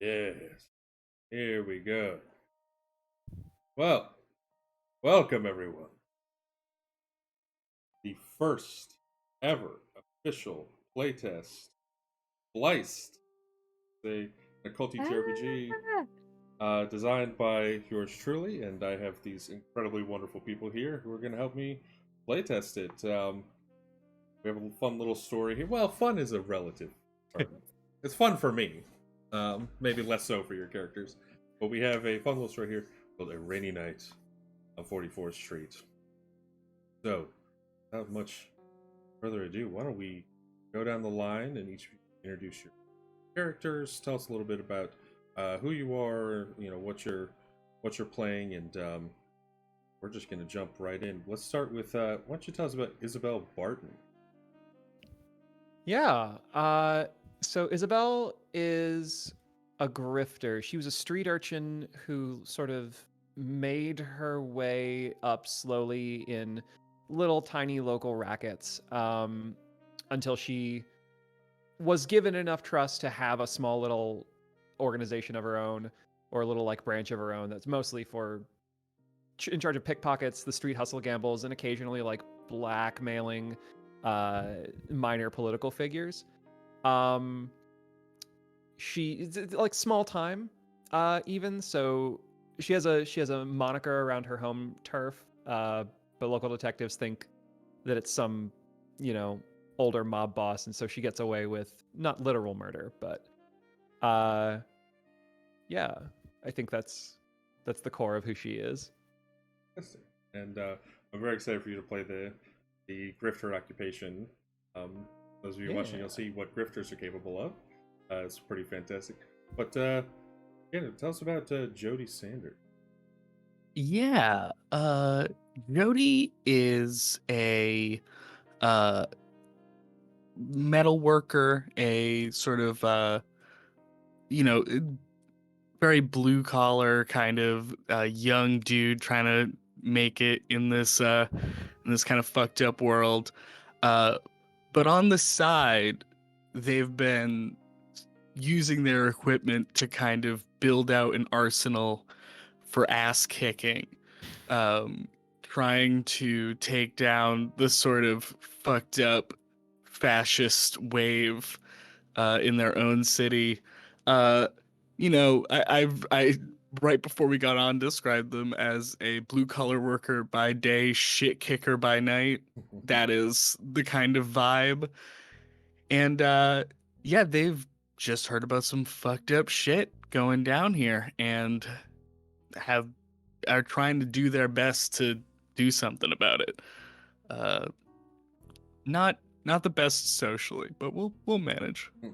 Yes, here we go. Well, welcome everyone. The first ever official playtest, Spliced, a cult TTRPG Ah, designed by yours truly, and I have these incredibly wonderful people here who are going to help me playtest it. We have a fun little story here. Well, fun is a relative term. It's fun for me, maybe less so for your characters. But we have a fun little story here called A Rainy Night on 44th Street. So, without much further ado, why don't we go down the line and each introduce your characters, tell us a little bit about who you are, what you're playing, and we're just going to jump right in. Let's start with why don't you tell us about Isabel Barton? yeah. So Isabel is a grifter. She was a street urchin who sort of made her way up slowly in little tiny local rackets until she was given enough trust to have a small little organization of her own or a little like branch of her own that's mostly for in charge of pickpockets, the street hustle gambles, and occasionally like blackmailing minor political figures. Um, it's like small time, even so. She has a moniker around her home turf, but local detectives think that it's some, you know, older mob boss, and so she gets away with not literal murder, but uh, yeah, I think that's the core of who she is. Fantastic. And I'm very excited for you to play the grifter occupation. Those of you watching, you'll Yeah. see what grifters are capable of. It's pretty fantastic. But yeah, tell us about Jody Sanders. Yeah, Jody is a uh metal worker, a sort of you know, very blue collar kind of young dude trying to make it in this kind of fucked up world. Uh but on the side, they've been using their equipment to kind of build out an arsenal for ass kicking, um, trying to take down the sort of fucked up fascist wave in their own city. Uh, I right before we got on described them as a blue collar worker by day, shit kicker by night. That is the kind of vibe. And yeah, they've just heard about some fucked up shit going down here and have are trying to do their best to do something about it. Uh, not the best socially, but we'll manage. All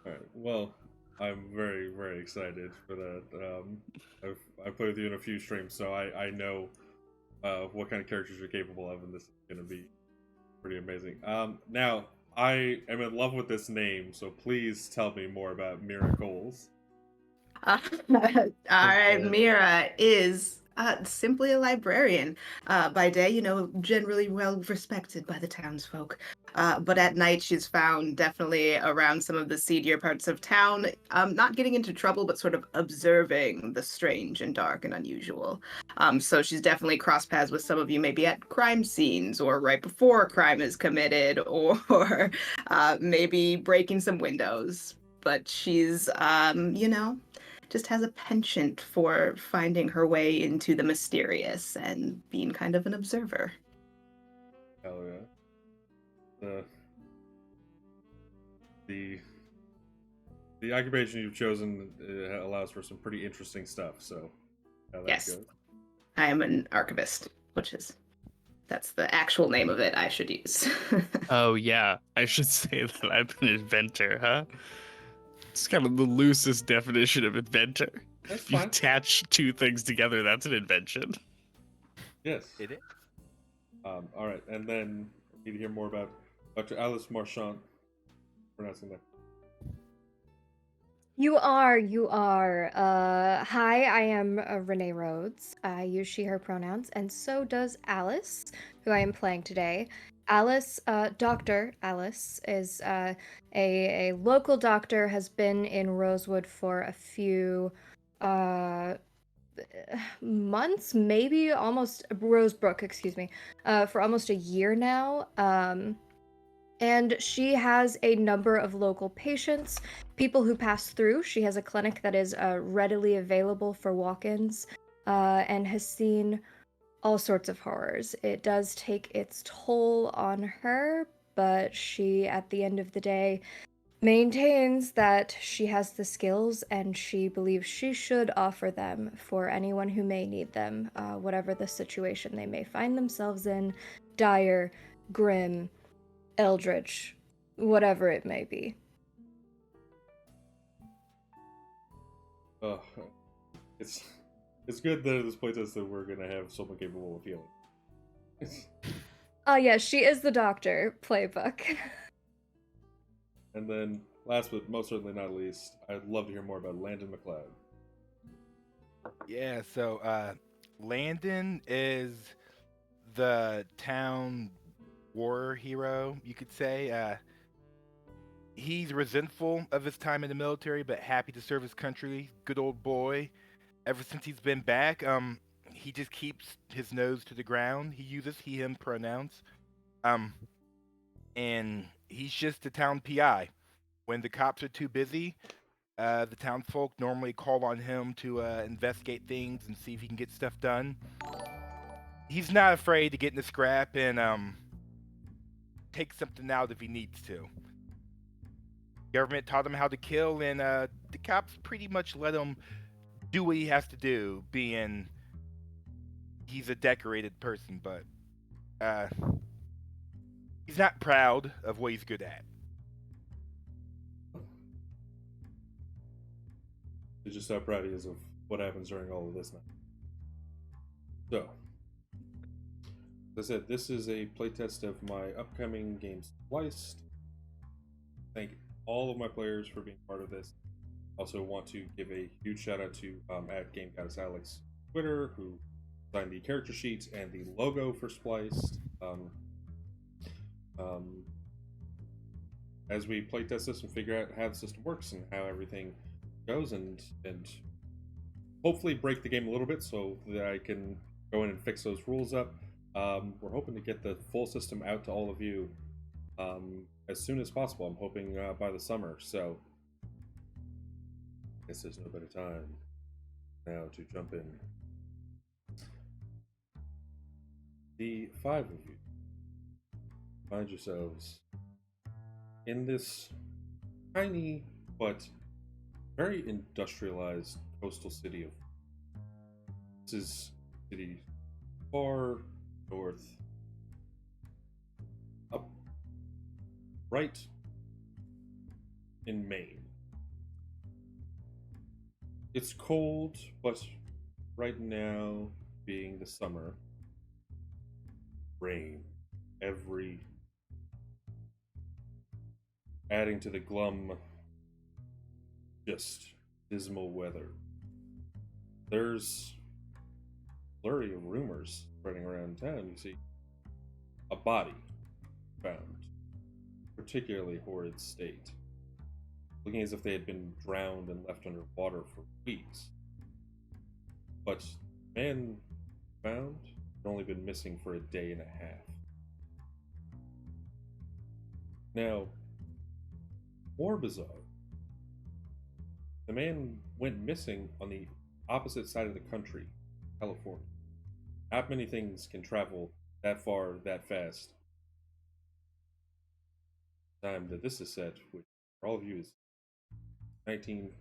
right. Well, I'm very very excited for that. I've played with you in a few streams, so I know what kind of characters you're capable of, and this is going to be pretty amazing. Now I am in love with this name, so please tell me more about Miracles. Uh, all right, Mira is simply a librarian. By day, generally well respected by the townsfolk. But at night, she's found definitely around some of the seedier parts of town, not getting into trouble, but sort of observing the strange and dark and unusual. So she's definitely crossed paths with some of you, maybe at crime scenes or right before a crime is committed, or maybe breaking some windows. But she's, just has a penchant for finding her way into the mysterious and being kind of an observer. Hell yeah. The the the occupation you've chosen allows for some pretty interesting stuff. So how that Yes, goes. I am an archivist, which is that's the actual name of it I should use. Oh yeah, I should say that I'm an inventor, huh? It's kind of the loosest definition of inventor. That's If you fine. attach two things together, that's an invention. Yes. It is. All right, and then I need to hear more about Dr. Alice Marchand. Pronouncing that. You are, you are. Hi, I am Renee Rhodes. I use she, her pronouns, and so does Alice, who I am playing today. Alice, Dr. Alice, is a local doctor, has been in Rosewood for a few uh, months, maybe almost, Rosebrook, excuse me, for almost a year now. And she has a number of local patients, people who pass through. She has a clinic that is readily available for walk ins and has seen all sorts of horrors. It does take its toll on her, but she, at the end of the day, maintains that she has the skills and she believes she should offer them for anyone who may need them, whatever the situation they may find themselves in, dire, grim, eldritch, whatever it may be. Uh, it's good that at this playtest that we're gonna have someone capable of healing. Oh yeah, she is the doctor playbook. And then, last but most certainly not least, I'd love to hear more about Landon McLeod. Yeah, so Landon is the town war hero, you could say. He's resentful of his time in the military, but happy to serve his country. Good old boy. Ever since he's been back, he just keeps his nose to the ground. He uses he/him pronouns. Um, and he's just the town PI. When the cops are too busy, the townsfolk normally call on him to investigate things and see if he can get stuff done. He's not afraid to get in a scrap and take something out if he needs to. Government taught him how to kill, and the cops pretty much let him do what he has to do, being he's a decorated person, but he's not proud of what he's good at. It's just how proud he is of what happens during all of this now. So, as I said, this is a playtest of my upcoming game Spliced. Thank all of my players for being part of this. Also want to give a huge shout out to at Game Goddess Alex Twitter, who designed the character sheets and the logo for Spliced. As we playtest this and figure out how the system works and how everything goes, and hopefully break the game a little bit so that I can go in and fix those rules up. We're hoping to get the full system out to all of you as soon as possible. I'm hoping by the summer. So I guess there's no better time now to jump in. The five of you find yourselves in this tiny but very industrialized coastal city of. This is a city far north, up right in Maine. It's cold, but right now, being the summer, rain every, adding to the glum, just dismal weather. There's a flurry of rumors spreading around town. You see a body found, particularly horrid state, looking as if they had been drowned and left underwater for weeks. But the man found had only been missing for a day and a half. Now, more bizarre, the man went missing on the opposite side of the country, California. Not many things can travel that far that fast. Time that this is set, which for all of you is 19.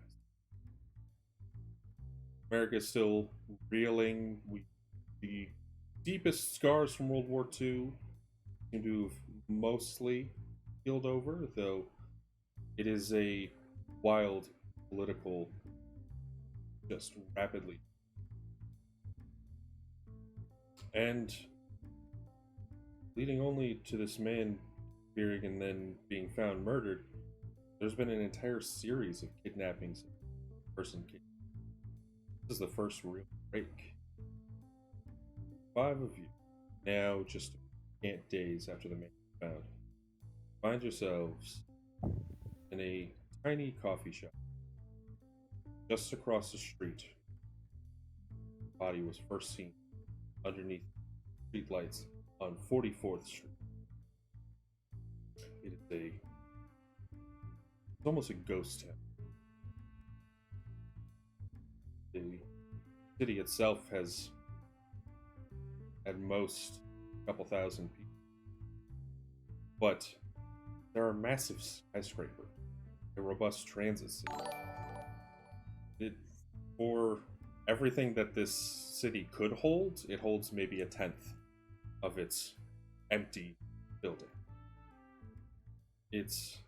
America is still reeling. The deepest scars from World War II seem to have mostly healed over, though it is a wild political, just rapidly. And leading only to this man appearing and then being found murdered there's been an entire series of kidnappings. This is the first real break. 5 of you, now just scant days after the man was found, find yourselves in a tiny coffee shop just across the street. The body was first seen underneath street lights on 44th Street. It's almost a ghost town. The city itself has at most a couple thousand people, but there are massive skyscrapers, a robust transit system. For everything that this city could hold, it holds maybe a tenth of its empty building. It's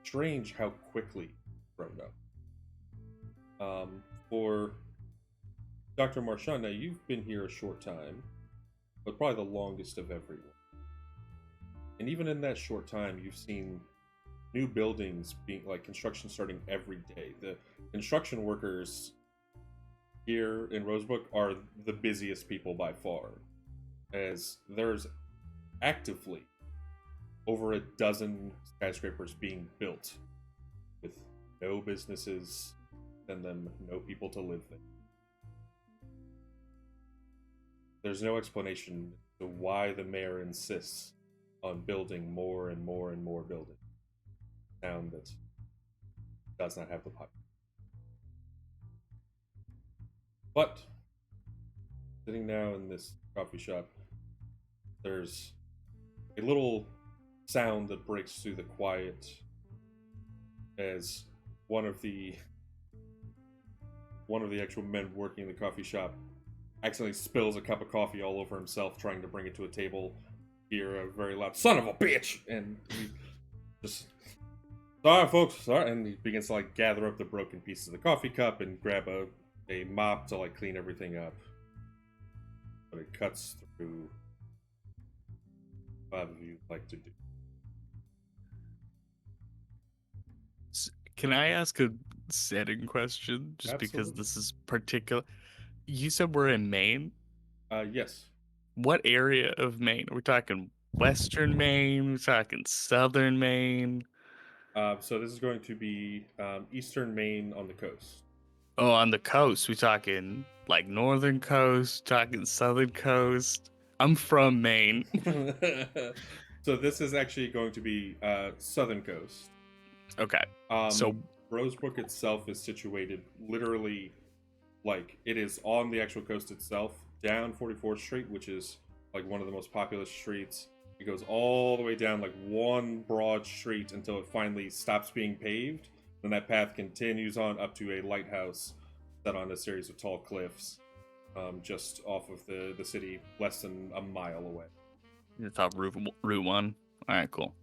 strange how quickly it's grown up. For Dr. Marchand, now you've been here a short time, but probably the longest of everyone. And even in that short time, you've seen new buildings being like construction starting every day. The construction workers here in Rosebrook are the busiest people by far, as there's actively over a dozen skyscrapers being built with no businesses and them, no people to live there. There's no explanation to why the mayor insists on building more and more and more buildings. A town that does not have the population. But sitting now in this coffee shop, there's a little sound that breaks through the quiet as one of the actual men working in the coffee shop accidentally spills a cup of coffee all over himself trying to bring it to a table. Hear a very loud "son of a bitch," and he just, sorry folks, sorry, and he begins to like gather up the broken pieces of the coffee cup and grab a mop to like clean everything up. But it cuts through 5 of you like to do. Can I ask a setting question? Just because Absolutely. this is particular. You said we're in Maine. Yes. What area of Maine? Are we talking Western Maine? Are we talking Southern Maine? So this is going to be Eastern Maine on the coast. Oh, on the coast. We talking like Northern Coast? Talking Southern Coast? I'm from Maine. So this is actually going to be Southern Coast. Okay. So So Rosebrook itself is situated literally, like, it is on the actual coast itself, down 44th Street, which is like one of the most populous streets. It goes all the way down like one broad street until it finally stops being paved. Then that path continues on up to a lighthouse set on a series of tall cliffs, just off of the city, less than a mile away. it's off Route 1. All right, cool.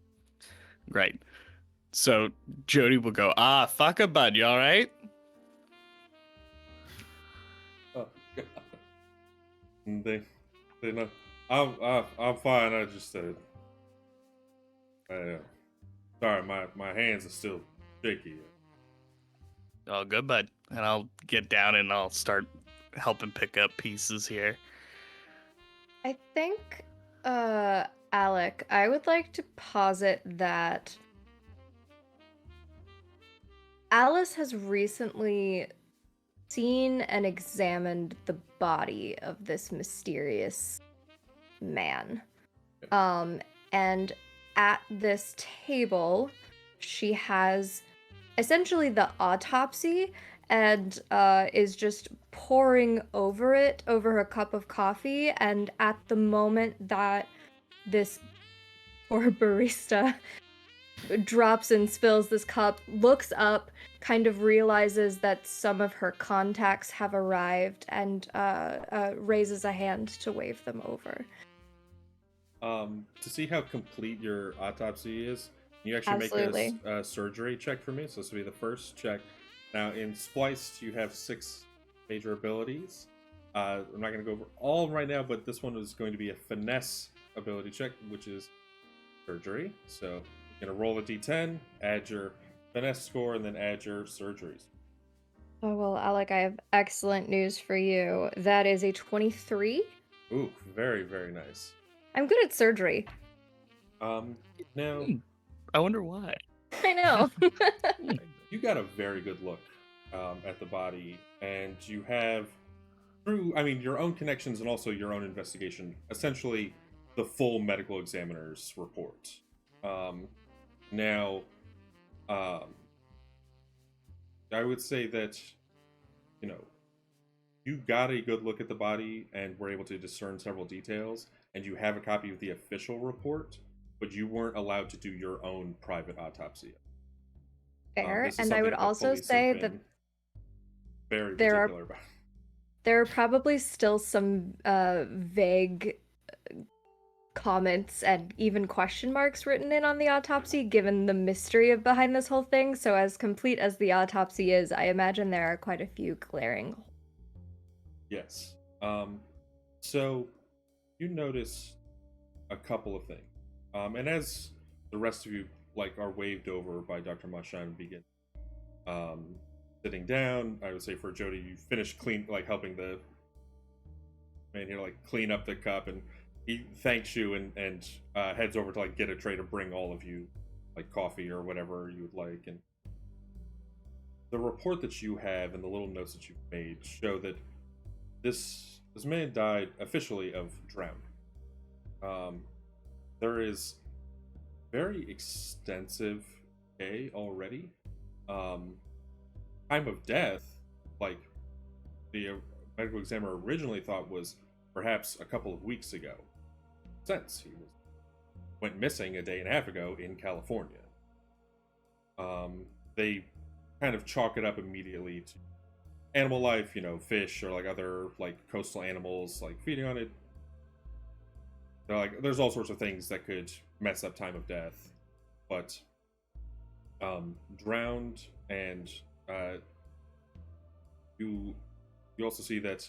Great. So Jody will go, fuck a bud, you all right? Oh God! And they know. I'm fine. I just sorry, my hands are still shaky. Oh, good, bud. And I'll get down and I'll start helping pick up pieces here. I think, Alec, I would like to posit that Alice has recently seen and examined the body of this mysterious man. And at this table, she has essentially the autopsy and is just poring over it over her cup of coffee. And at the moment that this poor barista drops and spills this cup, looks up, kind of realizes that some of her contacts have arrived, and raises a hand to wave them over. To see how complete your autopsy is, you actually Absolutely. make a surgery check for me. So this will be the first check. Now in Spliced, you have 6 major abilities. I'm not going to go over all right now, but this one is going to be a finesse ability check, which is surgery. So Gonna roll a d10, add your finesse score, and then add your surgeries. Oh, well, Alec, I have excellent news for you. That is a 23. Ooh, very, very nice. I'm good at surgery. Now, I wonder why. I know. you got a very good look at the body, and you have, through, I mean, your own connections and also your own investigation, essentially the full medical examiner's report. Now, I would say that, you know, you got a good look at the body and were able to discern several details, and you have a copy of the official report, but you weren't allowed to do your own private autopsy. Fair. This is And I something would that the also police have say that been very there are particular about. there are probably still some vague comments and even question marks written in on the autopsy, given the mystery of behind this whole thing. So as complete as the autopsy is, I imagine there are quite a few glaring. Yes. So you notice a couple of things. And as the rest of you are waved over by Dr. Mashan and begin sitting down, I would say for Jody, you finish helping the man here clean up the cup, and he thanks you and heads over to get a tray to bring all of you coffee or whatever you would like. And the report that you have and the little notes that you've made show that this man died officially of drowning. There is very extensive decay already. Time of death, the medical examiner originally thought was perhaps a couple of weeks ago, since he went missing a day and a half ago in California. They kind of chalk it up immediately to animal life, fish or other coastal animals feeding on it. They're there's all sorts of things that could mess up time of death, but drowned, and you also see that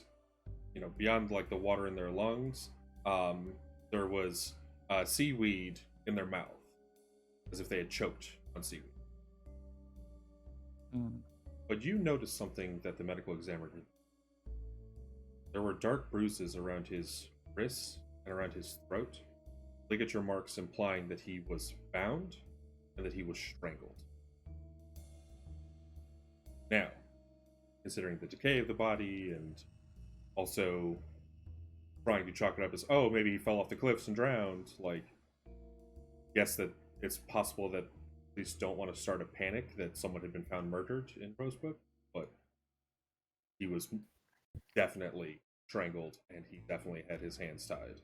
beyond the water in their lungs, there was seaweed in their mouth, as if they had choked on seaweed. But you noticed something that the medical examiner did. There were dark bruises around his wrists and around his throat, ligature marks implying that he was bound and that he was strangled. Now, considering the decay of the body and also trying to chalk it up as, oh, maybe he fell off the cliffs and drowned, guess that it's possible that police don't want to start a panic that someone had been found murdered in Rosebrook, but he was definitely strangled and he definitely had his hands tied.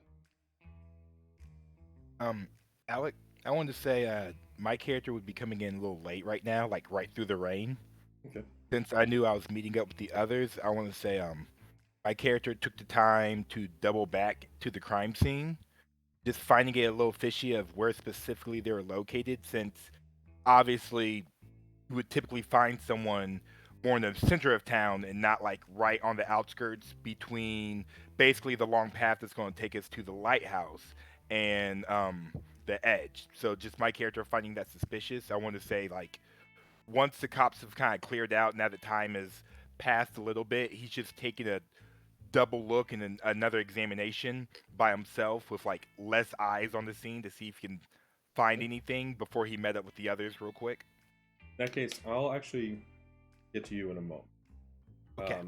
Alec, I wanted to say my character would be coming in a little late right now, right through the rain. Okay. Since I knew I was meeting up with the others, I want to say my character took the time to double back to the crime scene, just finding it a little fishy of where specifically they were located, since obviously you would typically find someone more in the center of town and not right on the outskirts between basically the long path that's going to take us to the lighthouse and the edge. So just my character finding that suspicious. I want to say once the cops have kind of cleared out, now that time has passed a little bit, he's just taking a double look and another examination by himself with less eyes on the scene to see if he can find anything before he met up with the others real quick. In that case, I'll actually get to you in a moment. Okay.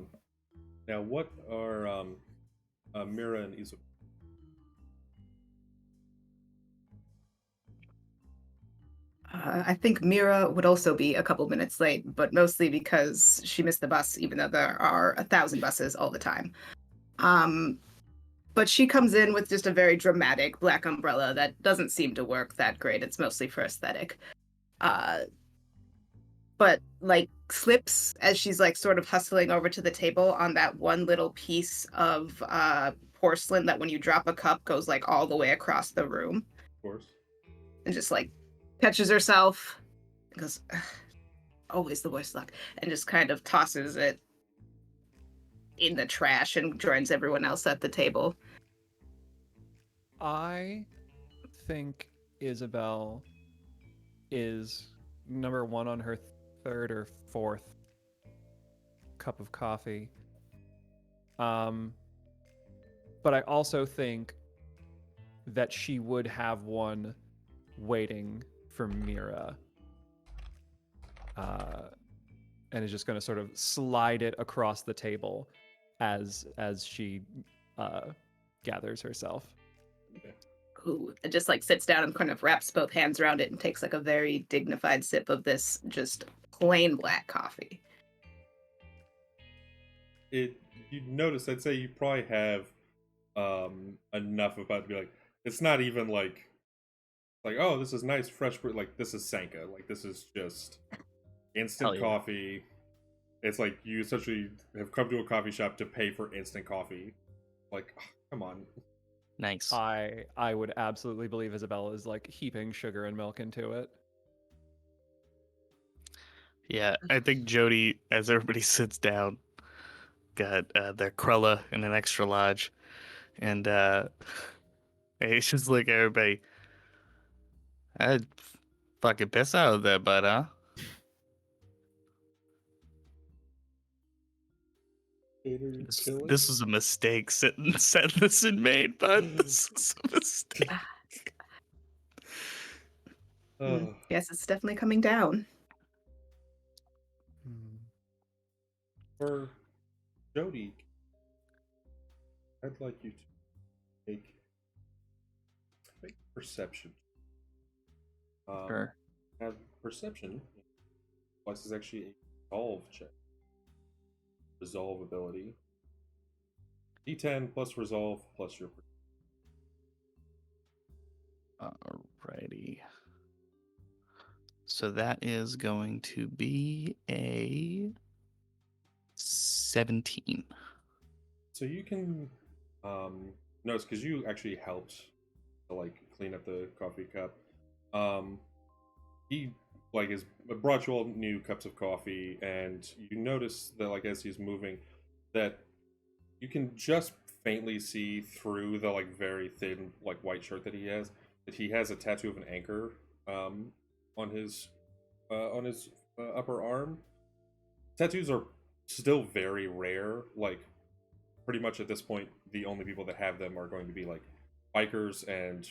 Now, what are Mira and Isabel? I think Mira would also be a couple minutes late, but mostly because she missed the bus, even though there are 1,000 buses all the time. But she comes in with just a very dramatic black umbrella that doesn't seem to work that great. It's mostly for aesthetic. But slips as she's sort of hustling over to the table on that one little piece of porcelain that when you drop a cup goes all the way across the room. Of course. And just catches herself, goes, always the worst luck, and just kind of tosses it in the trash and joins everyone else at the table. I think Isabel is number one on her third or fourth cup of coffee. But I also think that she would have one waiting for Mira. And is just going to sort of slide it across the table as she gathers herself. Who just like sits down and kind of wraps both hands around it and takes like a very dignified sip of this just plain black coffee. You notice, I'd say you probably have enough about to be like, it's not even like oh, this is nice fresh brew. Like, this is Sanka. Like, this is just instant yeah. coffee. It's like you essentially have come to a coffee shop to pay for instant coffee. Like, oh, come on. Nice. I would absolutely believe Isabella is like heaping sugar and milk into it. Yeah, I think Jody, as everybody sits down, got their Crulla and an extra large, and it's just like everybody. I'd fucking piss out of there, bud, huh? This is a mistake. Said this and made, bud. This is a mistake. Yes, it's definitely coming down. For Jody, I'd like you to make perception. Sure. Have perception. Plus is actually a resolve check. Resolve ability. D10 plus resolve plus your. Alrighty. So that is going to be a 17. So you can notice, because you actually helped to like clean up the coffee cup. He like has brought you all new cups of coffee, and you notice that like as he's moving, that you can just faintly see through the like very thin like white shirt that he has, that he has a tattoo of an anchor on his upper arm. Tattoos are still very rare. Like, pretty much at this point, the only people that have them are going to be like bikers and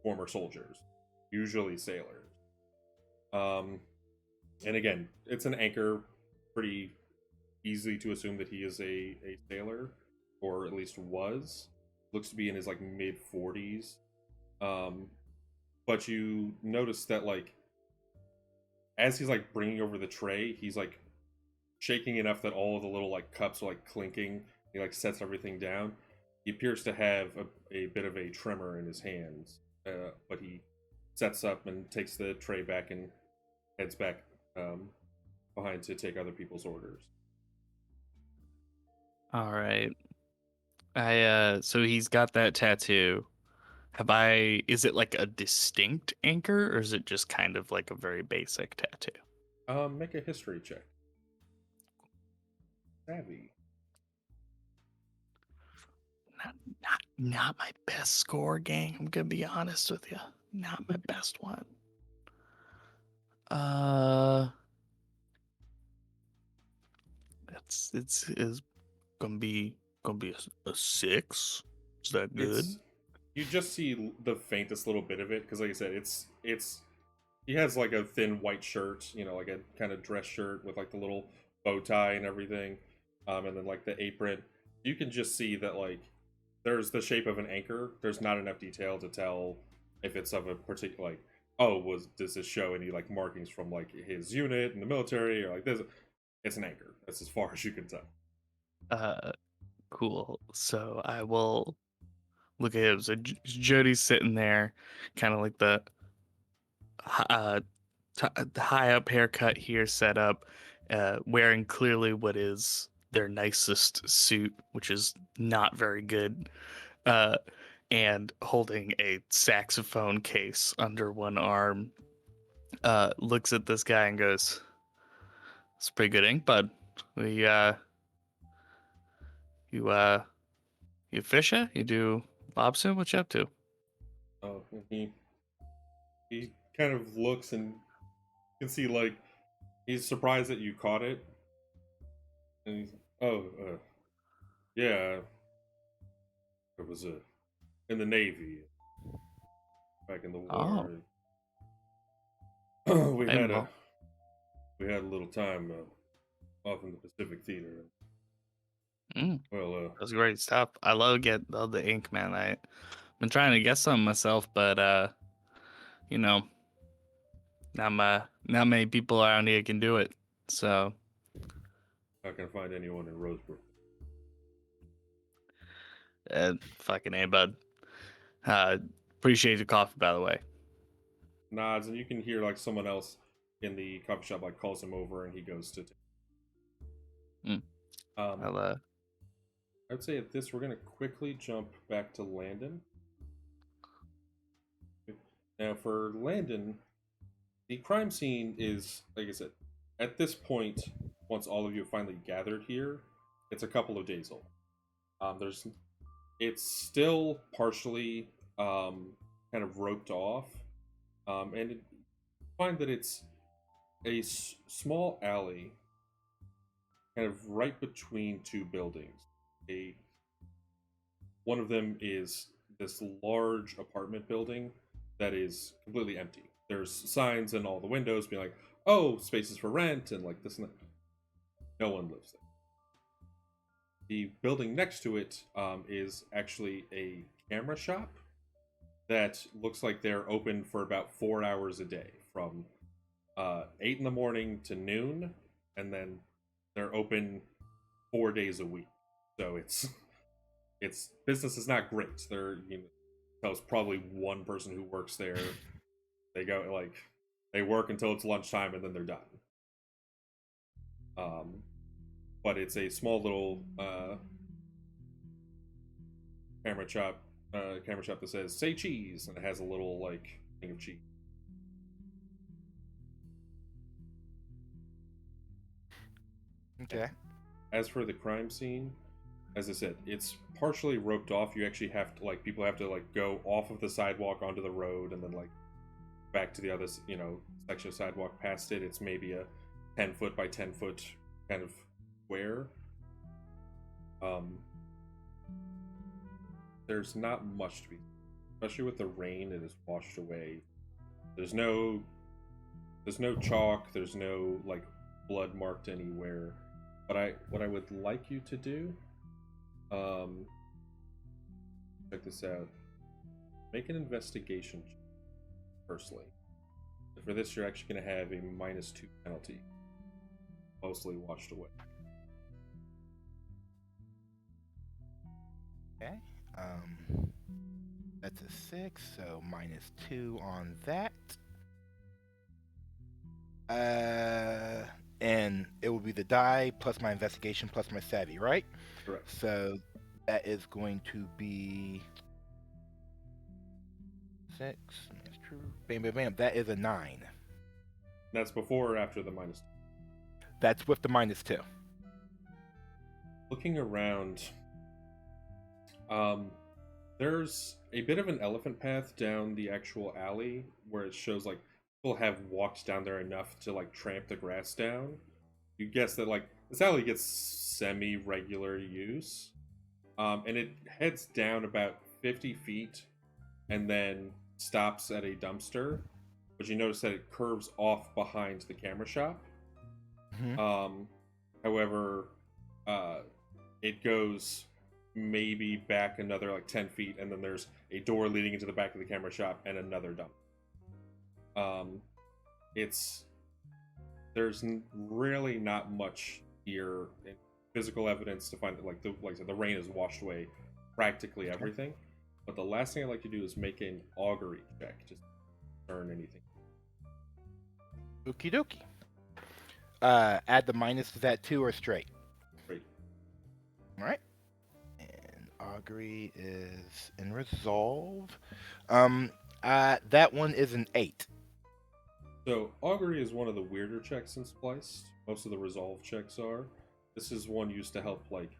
former soldiers, usually sailors. And again, it's an anchor. Pretty easy to assume that he is a sailor, or at least was. Looks to be in his like mid 40s. But you notice that like as he's like bringing over the tray, he's like shaking enough that all of the little like cups are like clinking. He like sets everything down. He appears to have a bit of a tremor in his hands, but he sets up and takes the tray back and heads back behind to take other people's orders. All right. So he's got that tattoo. Is it like a distinct anchor, or is it just kind of like a very basic tattoo? Make a history check. Savvy. Not my best score, gang. I'm gonna be honest with you. Not my best one. It's gonna be a 6. Is that good? You just see the faintest little bit of it, because like I said, it's he has like a thin white shirt, you know, like a kind of dress shirt with like the little bow tie and everything, and then like the apron. You can just see that like there's the shape of an anchor. There's not enough detail to tell if it's of a particular like, oh, does this show any like markings from like his unit in the military, or like this. It's an anchor. That's as far as you can tell. Cool. So I will look at him. So Jody's sitting there, kind of like the high up haircut here, set up, wearing clearly what is their nicest suit, which is not very good, and holding a saxophone case under one arm. Looks at this guy and goes, "It's pretty good ink, bud. You fisher? You do lobster? What you up to?" Oh, he kind of looks and you can see like he's surprised that you caught it. And he's, oh, yeah, it was in the Navy back in the war. we Hey, had a well, we had a little time off in the Pacific Theater. mm, Well, that's great stuff. I love the ink, man. I've been trying to get some myself, but you know, not many people around here can do it. So, not gonna find anyone in Rosebrook. fucking A, bud. Appreciate the coffee, by the way. Nods, and you can hear like someone else in the coffee shop like calls him over, and he goes to. Mm. I'll, I'd say at this we're gonna quickly jump back to Landon. Now for Landon, the crime scene is like I said. At this point, once all of you have finally gathered here, it's a couple of days old. It's still partially kind of roped off, and you find that it's a small alley, kind of right between two buildings. One of them is this large apartment building that is completely empty. There's signs in all the windows being like, "Oh, spaces for rent," and like this and that. No one lives there. The building next to it is actually a camera shop that looks like they're open for about 4 hours a day, from 8 in the morning to noon, and then they're open 4 days a week. So it's business is not great. There's probably one person who works there. They go like they work until it's lunchtime and then they're done. But it's a small little camera shop that says "Say cheese" and it has a little like thing of cheese. Okay. As for the crime scene, as I said, it's partially roped off. You actually have to like people have to like go off of the sidewalk onto the road and then like back to the other section of sidewalk past it. It's maybe a 10-foot by 10-foot kind of square. There's not much to be, especially with the rain. It is washed away. There's no chalk. There's no like blood marked anywhere. But what I would like you to do, check this out. Make an investigation check, personally. For this, you're actually going to have a -2 penalty, mostly washed away. Okay. That's a 6, so -2 on that. And it will be the die plus my investigation plus my savvy, right? Correct. So that is going to be 6. That's true. Bam, bam, bam. That is a 9. That's before or after the -2. That's with the -2. Looking around, there's a bit of an elephant path down the actual alley where it shows like people have walked down there enough to like tramp the grass down. You guess that like this alley gets semi-regular use, and it heads down about 50 feet and then stops at a dumpster. But you notice that it curves off behind the camera shop. Mm-hmm. However, it goes maybe back another like 10 feet, and then there's a door leading into the back of the camera shop and another dump. There's really not much here in physical evidence to find that like I said, the rain has washed away practically everything. But the last thing I'd like to do is make an augury check, just to discern anything. Okie dokie. Add the minus to that too, or straight? Great. All right. And augury is in resolve. That one is an 8. So augury is one of the weirder checks in Spliced. Most of the resolve checks are. This is one used to help like,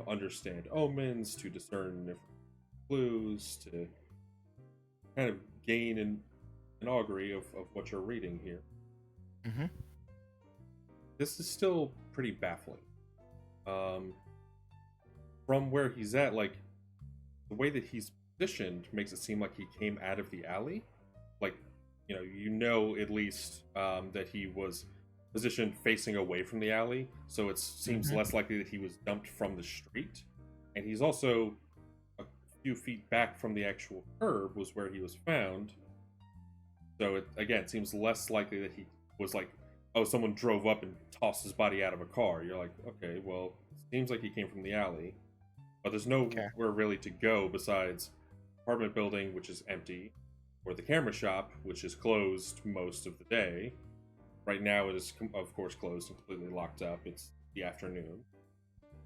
understand omens, to discern different clues, to kind of gain an an augury of what you're reading here. Mm-hmm. This is still pretty baffling. From where he's at, like, the way that he's positioned makes it seem like he came out of the alley. Like, at least that he was positioned facing away from the alley, so it seems less likely that he was dumped from the street. And he's also a few feet back from the actual curb was where he was found. So it, again, seems less likely that he was like, oh, someone drove up and tossed his body out of a car. You're like, okay, well, it seems like he came from the alley. But there's nowhere really to go besides apartment building, which is empty, or the camera shop, which is closed most of the day. Right now, it is, of course, closed and completely locked up. It's the afternoon.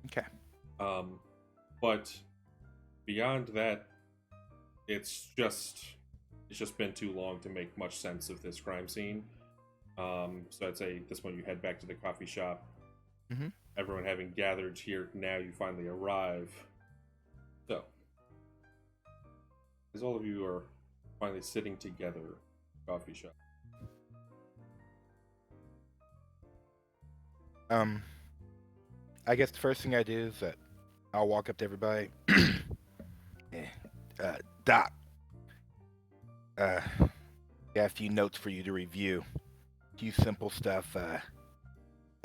Okay. But beyond that, it's just been too long to make much sense of this crime scene. So I'd say at this point you head back to the coffee shop. Mm-hmm. Everyone having gathered here, now you finally arrive. So, as all of you are finally sitting together in the coffee shop. I guess the first thing I do is that I'll walk up to everybody. Doc, got a few notes for you to review. A few simple stuff. I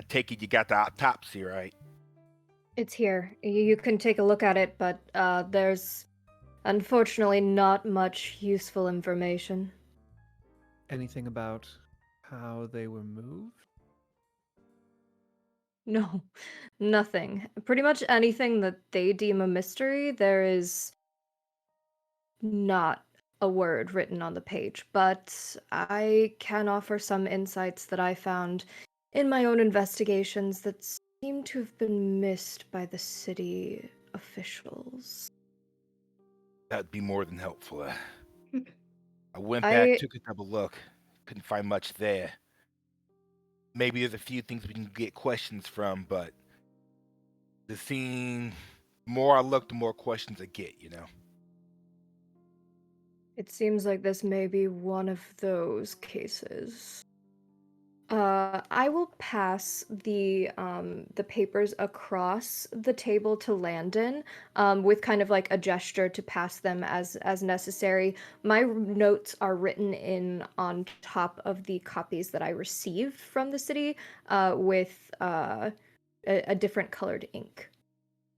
take it you got the autopsy, right? It's here. You can take a look at it, but there's unfortunately not much useful information. Anything about how they were moved? No, nothing. Pretty much anything that they deem a mystery, there is not a word written on the page, but I can offer some insights that I found in my own investigations that seem to have been missed by the city officials. That'd be more than helpful. I went back, took a double look. Couldn't find much there. Maybe there's a few things we can get questions from, but the scene, more I look, the more questions I get, It seems like this may be one of those cases. I will pass the papers across the table to Landon, with kind of like a gesture to pass them as necessary. My notes are written in on top of the copies that I received from the city, with a different colored ink.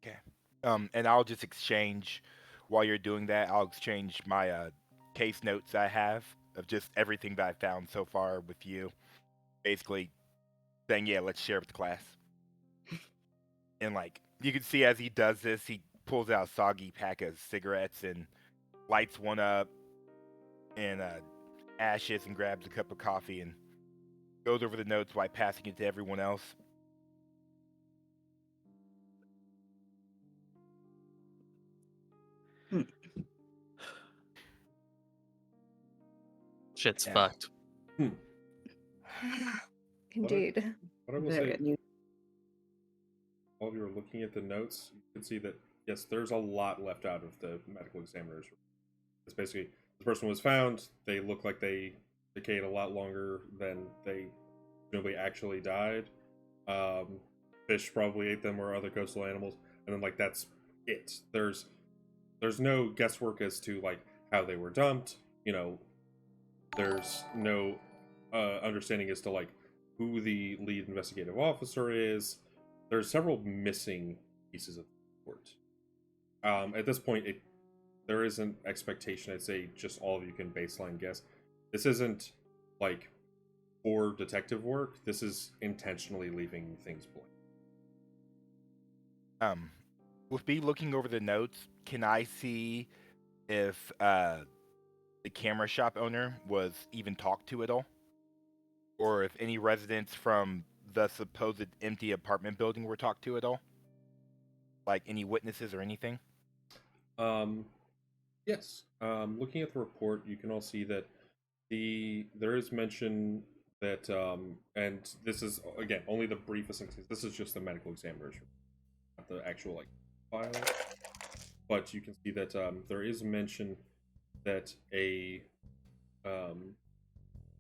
Okay. And I'll just exchange, while you're doing that, I'll exchange my case notes I have of just everything that I found so far with you. Basically saying, yeah, let's share with the class. And like, you can see as he does this, he pulls out a soggy pack of cigarettes and lights one up and ashes and grabs a cup of coffee and goes over the notes while passing it to everyone else. Shit's Yeah. fucked. Indeed. What I will Very say, new. while you're looking at the notes, you can see that, yes, there's a lot left out of the medical examiner's report. It's basically, the person was found, they look like they decayed a lot longer than they presumably actually died. Fish probably ate them or other coastal animals, and then like that's it. There's no guesswork as to like how they were dumped. There's no understanding as to like who the lead investigative officer is. There's several missing pieces of the report. At this point, there is an expectation. I'd say just all of you can baseline guess. This isn't like poor detective work. This is intentionally leaving things blank. With me looking over the notes, can I see if the camera shop owner was even talked to at all? Or if any residents from the supposed empty apartment building were talked to at all? Like any witnesses or anything? Yes. Looking at the report, you can all see that there is mention that, and this is again only the briefest. This is just the medical examiner's report, not the actual like file. But you can see that there is mention that a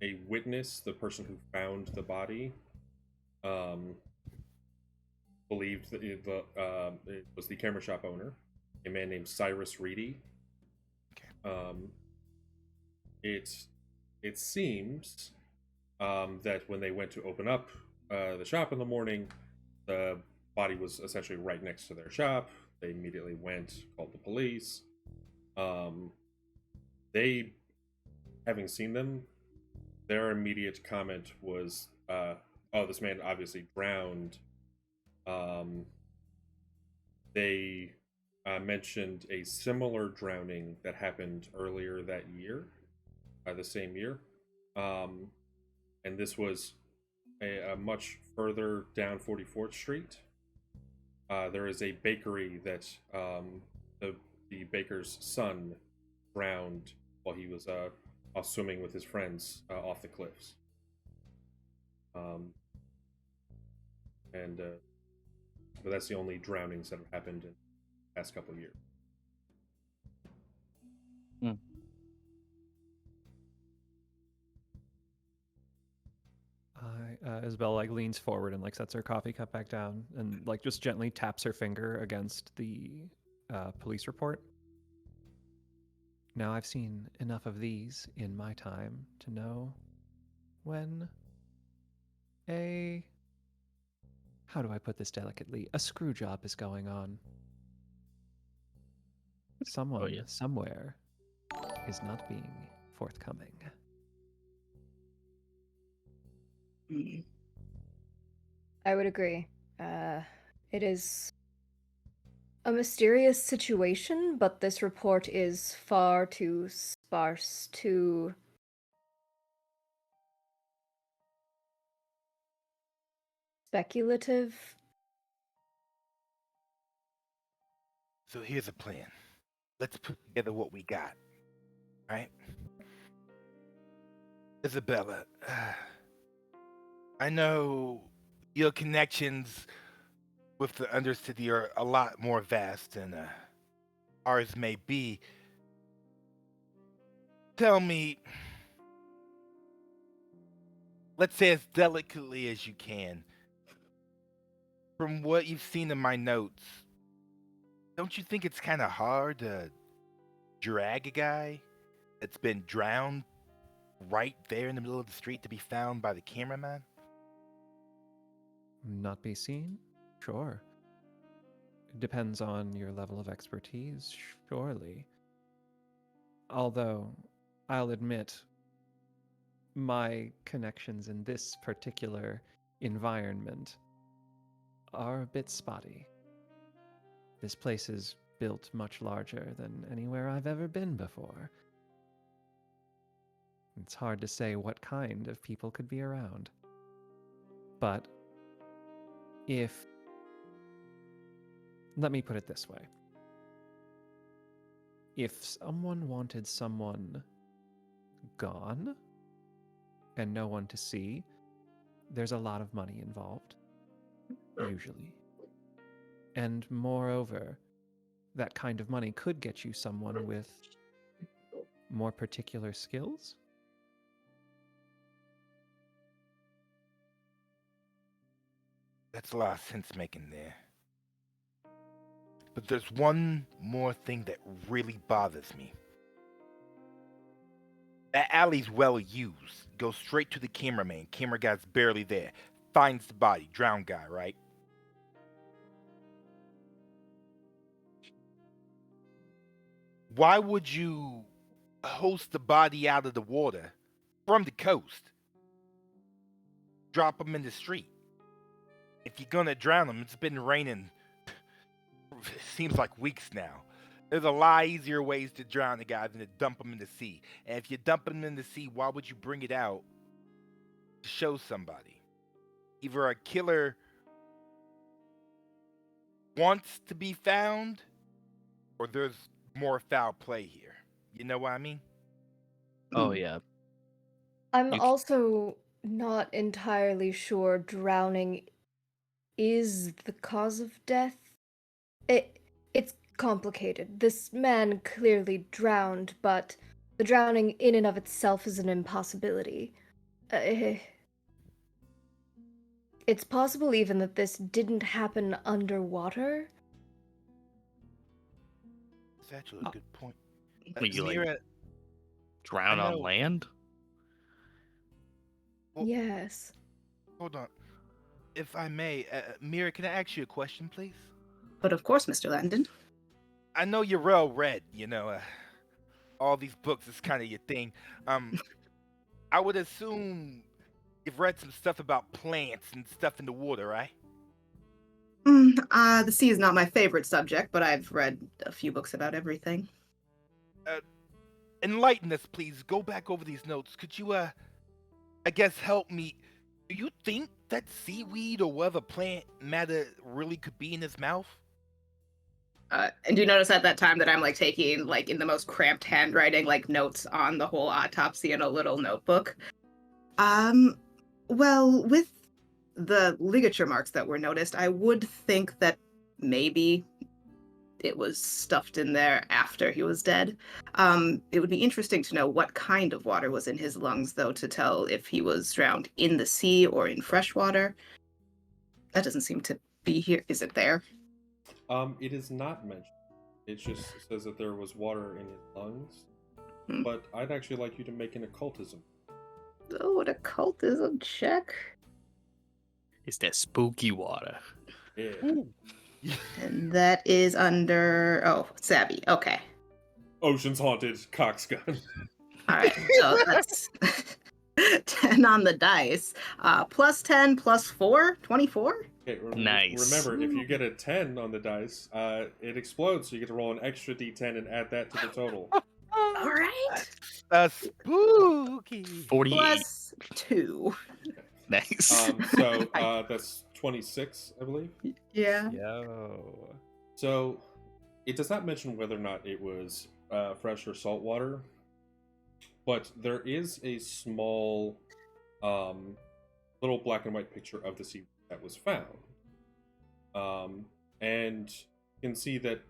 a witness, the person who found the body, um, believed that it was the camera shop owner, a man named Cyrus Reedy. Okay. It it seems that when they went to open up the shop in the morning, the body was essentially right next to their shop. They immediately went, called the police. Um, they, having seen them, their immediate comment was, "Oh, this man obviously drowned." Um, they mentioned a similar drowning that happened earlier that year, the same year, um, and this was a much further down 44th Street. There is a bakery that the baker's son drowned while he was off swimming with his friends off the cliffs. Um, and but that's the only drownings that have happened in the past couple of years. Isabel like leans forward and like sets her coffee cup back down and like just gently taps her finger against the police report. Now I've seen enough of these in my time to know when how do I put this delicately? A screw job is going on. Someone yeah. somewhere is not being forthcoming. I would agree. It is a mysterious situation, but this report is far too sparse, too speculative. So here's a plan. Let's put together what we got. Right? Isabella, I know your connections with the Undercity are a lot more vast than ours may be. Tell me, let's say as delicately as you can, from what you've seen in my notes, don't you think it's kind of hard to drag a guy that's been drowned right there in the middle of the street to be found by the cameraman? Not be seen? Sure. It depends on your level of expertise, surely. Although, I'll admit, my connections in this particular environment are a bit spotty. This place is built much larger than anywhere I've ever been before. It's hard to say what kind of people could be around. But let me put it this way. If someone wanted someone gone and no one to see, there's a lot of money involved, usually. And moreover, that kind of money could get you someone with more particular skills. That's a lot of sense making there. But there's one more thing that really bothers me. That alley's well used. Goes straight to the cameraman. Camera guy's barely there. Finds the body. Drowned guy, right? Why would you host the body out of the water from the coast? Drop him in the street. If you're gonna drown him, it's been raining. It seems like weeks now. There's a lot easier ways to drown a guy than to dump him in the sea. And if you dump him in the sea, why would you bring it out to show somebody? Either a killer wants to be found, or there's more foul play here. You know what I mean? Oh yeah. I'm You c- also not entirely sure drowning is the cause of death. It's complicated. This man clearly drowned, but the drowning in and of itself is an impossibility. It's possible even that this didn't happen underwater. That's actually a good point. Well, you, like, Mira, Drown I on know. land? Well- Yes. hold on. If I may, Mira, can I ask you a question, please? But of course, Mr. Landon. I know you're well read, all these books is kind of your thing. I would assume you've read some stuff about plants and stuff in the water, right? The sea is not my favorite subject, but I've read a few books about everything. Enlighten us, please. Go back over these notes. Could you, I guess, help me? Do you think that seaweed or whatever plant matter really could be in his mouth? And do you notice at that time that I'm like taking like in the most cramped handwriting like notes on the whole autopsy in a little notebook? Well, with the ligature marks that were noticed, I would think that maybe it was stuffed in there after he was dead. It would be interesting to know what kind of water was in his lungs, though, to tell if he was drowned in the sea or in fresh water. That doesn't seem to be here. Is it there? It is not mentioned. It just says that there was water in his lungs. Hmm. But I'd actually like you to make an occultism. Oh, an occultism check. It's that spooky water. Yeah. And that is under, savvy. Okay. Ocean's haunted coxgun. All right. So that's 10 on the dice. Plus 10 plus 4, 24? Okay, Nice. Remember, if you get a 10 on the dice, it explodes, so you get to roll an extra d10 and add that to the total. All right. Spooky. 48. Plus 2. Nice. That's 26, I believe. Yeah. Yo. So, it does not mention whether or not it was fresh or salt water, but there is a small little black and white picture of the sea that was found. And you can see that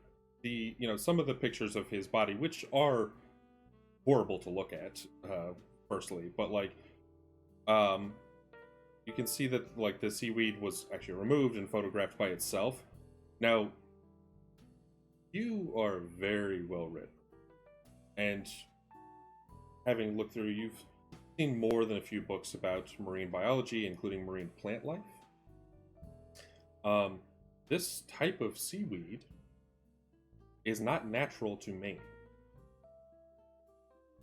some of the pictures of his body, which are horrible to look at, firstly, but you can see that the seaweed was actually removed and photographed by itself. Now, you are very well read, and having looked through, you've seen more than a few books about marine biology, including marine plant life. This type of seaweed is not natural to Maine.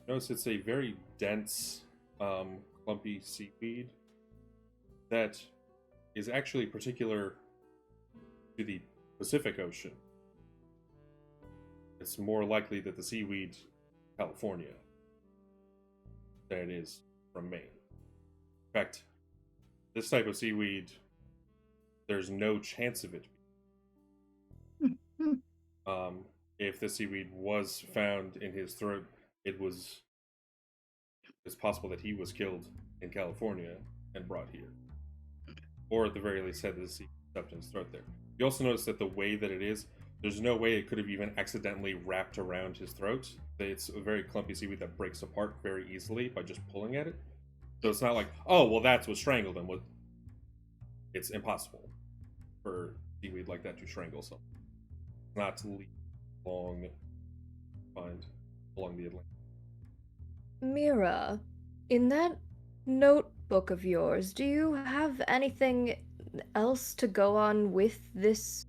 Notice it's a very dense, clumpy seaweed that is actually particular to the Pacific Ocean. It's more likely that the seaweed in California than it is from Maine. In fact, this type of seaweed, there's no chance of it. If the seaweed was found in his throat, it's possible that he was killed in California and brought here. Or at the very least had the seaweed stuffed in his throat there. You also notice that the way that it is, there's no way it could have even accidentally wrapped around his throat. It's a very clumpy seaweed that breaks apart very easily by just pulling at it. So it's not like, oh, well, that's what strangled him. It's impossible for seaweed like that to strangle someone. It's not to leave long find along the Atlantic. Mira, in that notebook of yours, do you have anything else to go on with this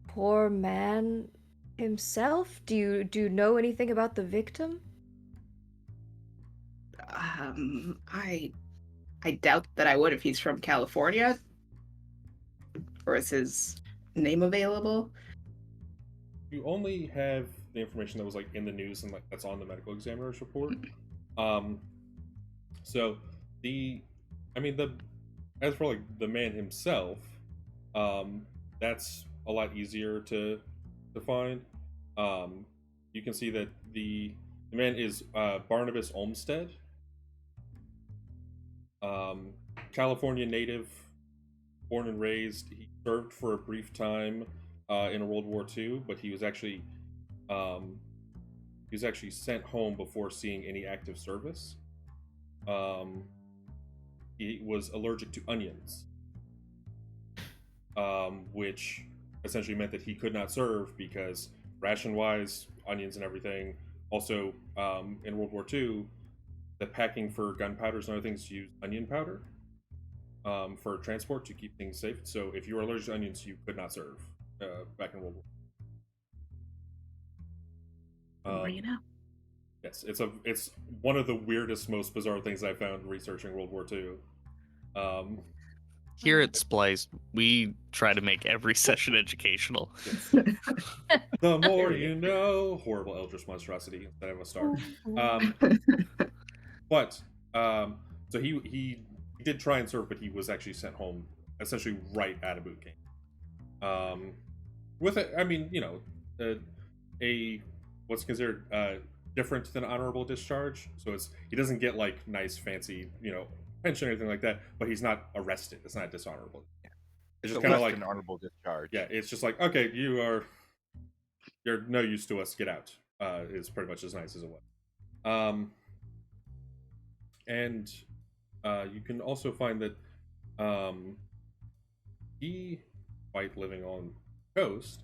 poor man himself? Do you know anything about the victim? I doubt that I would if he's from California. Or is his name available? You only have the information that was in the news and that's on the medical examiner's report. So as for the man himself, that's a lot easier to find. You can see that the man is Barnabas Olmsted, California native, born and raised. He served for a brief time in World War II, but he was actually sent home before seeing any active service. he was allergic to onions, which essentially meant that he could not serve because ration-wise, onions and everything. Also, in World War II, the packing for gunpowders and other things used onion powder for transport to keep things safe. So if you were allergic to onions, you could not serve back in World War. The more you know. Yes, it's one of the weirdest, most bizarre things I found researching World War II. Here at Spliced, we try to make every session educational. Yes. The more you know. Horrible eldritch monstrosity instead of a star. But so he did try and serve, but he was actually sent home essentially right out of boot camp. With it, I mean, a what's considered different than honorable discharge. So he doesn't get like nice fancy pension or anything like that, but he's not arrested. It's not dishonorable. It's just kind of like an honorable discharge. Yeah, it's just like, okay, you're no use to us. Get out. Is pretty much as nice as it was. And you can also find that he, despite living on the coast,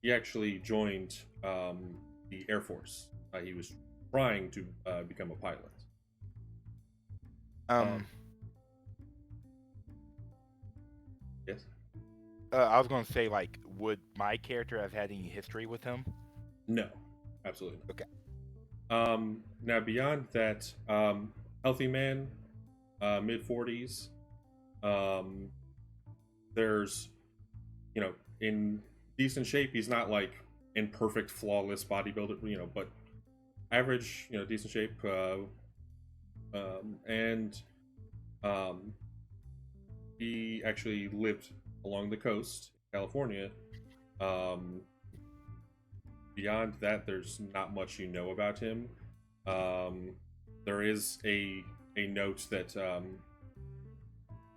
he actually joined the Air Force. He was trying to become a pilot. Yes. I was going to say, like, would my character have had any history with him? No, absolutely not. Okay. Now beyond that, healthy man, mid-40s. There's, in decent shape. He's not like in perfect, flawless bodybuilder, but average, decent shape. And he actually lived along the coast, California. Beyond that, there's not much you know about him. There is a note that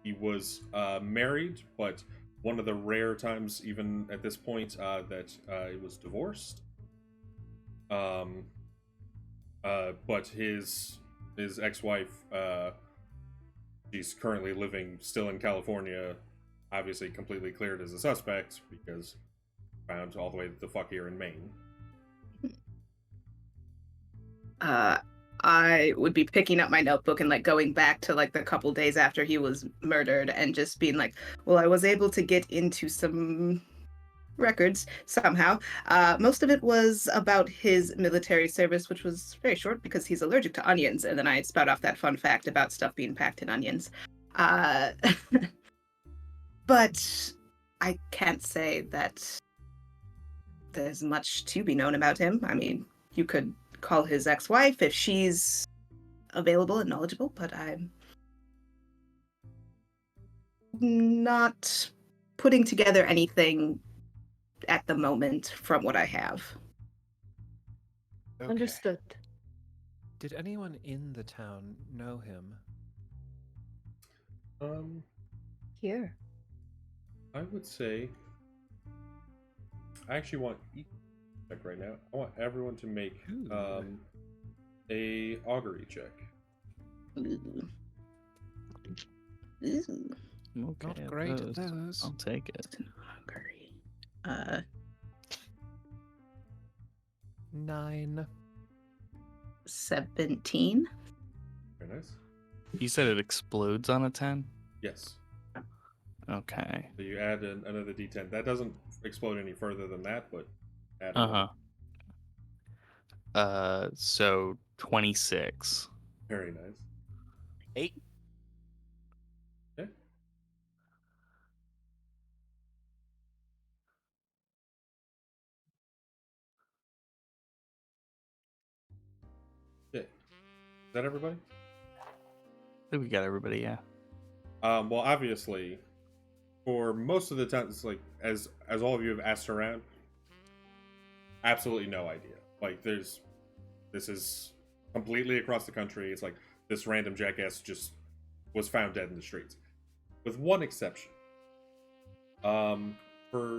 he was married, but one of the rare times, even at this point, that he was divorced. But his ex-wife, she's currently living still in California, obviously completely cleared as a suspect because found all the way the fuck here in Maine. I would be picking up my notebook and like going back to like the couple days after he was murdered and just being like, well, I was able to get into some records somehow. Most of it was about his military service, which was very short because he's allergic to onions. And then I spout off that fun fact about stuff being packed in onions. But I can't say that there's much to be known about him. I mean, you could call his ex-wife if she's available and knowledgeable, but I'm not putting together anything at the moment from what I have. Okay. Understood. Did anyone in the town know him? Here. I would say I actually want check right now. I want everyone to make a augury check. Ooh. Ooh. Okay, Not great at those. I'll take it. Hungry. 9. 17. Very nice. You said it explodes on a 10? Yes. Okay. So you add another D10. That doesn't explode any further than that, but add So 26. Very nice. 8. Okay. Okay. Is that everybody? I think we got everybody, yeah. Well, obviously, for most of the time, it's like as all of you have asked around, absolutely no idea. Like, this is completely across the country. It's like this random jackass just was found dead in the streets, with one exception. For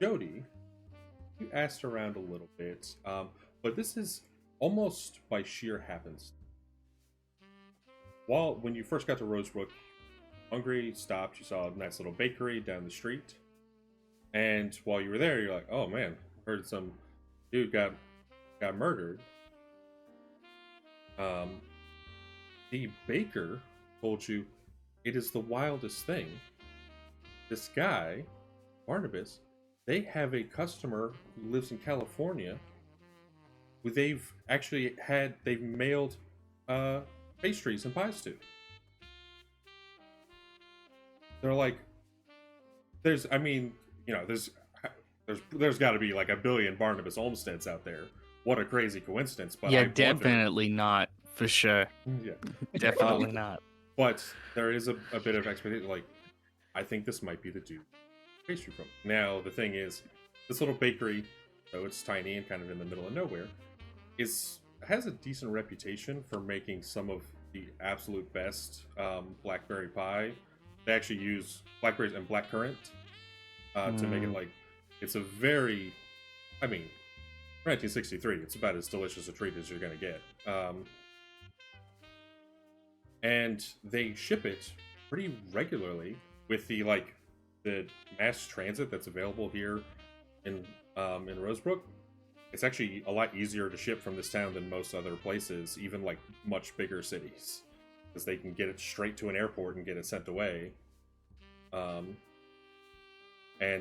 Jody, you asked around a little bit, but this is almost by sheer happenstance. when you first got to Rosebrook, hungry, stopped, you saw a nice little bakery down the street. And while you were there, you're like, oh man, heard some dude got murdered. The baker told you it is the wildest thing. This guy, Barnabas, they have a customer who lives in California who they've mailed pastries and pies to. They're like, there's got to be like a billion Barnabas Olmsteads out there. What a crazy coincidence! But yeah, I wonder- definitely not for sure. Yeah, Definitely not. but there is a bit of expectation. Like, I think this might be the dude pastry from. Now the thing is, this little bakery, though it's tiny and kind of in the middle of nowhere, has a decent reputation for making some of the absolute best blackberry pie. They actually use blackberries and blackcurrant to make it like, it's a very, I mean, 1963, it's about as delicious a treat as you're going to get. And they ship it pretty regularly with the mass transit that's available here in Rosebrook. It's actually a lot easier to ship from this town than most other places, even like much bigger cities, because they can get it straight to an airport and get it sent away. And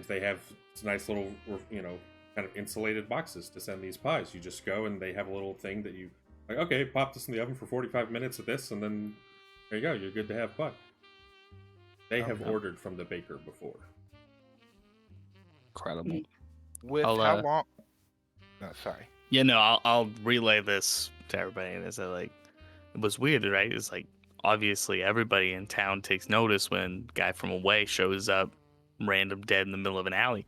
they have nice little, kind of insulated boxes to send these pies. You just go and they have a little thing that you like, okay, pop this in the oven for 45 minutes of this, and then there you go, you're good to have pie. They have ordered from the baker before. Incredible. With I'll, how long? No, sorry. Yeah, no, I'll relay this to everybody. And it's like, it was weird, right? It's like, obviously everybody in town takes notice when a guy from away shows up random dead in the middle of an alley.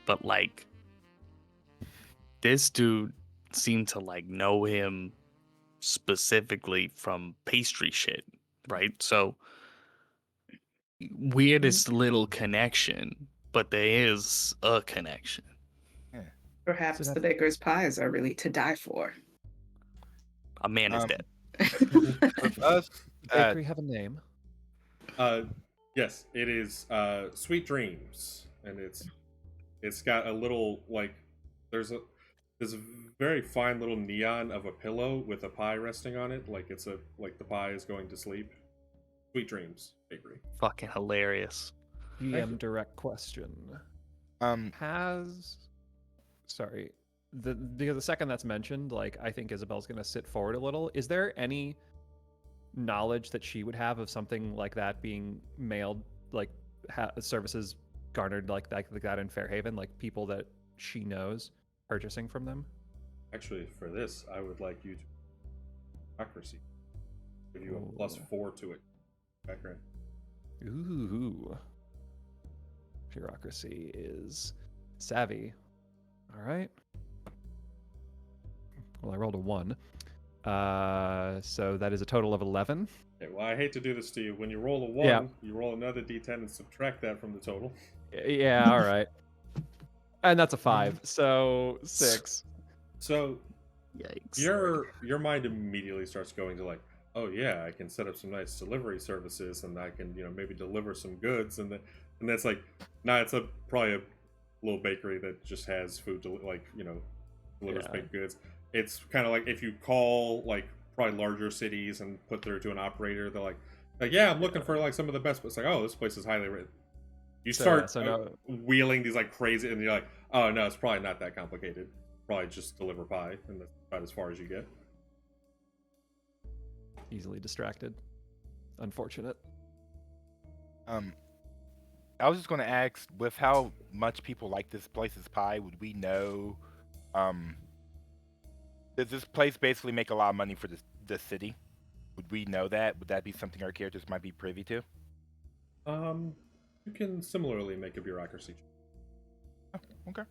But like, this dude seemed to like know him specifically from pastry shit, right? So weirdest little connection, but there is a connection. Perhaps So the baker's pies are really to die for. A man is dead. With us, Bakery have a name. Yes, it is Sweet Dreams, and it's got a little there's a very fine little neon of a pillow with a pie resting on it, like the pie is going to sleep. Sweet Dreams Bakery. Fucking hilarious. GM direct question. Sorry. The second that's mentioned, like, I think Isabel's gonna sit forward a little. Is there any knowledge that she would have of something like that being mailed, like services garnered like that in Fairhaven, like people that she knows purchasing from them? Actually, for this, I would like you to accuracy. Give you a +4 to it. Background. Ooh. Bureaucracy is savvy. All right. Well, I rolled a 1. So that is a total of 11. Okay, well, I hate to do this to you. When you roll a 1, Yeah. you roll another d10 and subtract that from the total. Yeah, all right. And that's a 5. So 6. So Yikes. your mind immediately starts going to like, oh yeah, I can set up some nice delivery services, and I can maybe deliver some goods, and that's like, it's probably a little bakery that just has food delivers baked goods. It's kind of like if you call like probably larger cities and put through to an operator, they're like yeah, I'm looking for like some of the best. But it's like, oh, this place is highly rated. You start wheeling these like crazy, and you're like, oh no, it's probably not that complicated. Probably just deliver pie, and that's about as far as you get. Easily distracted. Unfortunate. I was just going to ask, with how much people like this place's pie, would we know? Does this place basically make a lot of money for the city? Would we know that? Would that be something our characters might be privy to? You can similarly make a bureaucracy. Oh, okay.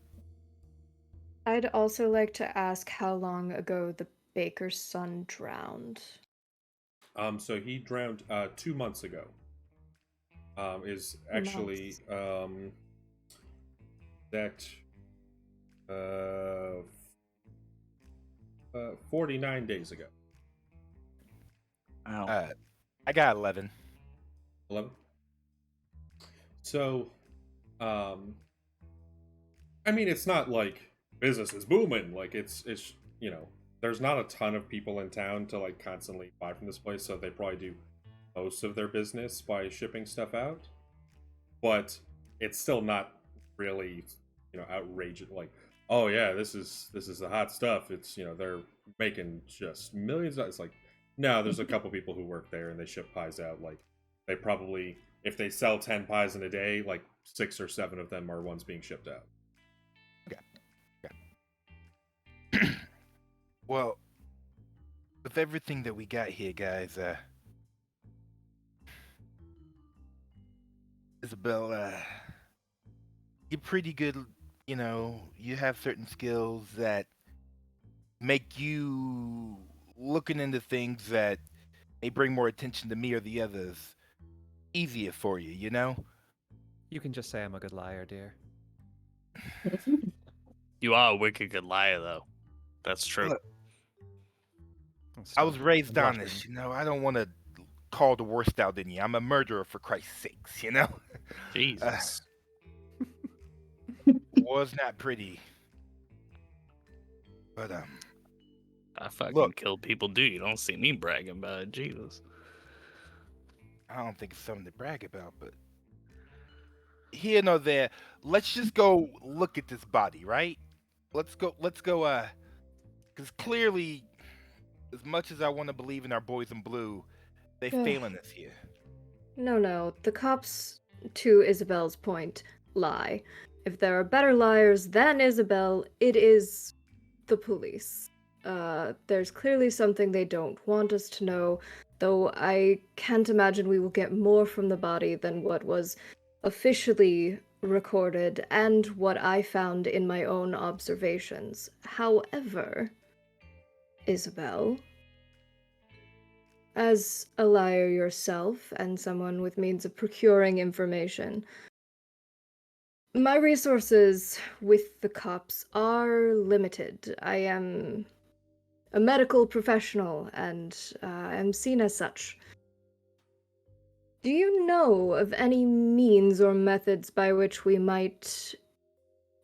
I'd also like to ask how long ago the baker's son drowned. So he drowned 2 months ago. Is actually that 49 days ago. Wow. I got 11. 11. So, um, I mean, it's not like business is booming. Like it's there's not a ton of people in town to like constantly buy from this place, so they probably do most of their business by shipping stuff out. But it's still not really, outrageous. Like, oh yeah, this is the hot stuff. It's they're making just millions. It's like, no, there's a couple people who work there and they ship pies out. Like, they probably if they sell 10 pies in a day, like 6 or 7 of them are ones being shipped out. Well, with everything that we got here, guys, Isabel, you're pretty good. You have certain skills that make you looking into things that may bring more attention to me or the others easier for you, you know? You can just say I'm a good liar, dear. You are a wicked good liar, though. That's true. Look, Let's I stop. was raised I'm on blushing. this, I don't want to call the worst out in you. I'm a murderer, for Christ's sakes, Jesus. Was not pretty. But, I fucking look. kill people, do you? Don't see me bragging about it. Jesus. I don't think it's something to brag about, but here nor there, let's just go look at this body, right? Let's go, because clearly, as much as I want to believe in our boys in blue, they Ugh. failing us here. No. The cops, to Isabel's point, lie. If there are better liars than Isabel, it is the police. There's clearly something they don't want us to know, though I can't imagine we will get more from the body than what was officially recorded and what I found in my own observations. However, Isabel, as a liar yourself and someone with means of procuring information, my resources with the cops are limited. I am a medical professional and am seen as such. Do you know of any means or methods by which we might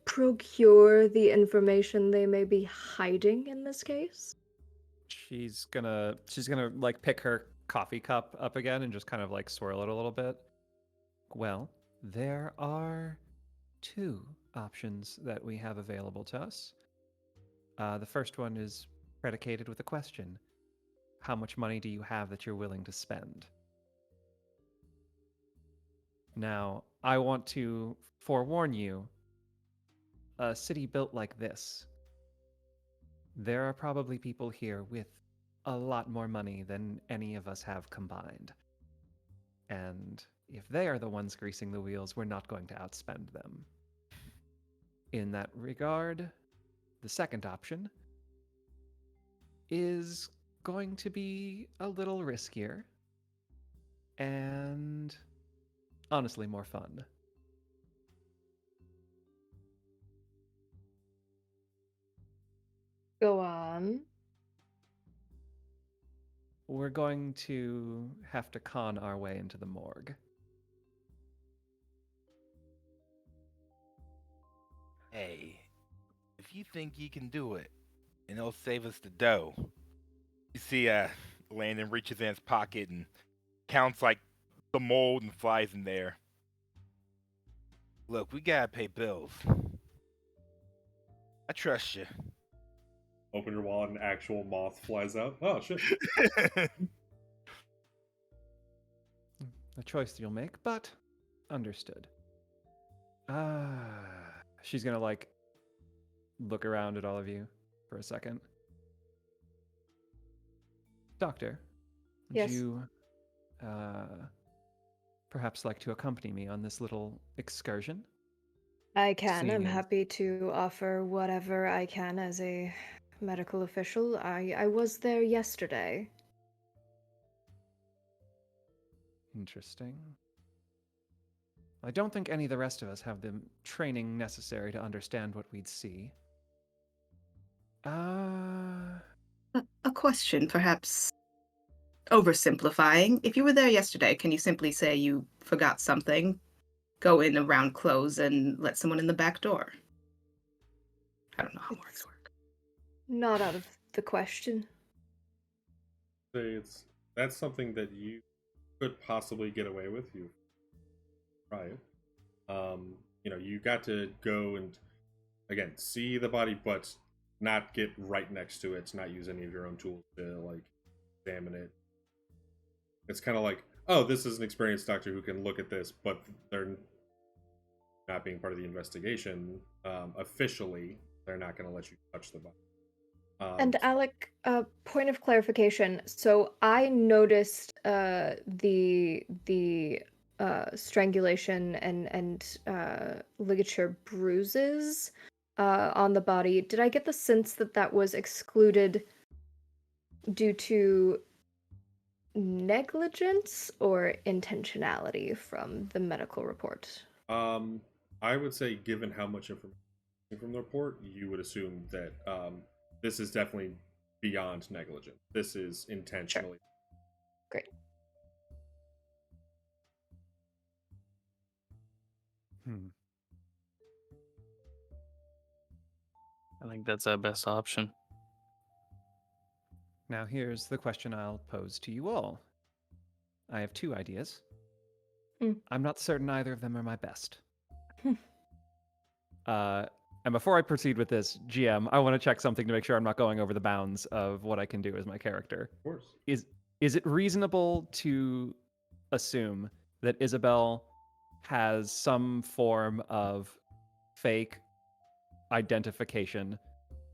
procure the information they may be hiding in this case? She's gonna like pick her coffee cup up again and just kind of like swirl it a little bit. Well, there are 2 options that we have available to us. The first one is predicated with a question. How much money do you have that you're willing to spend? Now, I want to forewarn you, a city built like this, there are probably people here with a lot more money than any of us have combined. And if they are the ones greasing the wheels, we're not going to outspend them. In that regard, the second option is going to be a little riskier and honestly more fun. Go on. We're going to have to con our way into the morgue. Hey, if you think you can do it, and it'll save us the dough. You see, Landon reaches in his pocket and counts like the mold and flies in there. Look, we gotta pay bills. I trust you. Open your wallet, an actual moth flies out. Oh shit! A choice you'll make, but understood. She's gonna like look around at all of you for a second. Doctor, would Yes. you perhaps like to accompany me on this little excursion? I can. I'm Seeing as- happy to offer whatever I can as a medical official. I was there yesterday. Interesting. I don't think any of the rest of us have the training necessary to understand what we'd see. A question, perhaps. oversimplifying. If you were there yesterday, can you simply say you forgot something, go in around close, and let someone in the back door? I don't know how morgues It's work. not out of the question. Say that's something that you could possibly get away with. You try it. You got to go and again see the body, but not get right next to it. Not use any of your own tools to like examine it. It's kind of like, oh, this is an experienced doctor who can look at this, but they're not being part of the investigation officially. They're not going to let you touch the body. And Alec, point of clarification. So I noticed the strangulation and ligature bruises on the body. Did I get the sense that that was excluded due to negligence or intentionality from the medical report? I would say, given how much information from the report, you would assume that this is definitely beyond negligence. This is intentionally. Great. I think that's our best option. Now, here's the question I'll pose to you all. I have two ideas. I'm not certain either of them are my best. And before I proceed with this, GM, I want to check something to make sure I'm not going over the bounds of what I can do as my character. Of course. Is it reasonable to assume that Isabel has some form of fake identification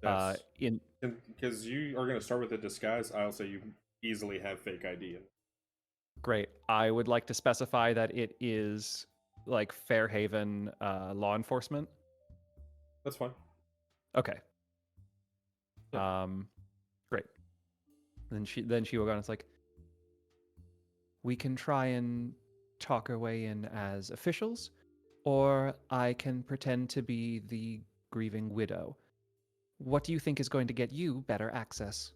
Yes. in Because you are going to start with a disguise, I'll say you easily have fake ID. Great. I would like to specify that it is like Fairhaven law enforcement. That's fine. Okay. Yeah. Great. Then she will go and it's like, we can try and talk our way in as officials, or I can pretend to be the grieving widow. What do you think is going to get you better access?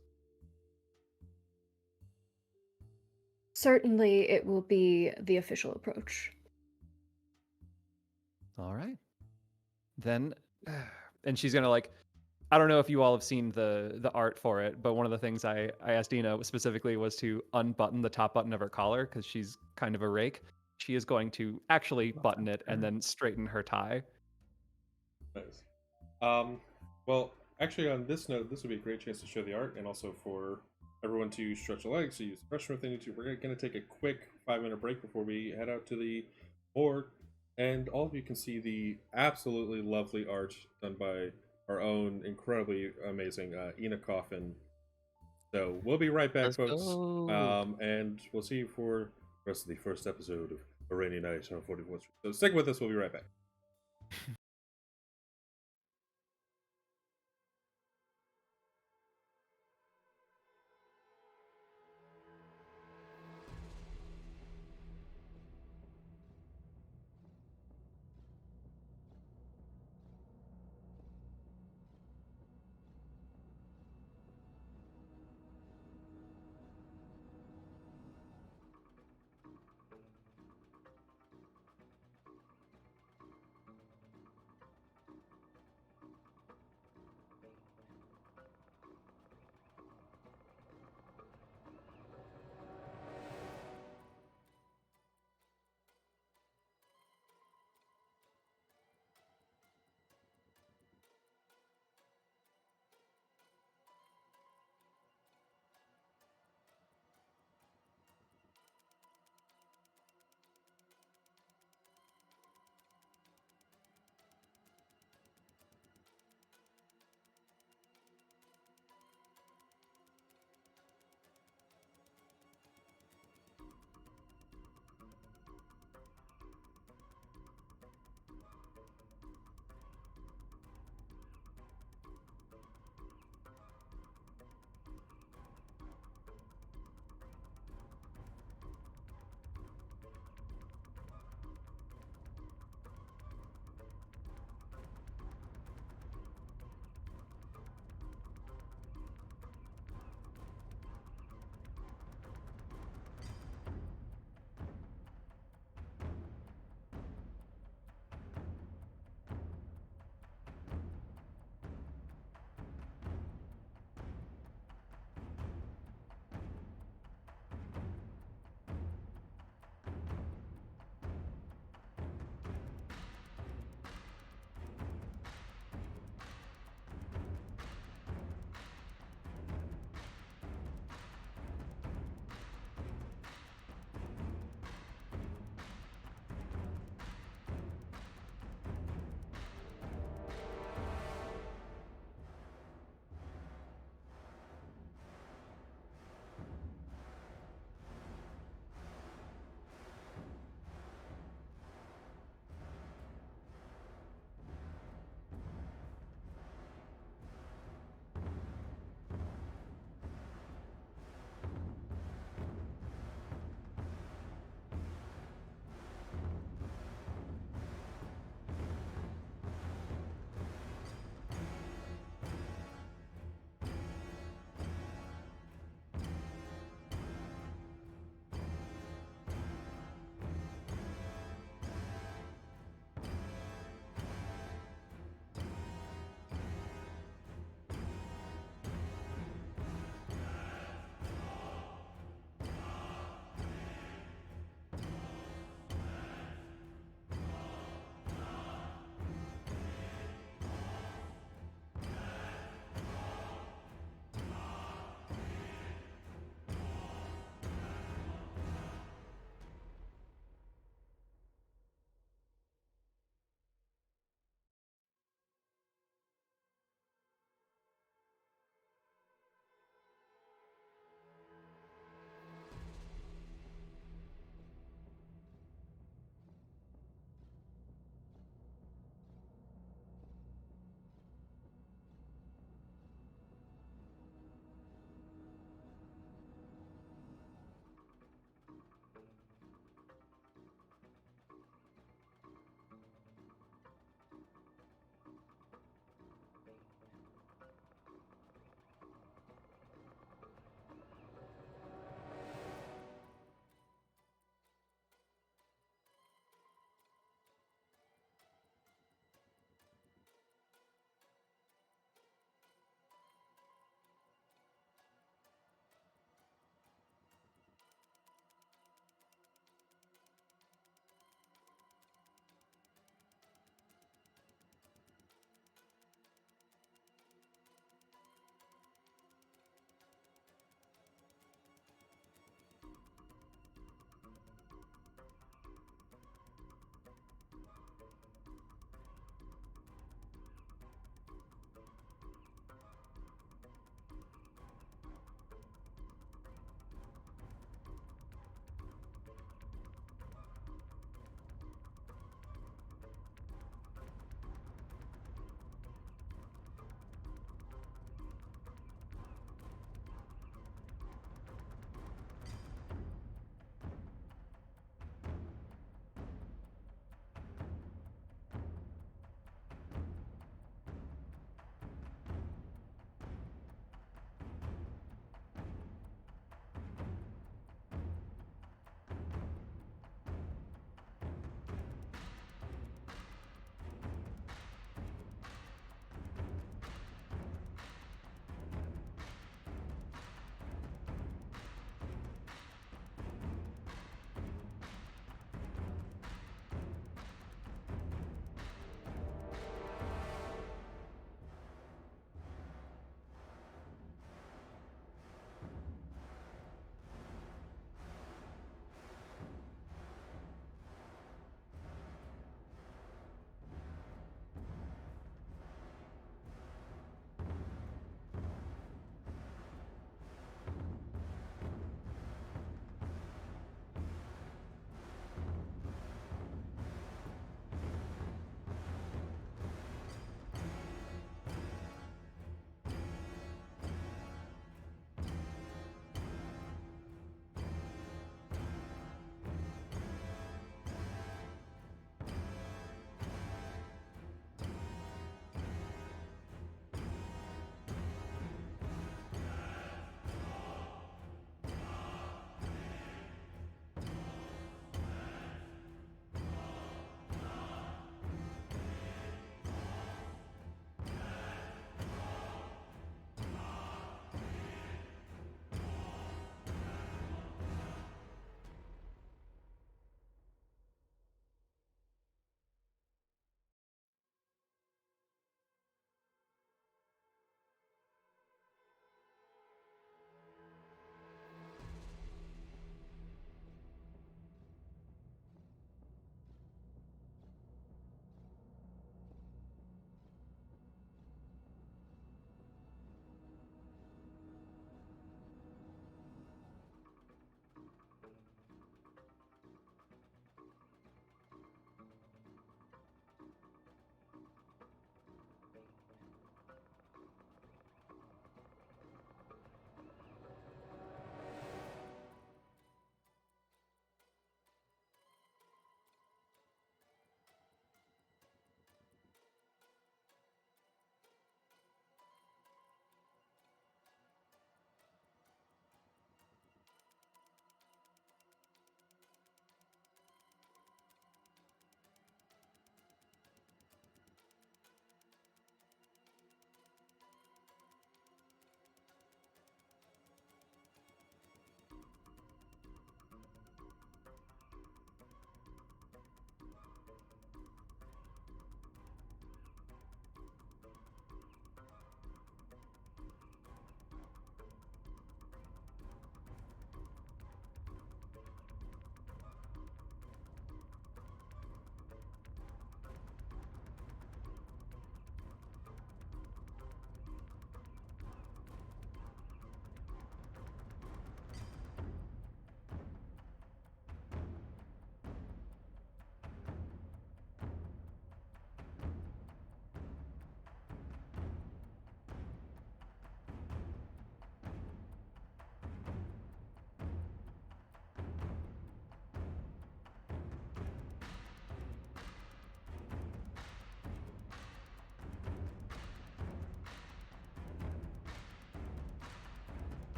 Certainly, it will be the official approach. All right. Then, and she's gonna like, I don't know if you all have seen the art for it, but one of the things I asked Dina specifically was to unbutton the top button of her collar because she's kind of a rake. She is going to actually button it and then straighten her tie. Nice. Well, actually, on this note, this would be a great chance to show the art and also for everyone to stretch their legs, to use the restroom if they need to. We're going to take a quick 5-minute break before we head out to the morgue, and all of you can see the absolutely lovely art done by our own incredibly amazing Ina Coffin. So we'll be right back, Let's folks, go. and we'll see you for the rest of the first episode of A Rainy Night on 44th Street. So stick with us, we'll be right back.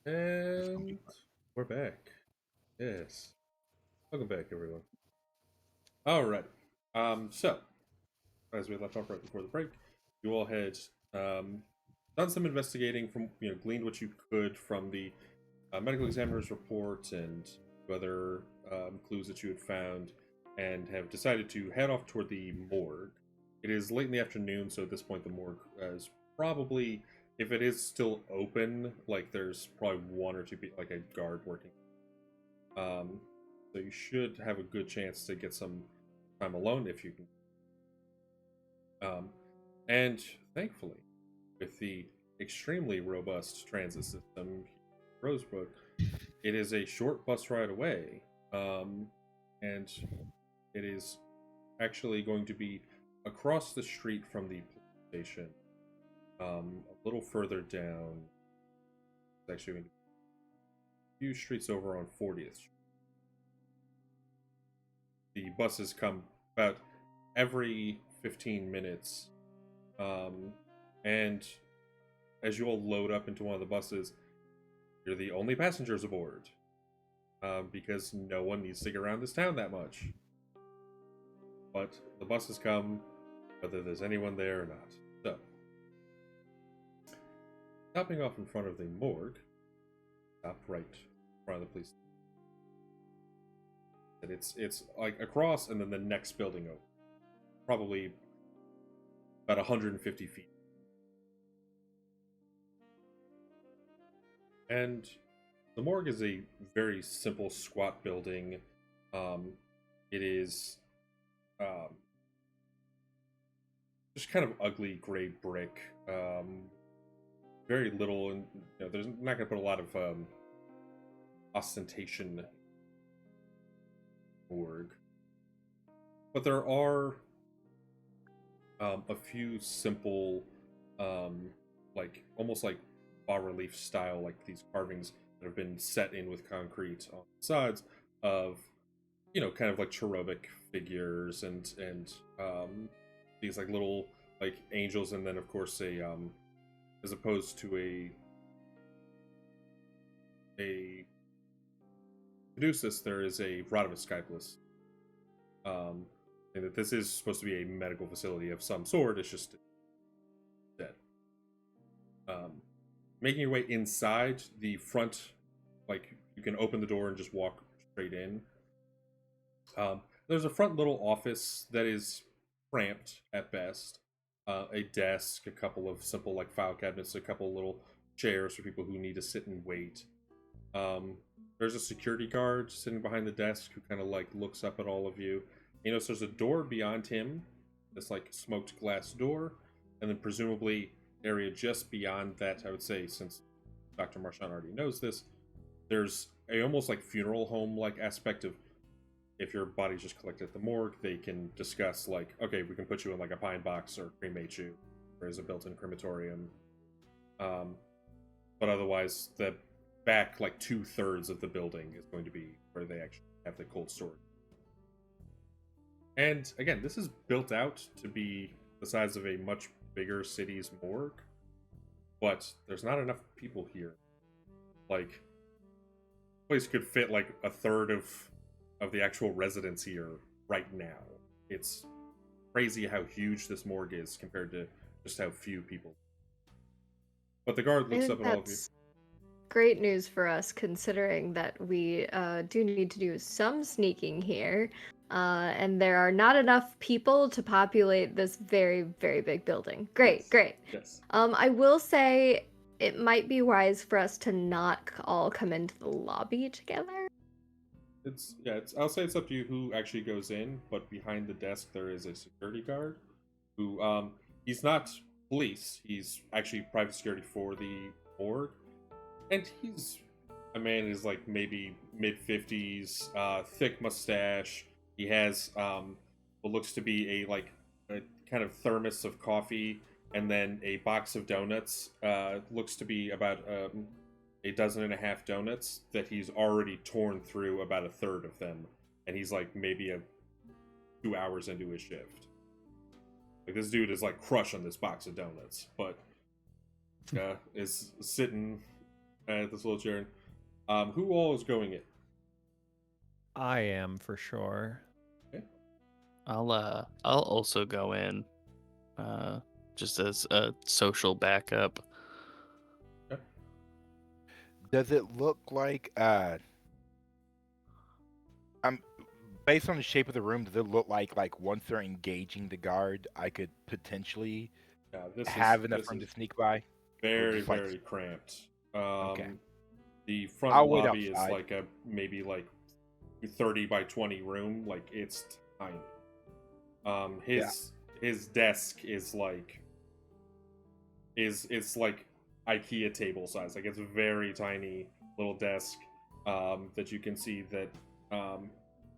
And we're back. Yes. Welcome back, everyone. Alright. So, as we left off right before the break, you all had done some investigating from, gleaned what you could from the medical examiner's report and other clues that you had found, and have decided to head off toward the morgue. It is late in the afternoon, so at this point the morgue is probably, if it is still open, like there's probably one or two people, like a guard working. So you should have a good chance to get some time alone if you can. And thankfully, with the extremely robust transit system, Rosebrook, it is a short bus ride away, and it is actually going to be across the street from the police station, a little further down. It's actually going to be a few streets over on 40th Street. The buses come about every 15 minutes, and as you all load up into one of the buses, you're the only passengers aboard, because no one needs to get around this town that much. But the buses come, whether there's anyone there or not. So, stopping off in front of the morgue, stop right in front of the police. And it's like across, and then the next building over, probably about 150 feet. And the morgue is a very simple, squat building. It is just kind of ugly gray brick. Very little, and there's not going to put a lot of ostentation. Morgue, but there are a few simple, like almost like bas-relief style, like these carvings that have been set in with concrete on the sides of, kind of like cherubic figures and these like little like angels, and then of course a as opposed to a Caduceus, there is a Rod of Asclepius, and that this is supposed to be a medical facility of some sort. It's just dead. Making your way inside the front, like you can open the door and just walk straight in. There's a front little office that is cramped at best. A desk, a couple of simple like file cabinets, a couple little chairs for people who need to sit and wait. There's a security guard sitting behind the desk who kind of like looks up at all of you. So there's a door beyond him, this like smoked glass door, and then presumably area just beyond that, I would say, since Dr. Marchand already knows this, there's a almost like funeral home like aspect of, if your body's just collected at the morgue, they can discuss like, okay, we can put you in like a pine box or cremate you. There is a built-in crematorium. But otherwise, the back like 2/3 of the building is going to be where they actually have the cold storage. And again, this is built out to be the size of a much bigger city's morgue, but there's not enough people here. Like, the place could fit like a third of the actual residents here right now. It's crazy how huge this morgue is compared to just how few people. But the guard looks up at all of you. Great news for us, considering that we do need to do some sneaking here, and there are not enough people to populate this very, very big building. Great, Yes. great. Yes. I will say it might be wise for us to not all come into the lobby together. I'll say it's up to you who actually goes in, but behind the desk there is a security guard who he's not police, he's actually private security for the morgue. And he's a man who's like maybe mid-50s, thick mustache. He has what looks to be a kind of thermos of coffee, and then a box of donuts. Looks to be about a dozen and a half donuts that he's already torn through about a third of them, and he's like maybe 2 hours into his shift. Like, this dude is like crushing this box of donuts, but is sitting at this little chair. Who all is going in? I am for sure. I'll also go in, just as a social backup. Okay. Does it look like I'm based on the shape of the room? Does it look like once they're engaging the guard, I could potentially Yeah, have enough this room is to sneak by? very just like very cramped. okay, The front I'll wait lobby is outside. like a maybe like 30 by 20 room. Like it's tiny. His desk is like it's like IKEA table size. Like it's a very tiny little desk that you can see that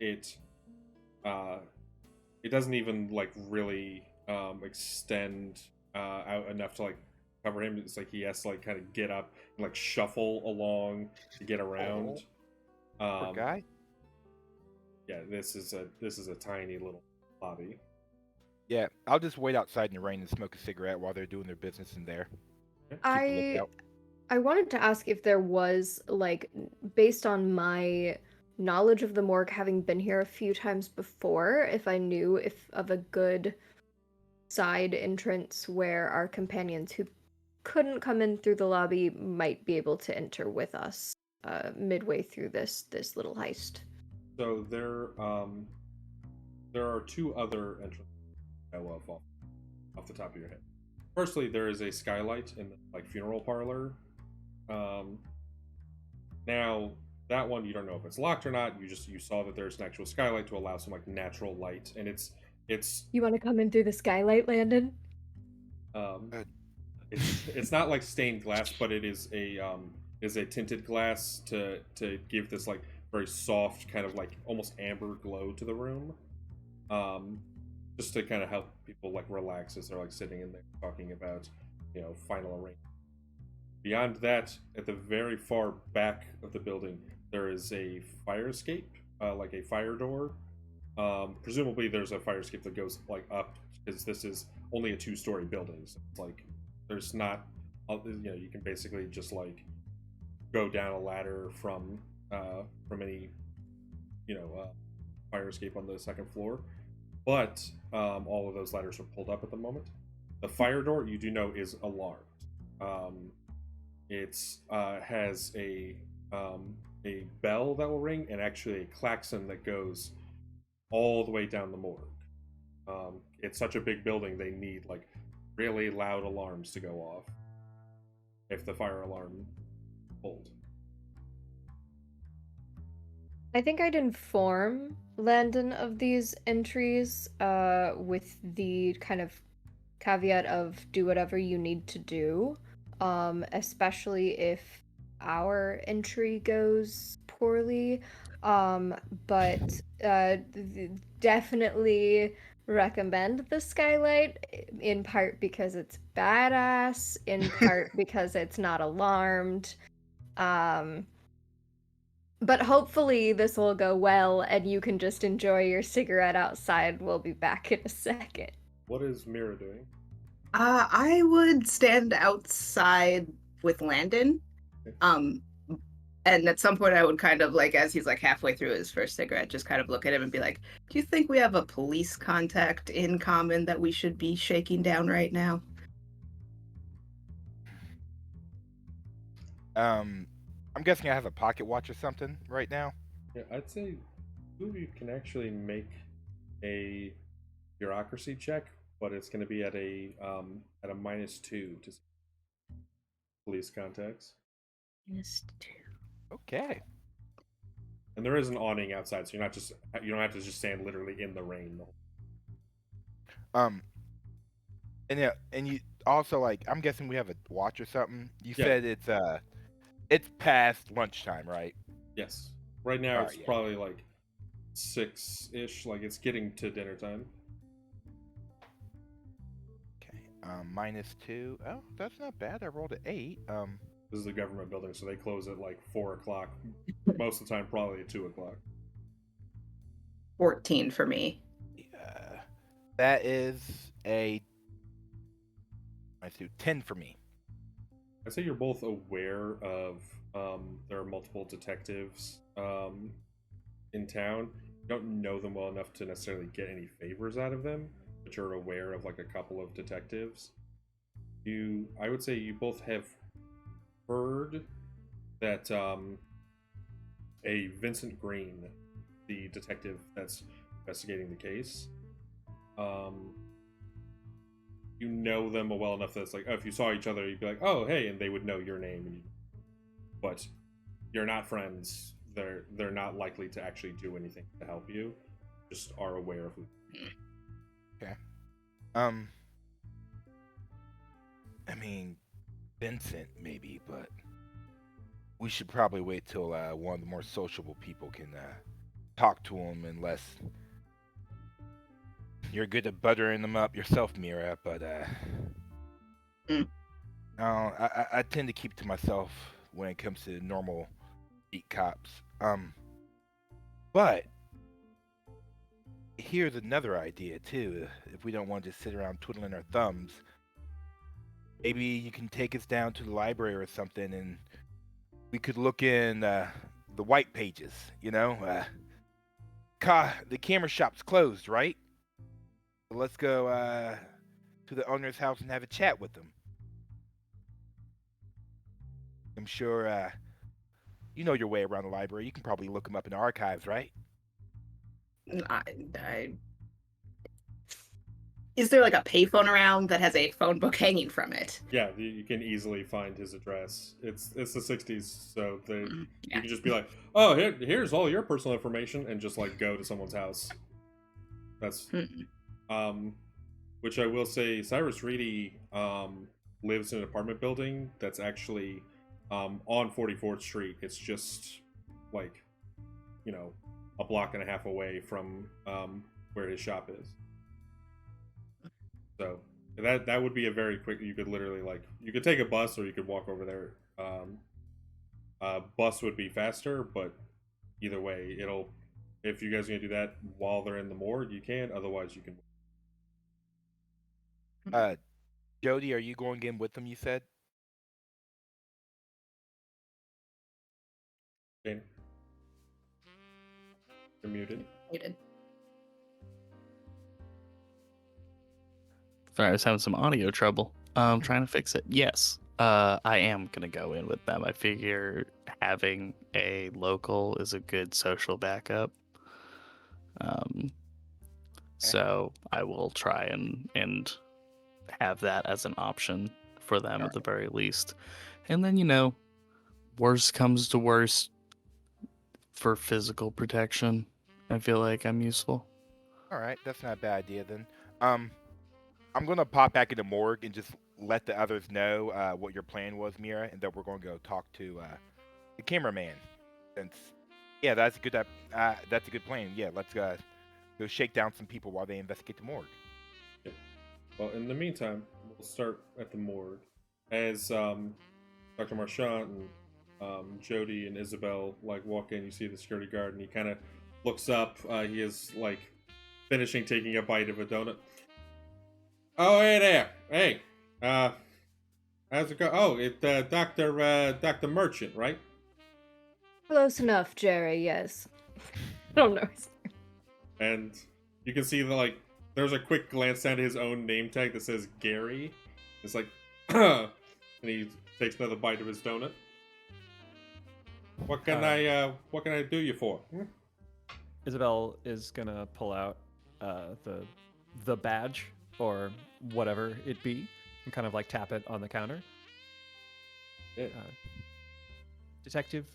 it it doesn't even like really extend out enough to like cover him. It's like he has to like kind of get up and like shuffle along to get around. Poor guy. Yeah, this is a tiny little lobby. Yeah, I'll just wait outside in the rain and smoke a cigarette while they're doing their business in there. Keep a I lookout. I wanted to ask if there was, like, based on my knowledge of the morgue, having been here a few times before, if I knew if of a good side entrance where our companions who couldn't come in through the lobby might be able to enter with us midway through this little heist. So there are two other entrances I know of off the top of your head. Firstly, there is a skylight in the like funeral parlor. Now that one you don't know if it's locked or not. You saw that there's an actual skylight to allow some like natural light, and it's You want to come in through the skylight, Landon? um it's not like stained glass, but it is a tinted glass to give this like very soft kind of like almost amber glow to the room. Um, just to kind of help people like relax as they're like sitting in there talking about final arrangement. Beyond that, at the very far back of the building, there is a fire escape, like a fire door. Presumably, there's a fire escape that goes like up because this is only a two-story building. So it's like there's not, you can basically just like go down a ladder from any fire escape on the second floor. But all of those ladders are pulled up at the moment. The fire door, you do know, is alarmed. It has a bell that will ring and actually a klaxon that goes all the way down the morgue. It's such a big building; they need like really loud alarms to go off if the fire alarm pulled. I think I'd inform Landon of these entries with the kind of caveat of do whatever you need to do, especially if our entry goes poorly. But definitely recommend the skylight, in part because it's badass, in part because it's not alarmed. But hopefully this will go well and you can just enjoy your cigarette outside. We'll be back in a second. What is Mira doing? I would stand outside with Landon. And at some point I would kind of like, as he's like halfway through his first cigarette, just kind of look at him and be like, do you think we have a police contact in common that we should be shaking down right now? I'm guessing I have a pocket watch or something right now. Yeah, I'd say two of you can actually make a bureaucracy check, but it's going to be at a -2 to police contacts. -2. Okay. And there is an awning outside, so you don't have to just stand literally in the rain. And yeah, and you also like I'm guessing we have a watch or something. You Yeah. said it's past lunchtime, right? Yes. Right now Alright, it's yeah. probably like 6-ish, like it's getting to dinner time. Okay. -2. Oh, that's not bad. I rolled an 8. This is a government building, so they close at like 4 o'clock. Most of the time, probably at 2 o'clock. 14 for me. That is a -2, 10 for me. I'd say you're both aware of there are multiple detectives in town. You don't know them well enough to necessarily get any favors out of them, but you're aware of like a couple of detectives. I would say you both have heard that a Vincent Green, the detective that's investigating the case, um, you know them well enough that it's like, oh, if you saw each other, you'd be like, oh, hey, and they would know your name, but you're not friends. They're not likely to actually do anything to help you. Just are aware of who. Okay. I mean, Vincent maybe, but we should probably wait till one of the more sociable people can talk to him, unless you're good at buttering them up yourself, Mira. But no, I tend to keep to myself when it comes to normal beat cops. But here's another idea too. If we don't want to just sit around twiddling our thumbs, maybe you can take us down to the library or something, and we could look in the white pages. The camera shop's closed, right? So let's go to the owner's house and have a chat with them. I'm sure you know your way around the library. You can probably look them up in the archives, right? Is there like a payphone around that has a phone book hanging from it? Yeah, you can easily find his address. It's the '60s, so Yeah. you can just be like, oh, here's all your personal information, and just like go to someone's house. That's which I will say, Cyrus Reedy lives in an apartment building that's actually on 44th Street. It's just like, a block and a half away from where his shop is. So that would be a very quick. You could literally you could take a bus or you could walk over there. Bus would be faster, but either way, if you guys are gonna do that while they're in the morgue, you can. Otherwise, you can. Jody, are you going in with them? You said. You're muted. Muted. Sorry, I was having some audio trouble. Trying to fix it. Yes, I am gonna go in with them. I figure having a local is a good social backup. So I will try and have that as an option for them at the very least. And then, worst comes to worst, for physical protection, I feel like I'm useful. All right, that's not a bad idea then. I'm gonna pop back in the morgue and just let the others know what your plan was, Mira, and that we're gonna go talk to the cameraman. Since, yeah, that's a good plan. Yeah, let's go shake down some people while they investigate the morgue. Okay. Well, in the meantime, we'll start at the morgue as Dr. Marchand and Jody and Isabel walk in. You see the security guard, and he kind of looks up. He is finishing taking a bite of a donut. Oh, hey there. Hey. How's it go? Oh, it's Dr. Merchant, right? Close enough, Jerry, yes. I don't know. And you can see that, there's a quick glance down to his own name tag that says Gary. It's like, and he takes another bite of his donut. What can I do you for? Isabel is gonna pull out the badge or whatever it be and kind of tap it on the counter. Yeah. Detective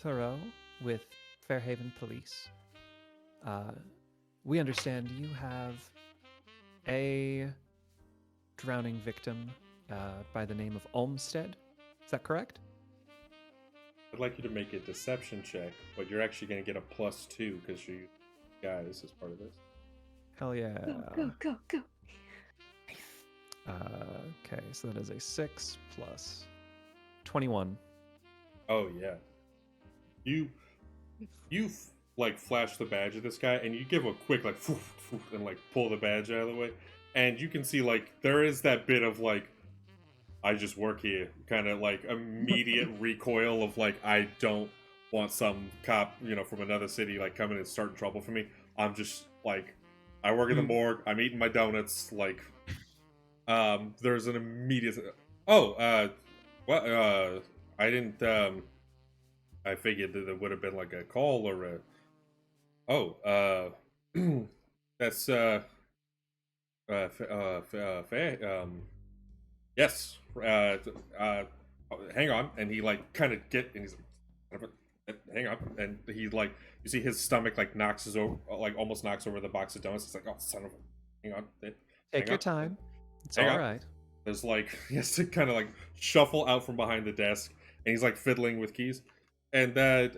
Thoreau with Fairhaven Police. We understand you have a drowning victim by the name of Olmsted. Is that correct? I'd like you to make a deception check, but you're actually going to get a +2 because you guys as part of this. Hell yeah. Go. Okay, so that is a 6 plus 21. Oh yeah. You flash the badge at this guy, and you give a quick and pull the badge out of the way, and you can see there is that bit of I just work here. Kind of like immediate recoil of like, I don't want some cop, from another city like coming and starting trouble for me. I'm just like, I work in the morgue. I'm eating my donuts. Like, there's an immediate. Oh, well, I didn't. I figured that there would have been like a call or a. Oh, that's fair. Yes. Hang on, and he like kind of and he's like, hang on, and he like you see his stomach like almost knocks over the box of donuts. It's like, oh, son of a, hang on, Take your time. It's hang all on. right. There's like he has to kind of like shuffle out from behind the desk, and he's like fiddling with keys, and that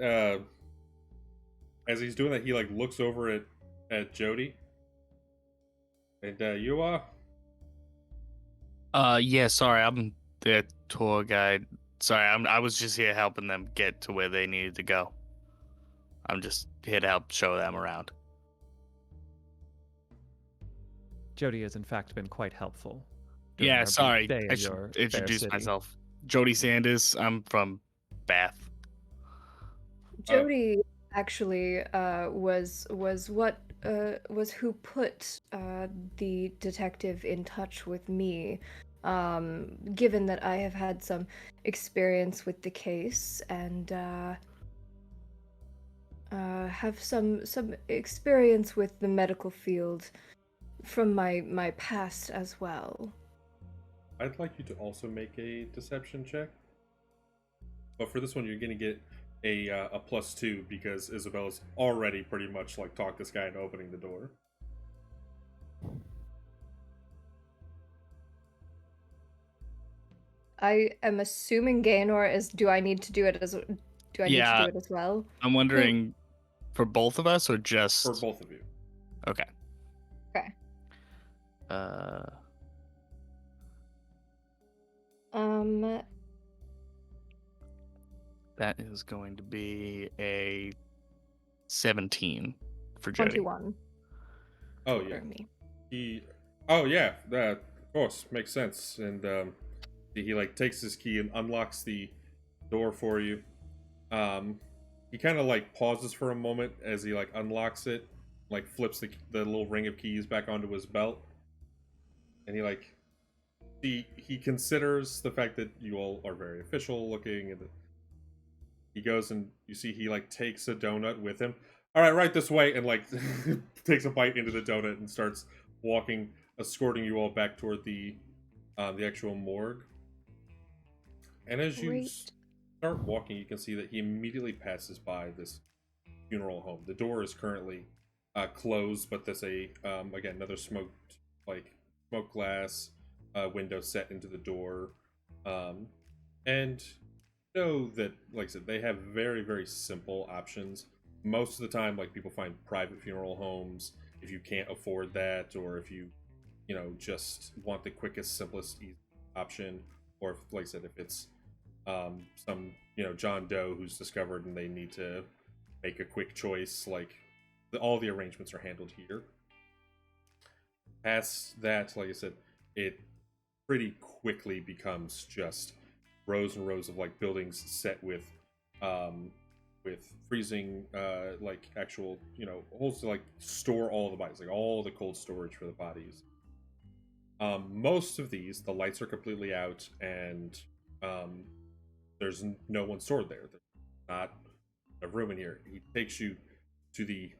as he's doing that, he like looks over at Jody, and you are. Yeah, sorry, I'm the tour guide. Sorry, I was just here helping them get to where they needed to go. I'm just here to help show them around. Jody has in fact been quite helpful. during Yeah, our brief sorry, stay I in should your fair introduce city. myself. Jody Sanders. I'm from Bath. Jody actually was who put the detective in touch with me. Given that I have had some experience with the case and have some experience with the medical field from my past as well. I'd like you to also make a deception check, but for this one, you're gonna get a +2 because Isabella's already pretty much like talked this guy into opening the door. I am assuming Gaynor is. Do I need to do it as? Do I need to do it as well? I'm wondering, for both of us or just For both of you. Okay. Okay. That is going to be a 17 for Jody. 21. Oh yeah. For me. Oh yeah. That of course makes sense. And he like takes his key and unlocks the door for you. He kind of like pauses for a moment as he like unlocks it, like flips the little ring of keys back onto his belt, and he considers the fact that you all are very official looking, and he goes and you see he like takes a donut with him. All right this way, and like takes a bite into the donut and starts walking, escorting you all back toward the actual morgue. And as you start walking, you can see that he immediately passes by this funeral home. The door is currently closed, but there's again another smoke glass window set into the door, and you know that, like I said, they have very, very simple options. Most of the time, like, people find private funeral homes if you can't afford that, or if you just want the quickest, simplest option, or if, like I said, if it's some John Doe who's discovered and they need to make a quick choice, like all the arrangements are handled here. Past that, like I said, it pretty quickly becomes just rows and rows of like buildings set with freezing like actual holes to like store all the bodies, like all the cold storage for the bodies. Most of these, the lights are completely out, and there's no one stored there. There's not a room in here. He takes you to the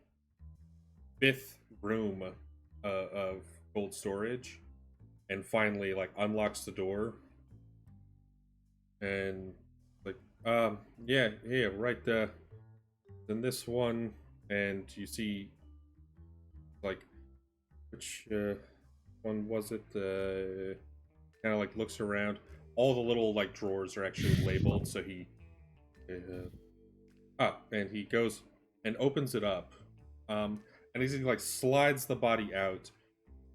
5th room of cold storage, and finally like unlocks the door, and like yeah, right in this one, and you see like which one was it? Kind of like looks around. All the little like drawers are actually labeled, so he and he goes and opens it up, and he like slides the body out.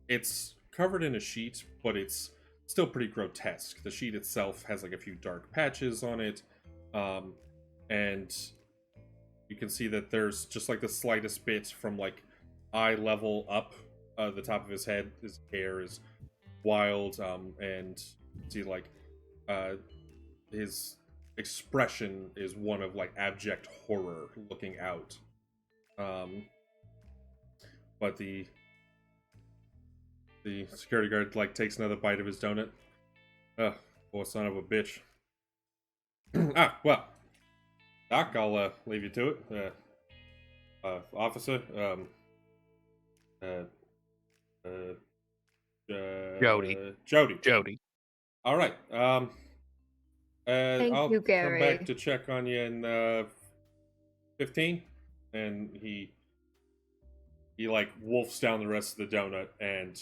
It's covered in a sheet, but it's still pretty grotesque. The sheet itself has like a few dark patches on it, and you can see that there's just like the slightest bit from like eye level up the top of his head. His hair is wild, and you see like his expression is one of like abject horror, looking out. But the security guard like takes another bite of his donut. Ugh, poor son of a bitch. Well, Doc, I'll leave you to it. Officer, uh, Jody. Jody. Jody. All right. Thank I'll you, come back Gary. to check on you in 15. And he like wolfs down the rest of the donut and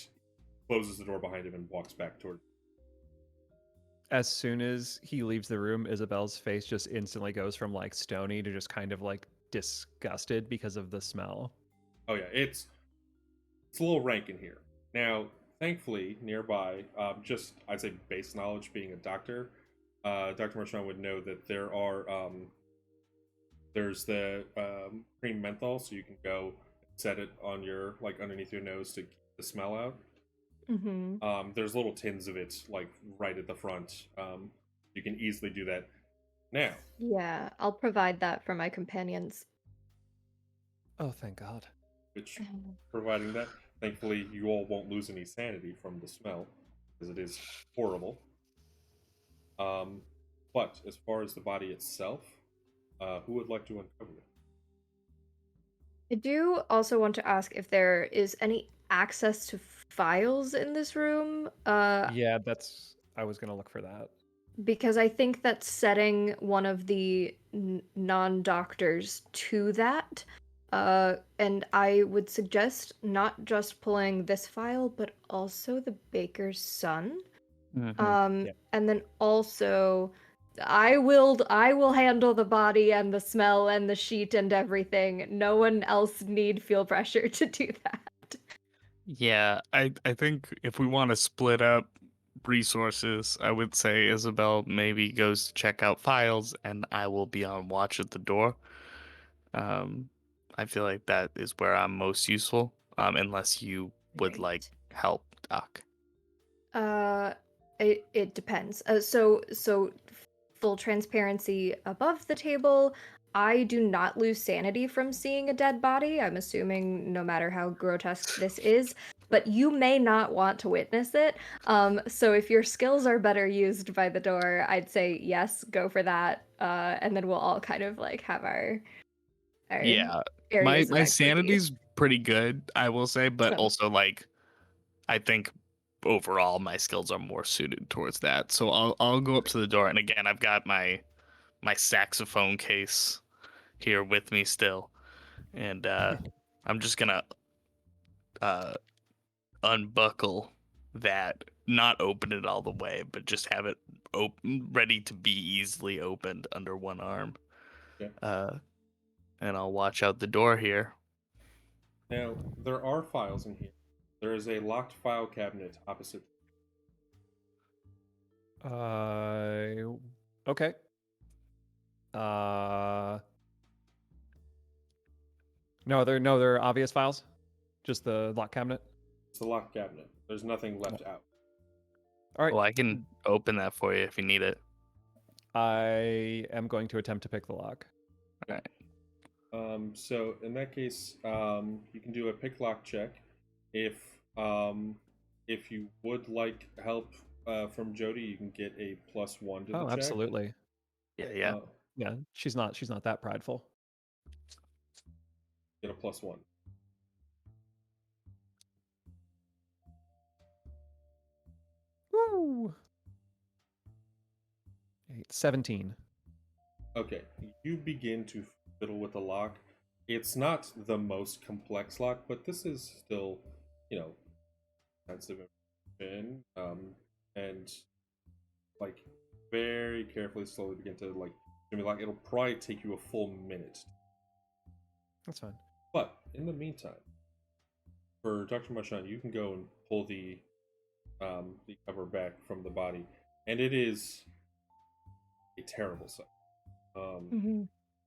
closes the door behind him and walks back toward. As soon as he leaves the room, Isabel's face just instantly goes from like stony to just kind of like disgusted because of the smell. Oh yeah, it's a little rank in here. Now, thankfully, nearby, just I'd say base knowledge being a doctor, Dr. Marchand would know that there are there's the cream menthol, so you can go set it on your like underneath your nose to keep the smell out. Mm-hmm. There's little tins of it like right at the front. You can easily do that now. Yeah, I'll provide that for my companions. Oh, thank God. Which, providing that, thankfully, you all won't lose any sanity from the smell, because it is horrible. But as far as the body itself, who would like to uncover it? I do also want to ask if there is any access to files in this room. Yeah, I was gonna look for that. Because I think that setting one of the non-doctors to that, and I would suggest not just pulling this file, but also the baker's son. Yeah. And then also, I will handle the body and the smell and the sheet and everything. No one else need feel pressure to do that. Yeah, I think if we want to split up resources, I would say Isabel maybe goes to check out files and I will be on watch at the door. Um, I feel like that is where I'm most useful, unless you would like Great. help, Doc. Uh, it depends. So full transparency above the table. I do not lose sanity from seeing a dead body. I'm assuming no matter how grotesque this is, but you may not want to witness it. So if your skills are better used by the door, I'd say yes, go for that. And then we'll all kind of like have our Yeah, areas of my expertise. sanity's pretty good, I will say, but So also like I think overall my skills are more suited towards that. So I'll go up to the door, and again I've got my saxophone case here with me still, and I'm just gonna uh unbuckle that, not open it all the way, but just have it open, ready to be easily opened under one arm. Yeah. And I'll watch out the door here. Now, there are files in here. There is a locked file cabinet opposite. Okay. No, there are obvious files. Just the lock cabinet. It's a locked cabinet. There's nothing left out. All right. Well, I can open that for you if you need it. I am going to attempt to pick the lock. All right. So in that case, you can do a pick lock check. If you would like help from Jody, you can get a +1 to the Oh, check. absolutely. Yeah. Yeah, she's not that prideful. Get a +1. Woo! 17. Okay, you begin to fiddle with the lock. It's not the most complex lock, but this is still, sensitive information. And like very carefully, slowly begin to like jimmy lock. It'll probably take you a full minute. That's fine. But in the meantime, for Dr. Marchand, you can go and pull the cover back from the body, and it is a terrible sight.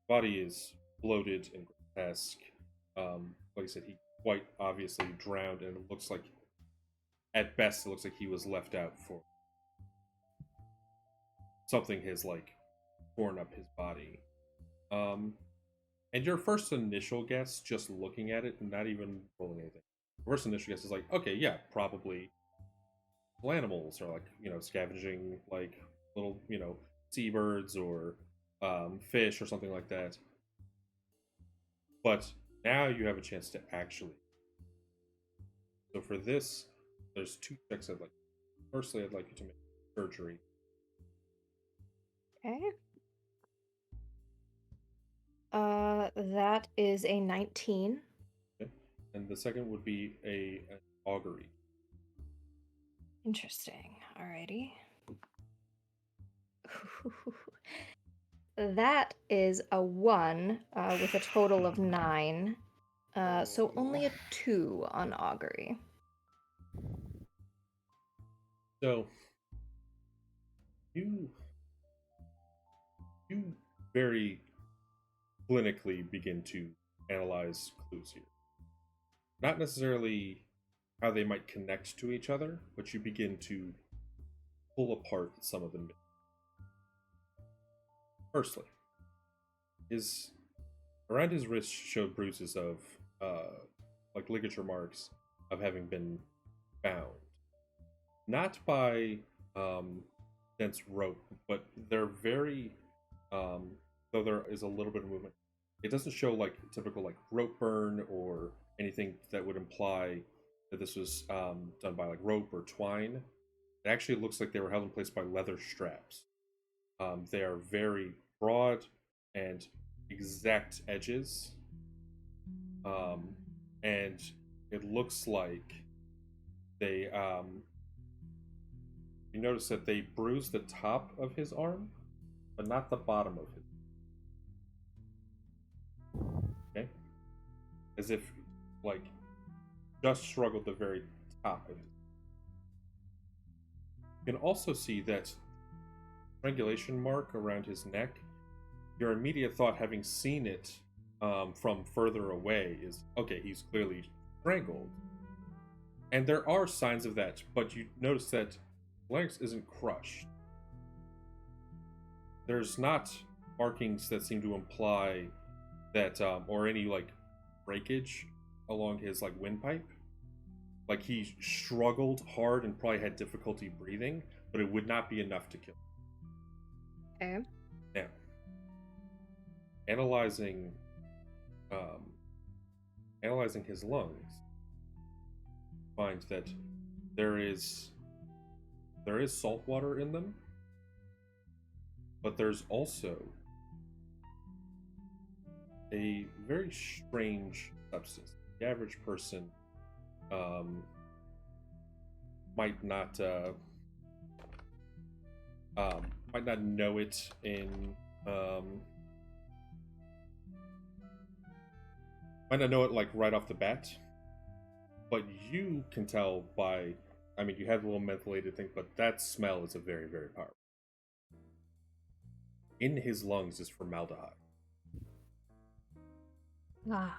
Body is bloated and grotesque. Like I said, he quite obviously drowned, and it looks like, at best, it looks like he was left out for. something has like torn up his body. And your first initial guess, just looking at it, not even rolling anything, first initial guess is like, okay, yeah, probably animals are like, scavenging like little, seabirds or fish or something like that. But now you have a chance to actually. So for this, there's 2 checks I'd like. Firstly, I'd like you to make surgery. Okay. That is a 19. Okay? And the second would be an augury. Interesting. Alrighty. That is a 1 with a total of 9. So only a 2 on augury. So you very clinically begin to analyze clues here. Not necessarily how they might connect to each other, but you begin to pull apart some of them. Firstly, around his wrist showed bruises of like ligature marks of having been bound. Not by dense rope, but they're very though there is a little bit of movement. It doesn't show like typical like rope burn or anything that would imply that this was done by like rope or twine. It actually looks like they were held in place by leather straps. They are very broad and exact edges, and it looks like they. You notice that they bruised the top of his arm, but not the bottom of his. Okay, as if like just struggled the very top of it. You can also see that strangulation mark around his neck. Your immediate thought, having seen it from further away, is okay, he's clearly strangled. And there are signs of that, but you notice that larynx isn't crushed. There's not markings that seem to imply that, or any like breakage along his like windpipe. Like he struggled hard and probably had difficulty breathing, but it would not be enough to kill him. Okay. Now, analyzing his lungs, find that there is salt water in them, but there's also a very strange substance. The average person might not know it might not know it like right off the bat, but you can tell by, I mean, you have a little mentholated thing, but that smell is a very, very powerful. In his lungs is formaldehyde. Ah.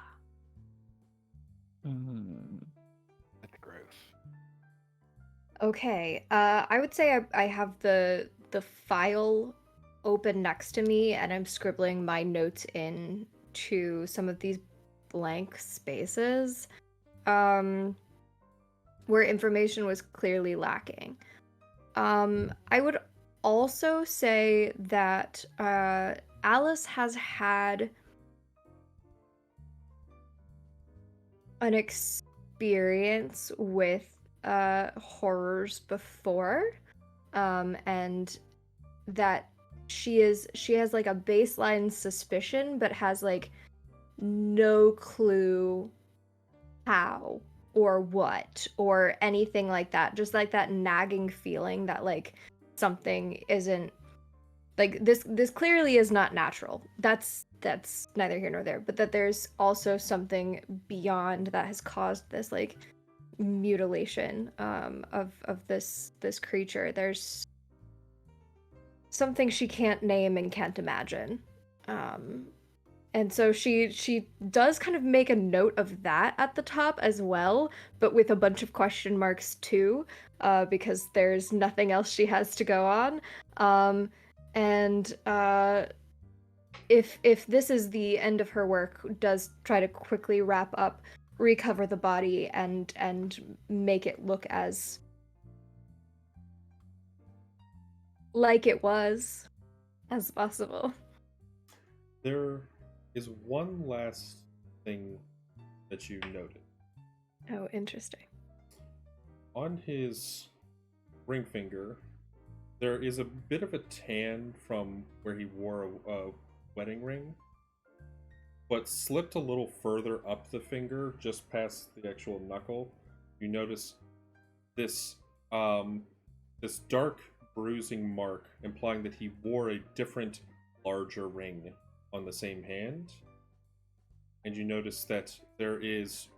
That's gross. Okay. I would say I have the file open next to me, and I'm scribbling my notes in to some of these blank spaces, where information was clearly lacking. I would also say that Alice has had an experience with horrors before, and that she has like a baseline suspicion, but has like no clue how or what or anything like that. Just like that nagging feeling that like something isn't, like, this clearly is not natural. That's neither here nor there, but that there's also something beyond that has caused this like mutilation of this creature. There's something she can't name and can't imagine. And so she does kind of make a note of that at the top as well, but with a bunch of question marks too, because there's nothing else she has to go on. and if this is the end of her work, does try to quickly wrap up, recover the body, and make it look as like it was as possible. There is one last thing that you noted. Oh, interesting. On his ring finger, there is a bit of a tan from where he wore a wedding ring, but slipped a little further up the finger, just past the actual knuckle. You notice this this dark bruising mark, implying that he wore a different, larger ring on the same hand. And you notice that there is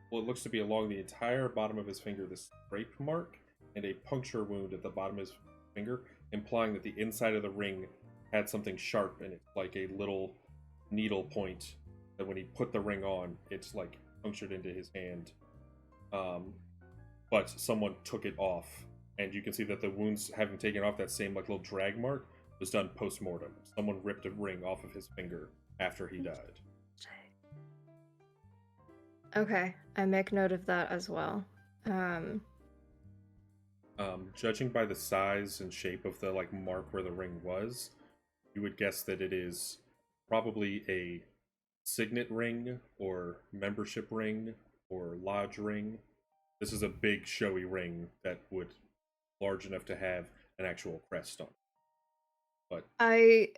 what looks to be along the entire bottom of his finger this scrape mark and a puncture wound at the bottom of his finger, implying that the inside of the ring had something sharp in it, like a little needle point that when he put the ring on, it's like punctured into his hand. But someone took it off, and you can see that the wounds having taken off that same like little drag mark was done post-mortem. Someone ripped a ring off of his finger after he died. Okay, I make note of that as well. Judging by the size and shape of the like mark where the ring was, you would guess that it is probably a signet ring or membership ring or lodge ring. This is a big showy ring that would large enough to have an actual crest on it. But I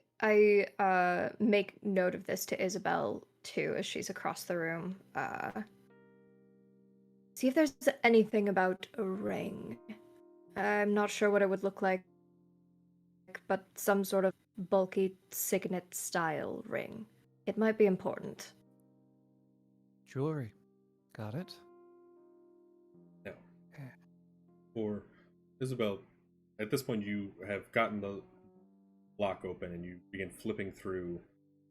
make note of this to Isabel too as she's across the room. See if there's anything about a ring. I'm not sure what it would look like, but some sort of bulky signet style ring. It might be important. Jewelry. Got it. no. For Isabel, at this point you have gotten the lock open and you begin flipping through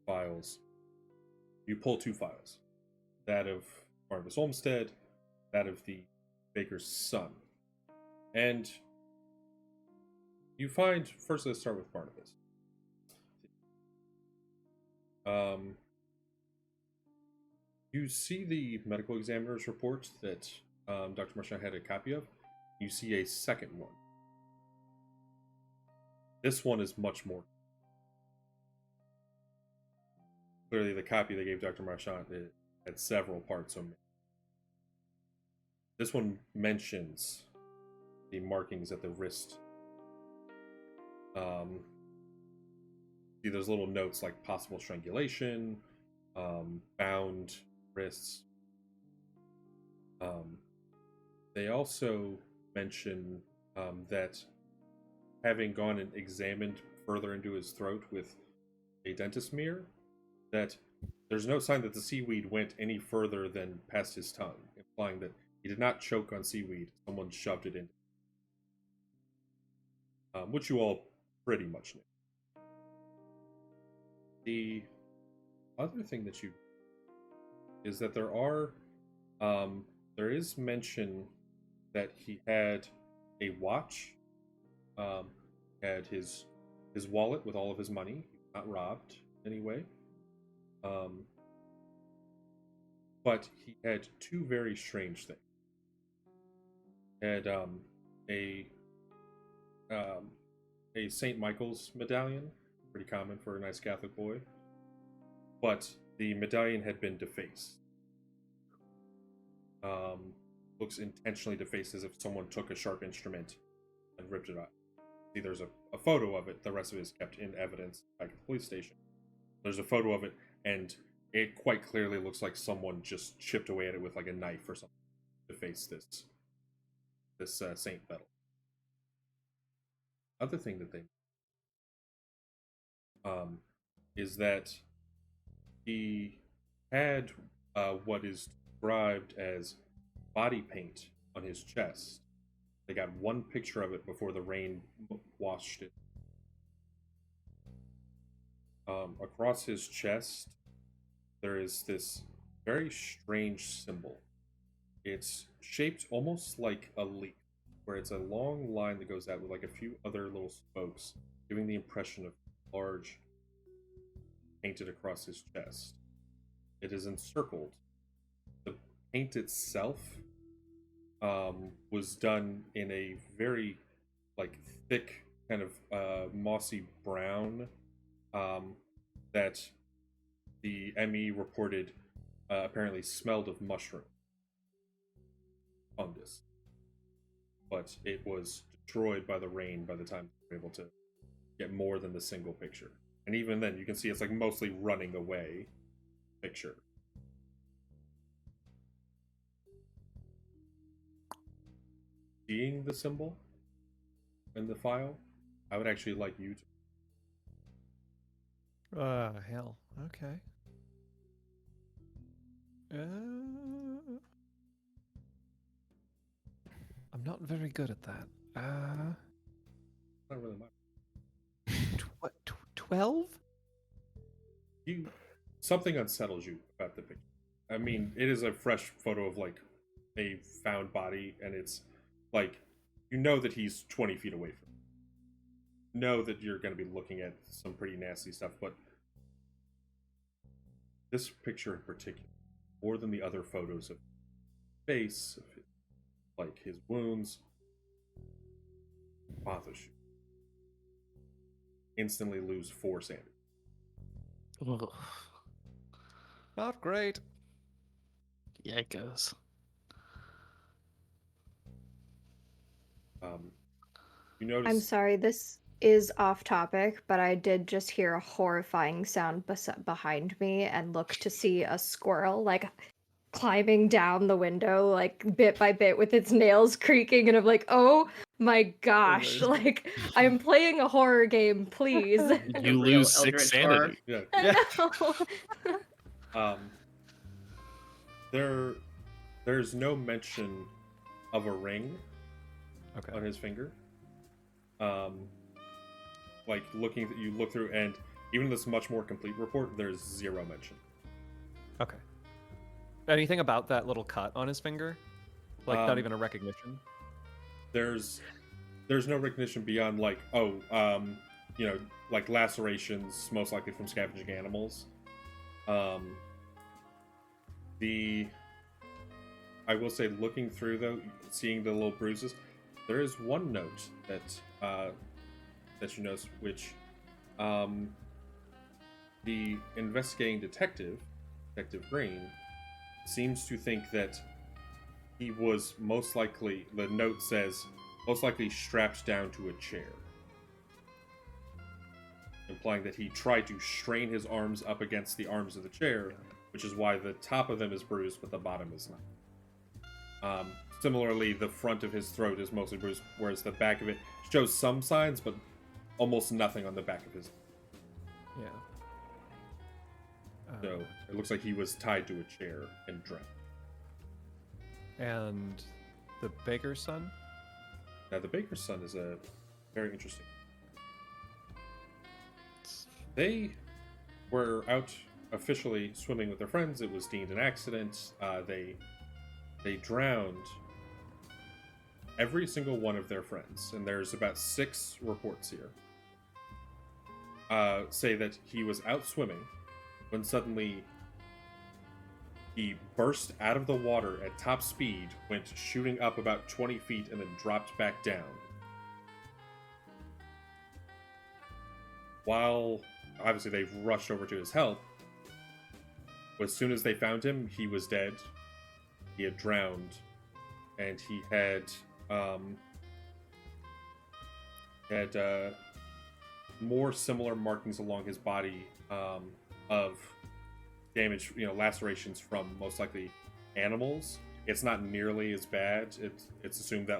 files. You pull two files. That of Barnabas Olmsted, that of the baker's son. And you find, first let's start with Barnabas. You see the medical examiner's report that Dr. Marchand had a copy of. You see a second one. This one is much more. Clearly, the copy they gave Dr. Marchand had several parts omitted. This one mentions the markings at the wrist. See those little notes like possible strangulation, bound wrists. They also mention that having gone and examined further into his throat with a dentist mirror, that there's no sign that the seaweed went any further than past his tongue, implying that he did not choke on seaweed. Someone shoved it in. Which you all pretty much know. The other thing that you is that there is mention that he had a watch, had his wallet with all of his money. He was not robbed in any way. But he had two very strange things. He had a St. Michael's medallion, pretty common for a nice Catholic boy. But the medallion had been defaced. Looks intentionally defaced, as if someone took a sharp instrument and ripped it off. See, there's a photo of it. The rest of it is kept in evidence back at the police station. There's a photo of it, and it quite clearly looks like someone just chipped away at it with like a knife or something to deface this saint medal. Other thing that they is that he had what is described as body paint on his chest. They got one picture of it before the rain washed it. Across his chest, there is this very strange symbol. It's shaped almost like a leaf, where it's a long line that goes out with like a few other little spokes giving the impression of large painted across his chest. It is encircled. The paint itself was done in a very thick kind of mossy brown that the ME reported apparently smelled of mushroom fungus, but it was destroyed by the rain by the time they were able to get more than the single picture. And even then, you can see it's mostly running away picture. Seeing the symbol in the file, I would actually like you to. Hell. Okay. I'm not very good at that. Not really much. 12? Something unsettles you about the picture. I mean, it is a fresh photo of a found body, and it's you know that he's 20 feet away from you. Know that you're going to be looking at some pretty nasty stuff, but this picture in particular, more than the other photos of his face, of his wounds, bothers you. Instantly lose 4 sanity. Ugh. Not great. Yikes. You notice. I'm sorry, this is off topic, but I did just hear a horrifying sound behind me and look to see a squirrel climbing down the window bit by bit with its nails creaking, and I'm like, oh my gosh, I'm playing a horror game, please. You Real lose 6 eldritch horror. sanity. Yeah. I know. There's no mention of a ring Okay. on his finger. You look through, and even this much more complete report, there's 0 mention. Okay. Anything about that little cut on his finger? Not even a recognition? There's no recognition beyond lacerations, most likely from scavenging animals. I will say, looking through though, seeing the little bruises, there is one note that you notice, which the investigating Detective Green, seems to think that he was most likely, the note says, most likely strapped down to a chair, implying that he tried to strain his arms up against the arms of the chair, which is why the top of them is bruised but the bottom is not. Similarly, the front of his throat is mostly bruised, whereas the back of it shows some signs, but almost nothing on the back of his. Yeah. So it looks like he was tied to a chair and drowned. And the baker's son? Now, the baker's son is a very interesting. They were out officially swimming with their friends. It was deemed an accident. They drowned every single one of their friends, and there's about 6 reports here. Say that he was out swimming when suddenly he burst out of the water at top speed, went shooting up about 20 feet, and then dropped back down. While, obviously, they've rushed over to his help, as soon as they found him, he was dead. He had drowned, and he had more similar markings along his body of damage, lacerations from most likely animals. It's not nearly as bad. It's assumed that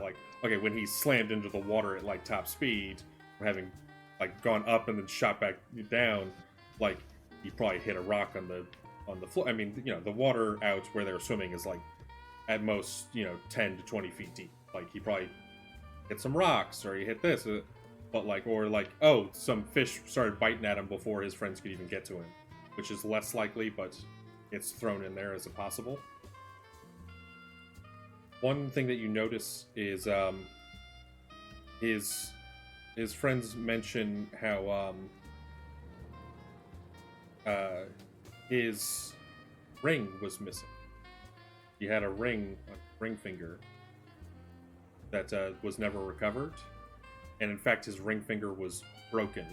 when he slammed into the water at top speed, having gone up and then shot back down, he probably hit a rock on the floor. I mean, the water out where they were swimming is at most 10 to 20 feet deep. He probably hit some rocks, or he hit this, but some fish started biting at him before his friends could even get to him, which is less likely, but it's thrown in there as a possible. One thing that you notice is his his friends mention how his ring was missing. He had a ring finger that was never recovered, and in fact, his ring finger was broken.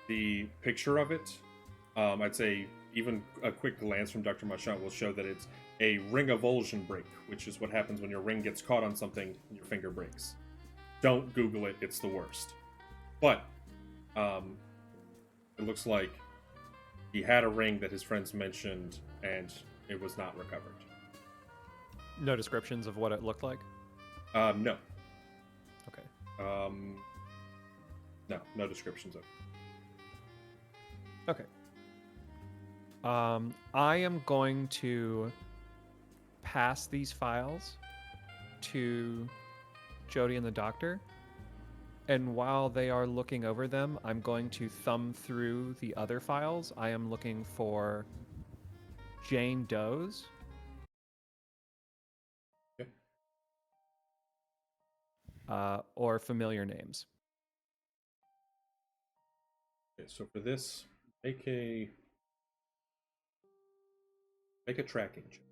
The picture of it, I'd say even a quick glance from Dr. Marchand will show that it's a ring avulsion break, which is what happens when your ring gets caught on something and your finger breaks. Don't Google it, it's the worst. But it looks like he had a ring that his friends mentioned and it was not recovered. No descriptions of what it looked like? No. Okay. No descriptions of it. Okay. I am going to pass these files to Jody and the doctor. And while they are looking over them, I'm going to thumb through the other files. I am looking for Jane Doe's. Okay. Or familiar names. Okay, so for this, make a tracking check.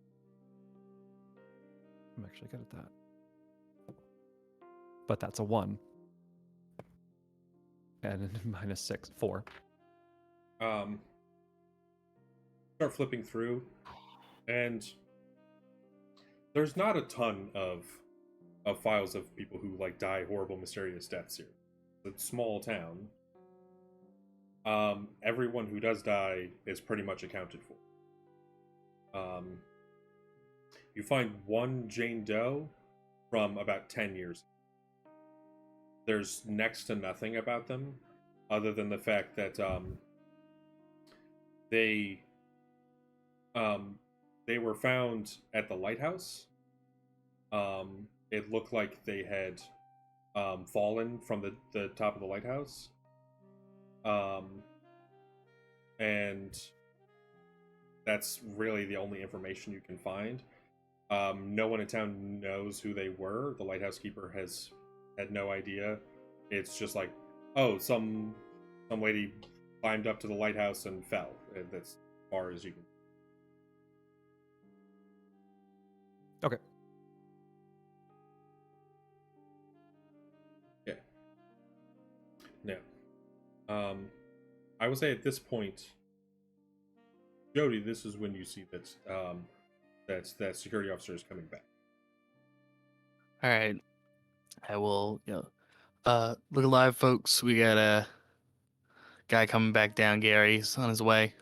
I'm actually good at that. But that's a 1. And -6, 4. Start flipping through, and there's not a ton of files of people who like die horrible, mysterious deaths here. It's a small town. Everyone who does die is pretty much accounted for. You find one Jane Doe from about 10 years. There's next to nothing about them, other than the fact that they were found at the lighthouse. It looked like they had fallen from the top of the lighthouse. And that's really the only information you can find. No one in town knows who they were. The lighthouse keeper had no idea. It's just like, oh, some lady climbed up to the lighthouse and fell. And that's as far as you can. Okay. Yeah. Now, I would say at this point, Jody, this is when you see that that security officer is coming back. All right. I will, look alive, folks. We got a guy coming back down. Gary's on his way.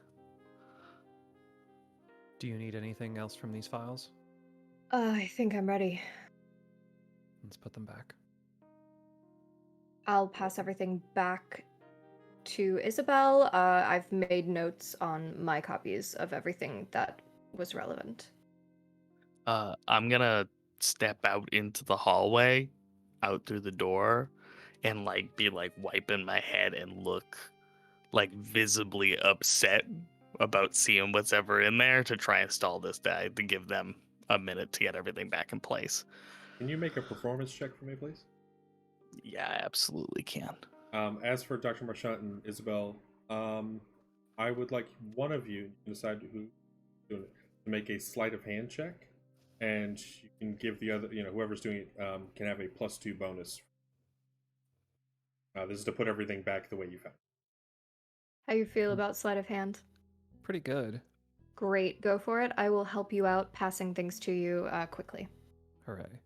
Do you need anything else from these files? I think I'm ready. Let's put them back. I'll pass everything back to Isabel. I've made notes on my copies of everything that was relevant. I'm gonna step out into the hallway, out through the door, and be wiping my head and look visibly upset about seeing what's ever in there to try and stall this guy to give them a minute to get everything back in place. Can you make a performance check for me, please? Yeah, I absolutely can. As for Dr. Marchand and Isabel, I would like one of you to decide who's doing it to make a sleight of hand check, and you can give the other, whoever's doing it, can have a +2 bonus. This is to put everything back the way you found. How you feel about sleight of hand? Pretty good. Great, go for it. I will help you out passing things to you quickly. Hooray.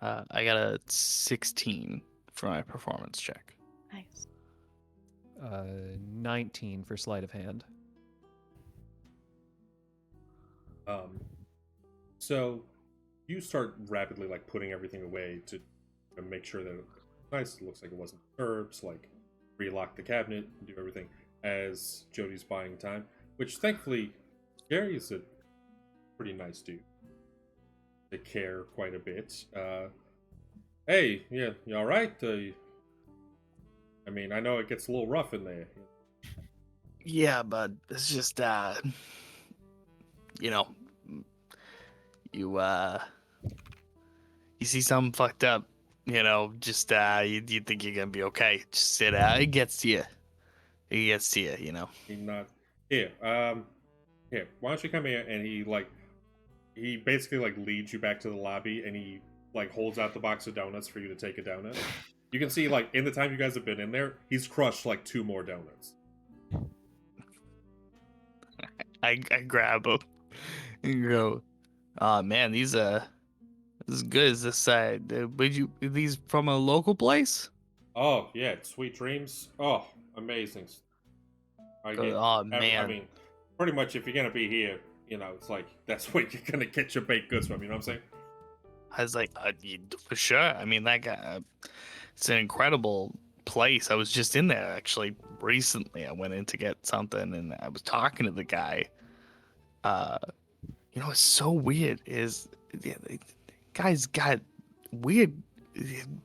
I got a 16 for my performance check. Nice. 19 for sleight of hand. So you start rapidly putting everything away to make sure that it's nice. It looks like it wasn't disturbed. Relock the cabinet and do everything as Jody's buying time. Which thankfully, Gary's a pretty nice dude. They care quite a bit. Hey, yeah, you all right? I mean, I know it gets a little rough in there. Yeah, but it's just you you see something fucked up, just you think you're gonna be okay. Just sit out. It gets to you. It gets to you, He not here. Here. Why don't you come here? And he basically like leads you back to the lobby, and he like holds out the box of donuts for you to take a donut. You can see like in the time you guys have been in there, he's crushed like 2 more donuts. I grab them and go, oh man, these this is good. Is this these from a local place? Oh yeah, Sweet Dreams. Oh, amazing. Oh I man, mean, pretty much if you're gonna be here, it's like that's where you're gonna get your baked goods from. You know what I'm saying? I was like, for sure. I mean, that guy, it's an incredible place. I was just in there actually recently. I went in to get something, and I was talking to the guy. What's so weird is the guy's got weird,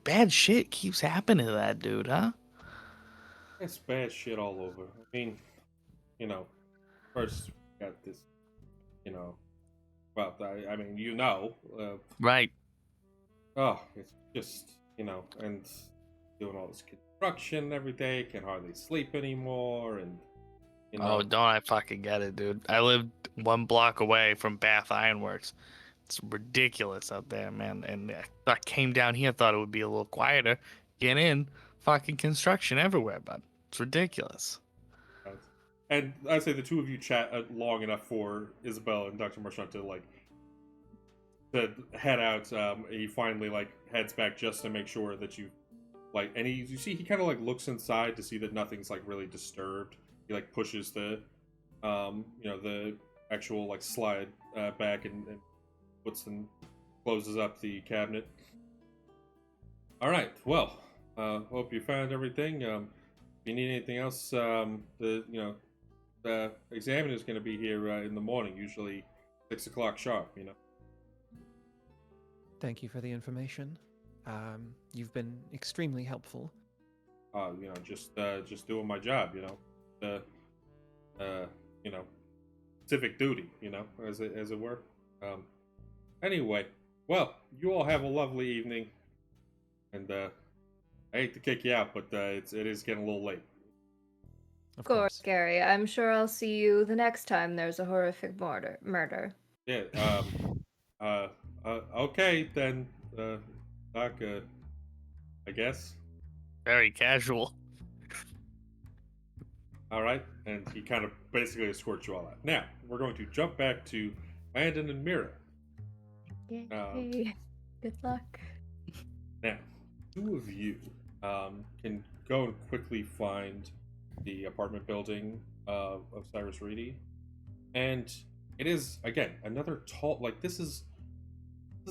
bad shit keeps happening to that dude, huh? It's bad shit all over. I mean, first we got this, well, I mean, Right. oh, it's just, and doing all this construction every day, can hardly sleep anymore, and Oh, don't I fucking get it, dude. I lived 1 block away from Bath Ironworks. It's ridiculous out there, man. And I came down here, thought it would be a little quieter. Get in, fucking construction everywhere, but it's ridiculous. And I'd say the two of you chat long enough for Isabel and Dr. Marchand to head out. He finally heads back just to make sure that you you see he kind of looks inside to see that nothing's really disturbed. He pushes the the actual slide back and closes up the cabinet. All right, well, hope you found everything. If you need anything else, the examiner is going to be here in the morning, usually 6 o'clock sharp. Thank you for the information. You've been extremely helpful. Just doing my job. Civic duty. As it were. Anyway, well, you all have a lovely evening, and I hate to kick you out, but it is getting a little late. Of course, Gary. I'm sure I'll see you the next time there's a horrific murder. Yeah. Okay then, Doc. I guess. Very casual. All right, and he kind of basically escorts you all out. Now we're going to jump back to Landon and Mira. Yay. Good luck. Now, 2 of you can go and quickly find the apartment building of Cyrus Reedy, and it is again another tall. This is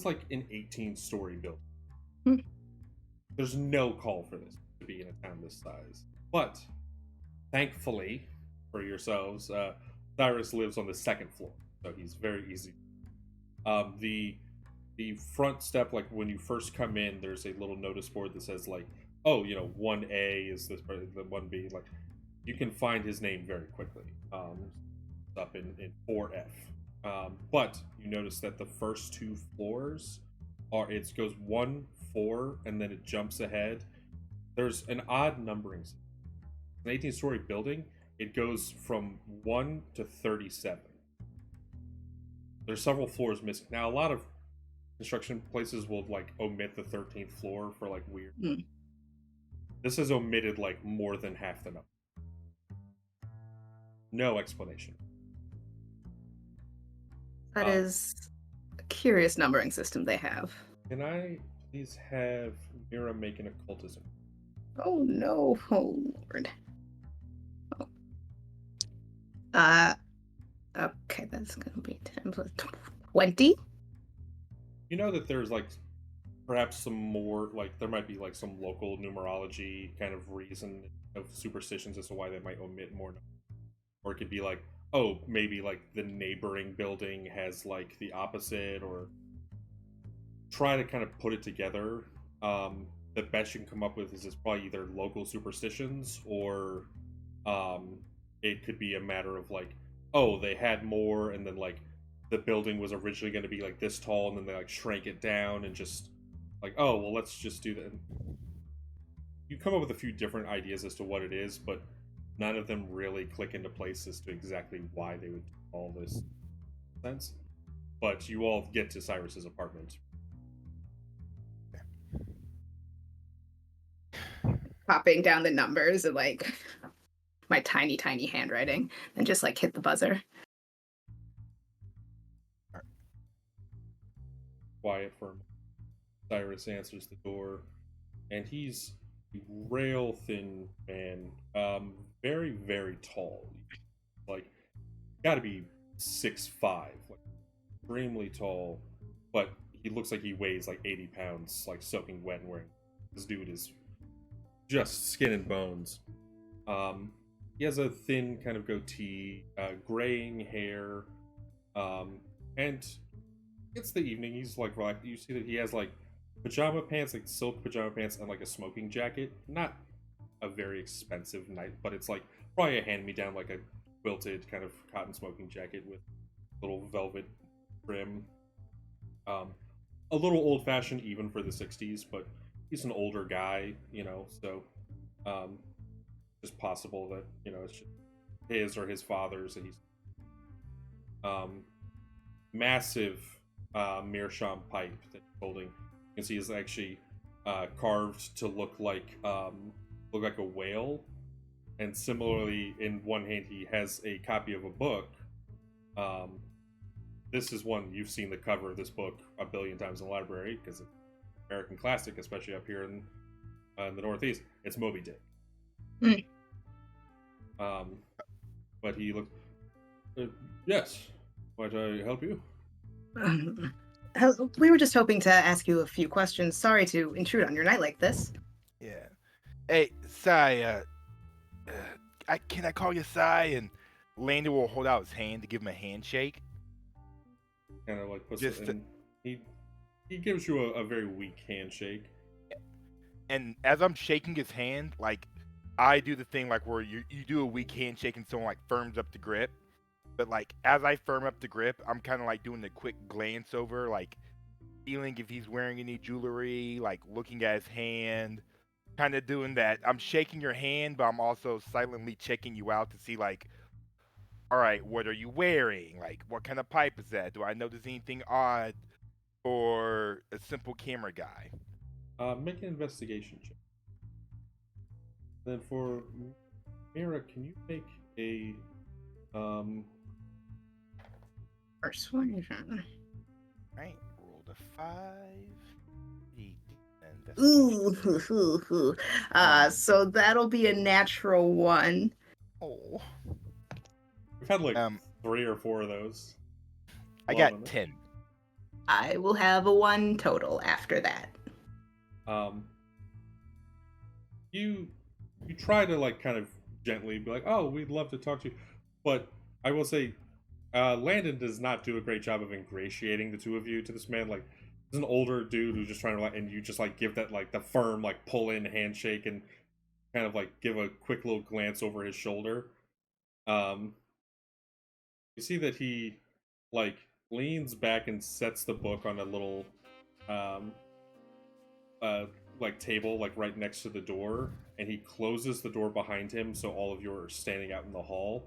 like an 18-story building. There's no call for this to be in a town this size, but thankfully for yourselves, Cyrus lives on the 2nd floor, so he's very easy. The front step, when you first come in, there's a little notice board that says 1A is this, the 1B. You can find his name very quickly. Up in 4F. But you notice that the first 2 floors it goes 1, 4, and then it jumps ahead. There's an odd numbering system. An 18-story building, it goes from 1 to 37. There's several floors missing. Now, a lot of construction places will omit the 13th floor for weird. This has omitted more than half the number. No explanation. That is a curious numbering system they have. Can I please have Mira make an occultism? Oh no! Oh lord! Okay, that's gonna be 10 plus 20. You know that there's perhaps some more there might be some local numerology kind of reason of superstitions as to why they might omit more, or it could be oh, maybe the neighboring building has the opposite, or try to kind of put it together. The best you can come up with is it's probably either local superstitions, or it could be a matter of oh, they had more, and then the building was originally going to be this tall, and then they shrank it down and just like, oh, well, let's just do that. You come up with a few different ideas as to what it is, but none of them really click into place as to exactly why they would do all this sense. But you all get to Cyrus's apartment. Popping down the numbers and like my tiny, tiny handwriting, and just like hit the buzzer. Quiet for a moment. Cyrus answers the door, and he's a rail thin man, very, very tall. Like, gotta be 6'5", like extremely tall, but he looks like he weighs like 80 pounds, like soaking wet and wearing. This dude is just skin and bones. He has a thin kind of goatee, graying hair, and it's the evening. He's like relaxed. You see that he has like pajama pants, like silk pajama pants, and like a smoking jacket. Not a very expensive night, but it's like probably a hand-me-down, like a quilted kind of cotton smoking jacket with little velvet trim. A little old-fashioned even for the '60s, but he's an older guy, so just possible that it's just his or his father's that he's massive meerschaum pipe that he's holding. You can see is actually carved to look like a whale, and similarly in one hand he has a copy of a book. This is one you've seen the cover of this book a billion times in the library because it's an American classic, especially up here in the Northeast. It's Moby Dick. Mm. But he looked. Yes. Might I help you? We were just hoping to ask you a few questions. Sorry to intrude on your night like this. Yeah. Hey, Sai, can I call you Sai? And Landon will hold out his hand to give him a handshake. Kind of like puts Just it in. He gives you a very weak handshake. And as I'm shaking his hand, like, I do the thing like where you do a weak handshake and someone like firms up the grip. But like as I firm up the grip, I'm kind of like doing a quick glance over, like feeling if he's wearing any jewelry, like looking at his hand, kind of doing that. I'm shaking your hand, but I'm also silently checking you out to see like, all right, what are you wearing? Like, what kind of pipe is that? Do I notice anything odd for a simple camera guy? Make an investigation check. Then for Mira, can you make a Persuasion. Right, roll the 5. Ooh. So that'll be a natural 1. Oh. We've had like 3 or 4 of those. I got 10. I will have a 1 total after that. You try to like kind of gently be like, oh, we'd love to talk to you, but I will say Landon does not do a great job of ingratiating the two of you to this man. Like, he's an older dude who's just trying to like, and you just like give that like the firm like pull in handshake and kind of like give a quick little glance over his shoulder. You see that he like leans back and sets the book on a little like table like right next to the door, and he closes the door behind him so all of you are standing out in the hall.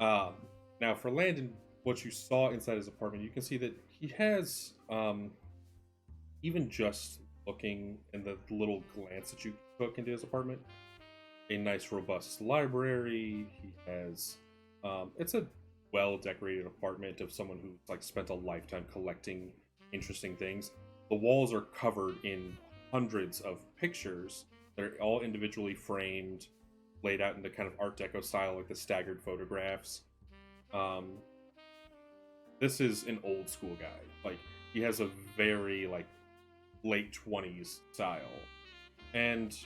Now for Landon, what you saw inside his apartment, you can see that he has even just looking in the little glance that you took into his apartment, a nice robust library. He has it's a well decorated apartment of someone who's like spent a lifetime collecting interesting things. The walls are covered in hundreds of pictures that are all individually framed, laid out in the kind of Art Deco style, like the staggered photographs. This is an old school guy. Like, he has a very like late 20s style, and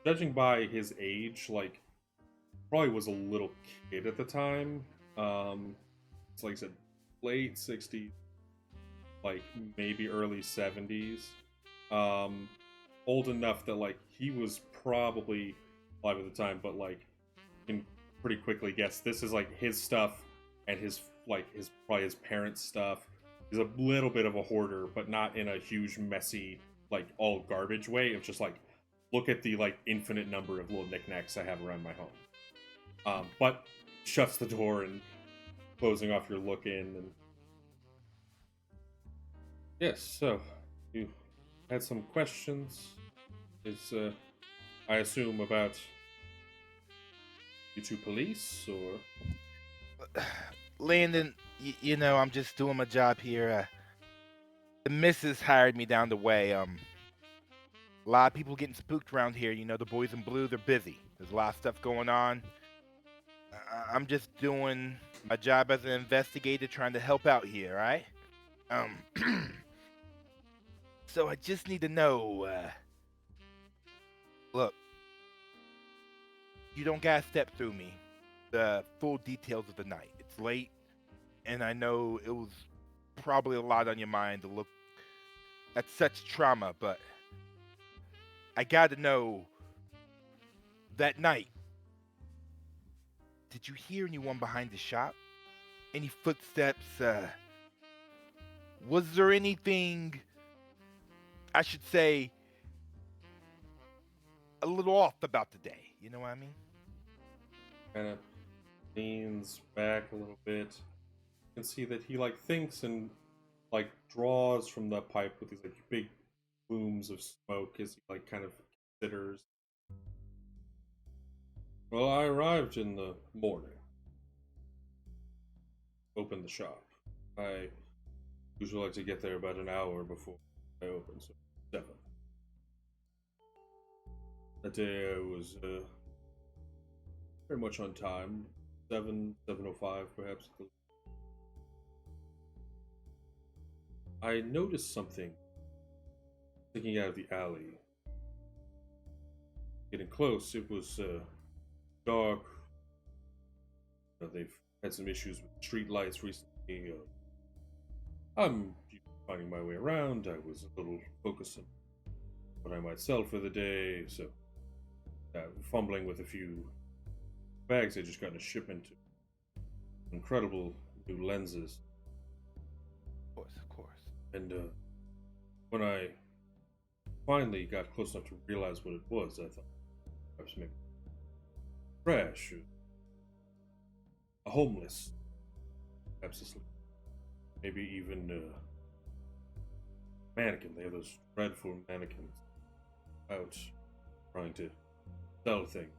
judging by his age, like probably was a little kid at the time. It's like I said, late 60s, like maybe early 70s. Old enough that like he was probably alive at the time, but like can pretty quickly guess this is like his stuff and his like his probably his parents' stuff. is a little bit of a hoarder, but not in a huge, messy, like all garbage way. It's just like, look at the like infinite number of little knickknacks I have around my home. But shuts the door and closing off your look in. And yes, so you had some questions. Is I assume about you two police or Landon, you know, I'm just doing my job here. The missus hired me down the way. A lot of people getting spooked around here. You know, the boys in blue, they're busy. There's a lot of stuff going on. I'm just doing my job as an investigator, trying to help out here, right? Um, so I just need to know. Look, you don't gotta step through me the full details of the night. It's late, and I know it was probably a lot on your mind to look at such trauma, but I gotta know that night. Did you hear anyone behind the shop? Any footsteps? Was there anything, I should say, a little off about the day? You know what I mean? kind of leans back a little bit? You can see that he like thinks and like draws from the pipe with these like big plumes of smoke as he like kind of considers. Well, I arrived in the morning. Opened the shop. I usually like to get there about an hour before I open, so 7. That day I was very much on time. 7:05 perhaps. I noticed something sticking out of the alley. Getting close, it was dark. They've had some issues with street lights recently. I'm finding my way around. I was a little focused on what I might sell for the day, so fumbling with a few bags I just got in a shipment. Incredible new lenses. Of course. And when I finally got close enough to realize what it was, I thought perhaps maybe trash, or a homeless, perhaps asleep. Maybe even a mannequin. They have those dreadful mannequins out trying to sell things,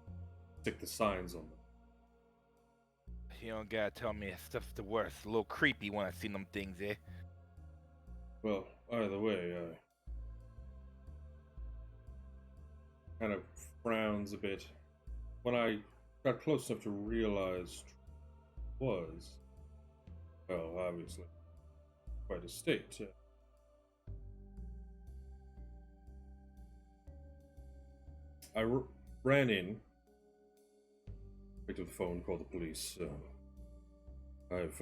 stick the signs on them. You don't gotta tell me that stuff's the worst. A little creepy when I see them things, eh? Well, either way, kind of frowns a bit. When I got close enough to realize what it was, well, obviously, quite a state. I ran in, picked up the phone, called the police. I've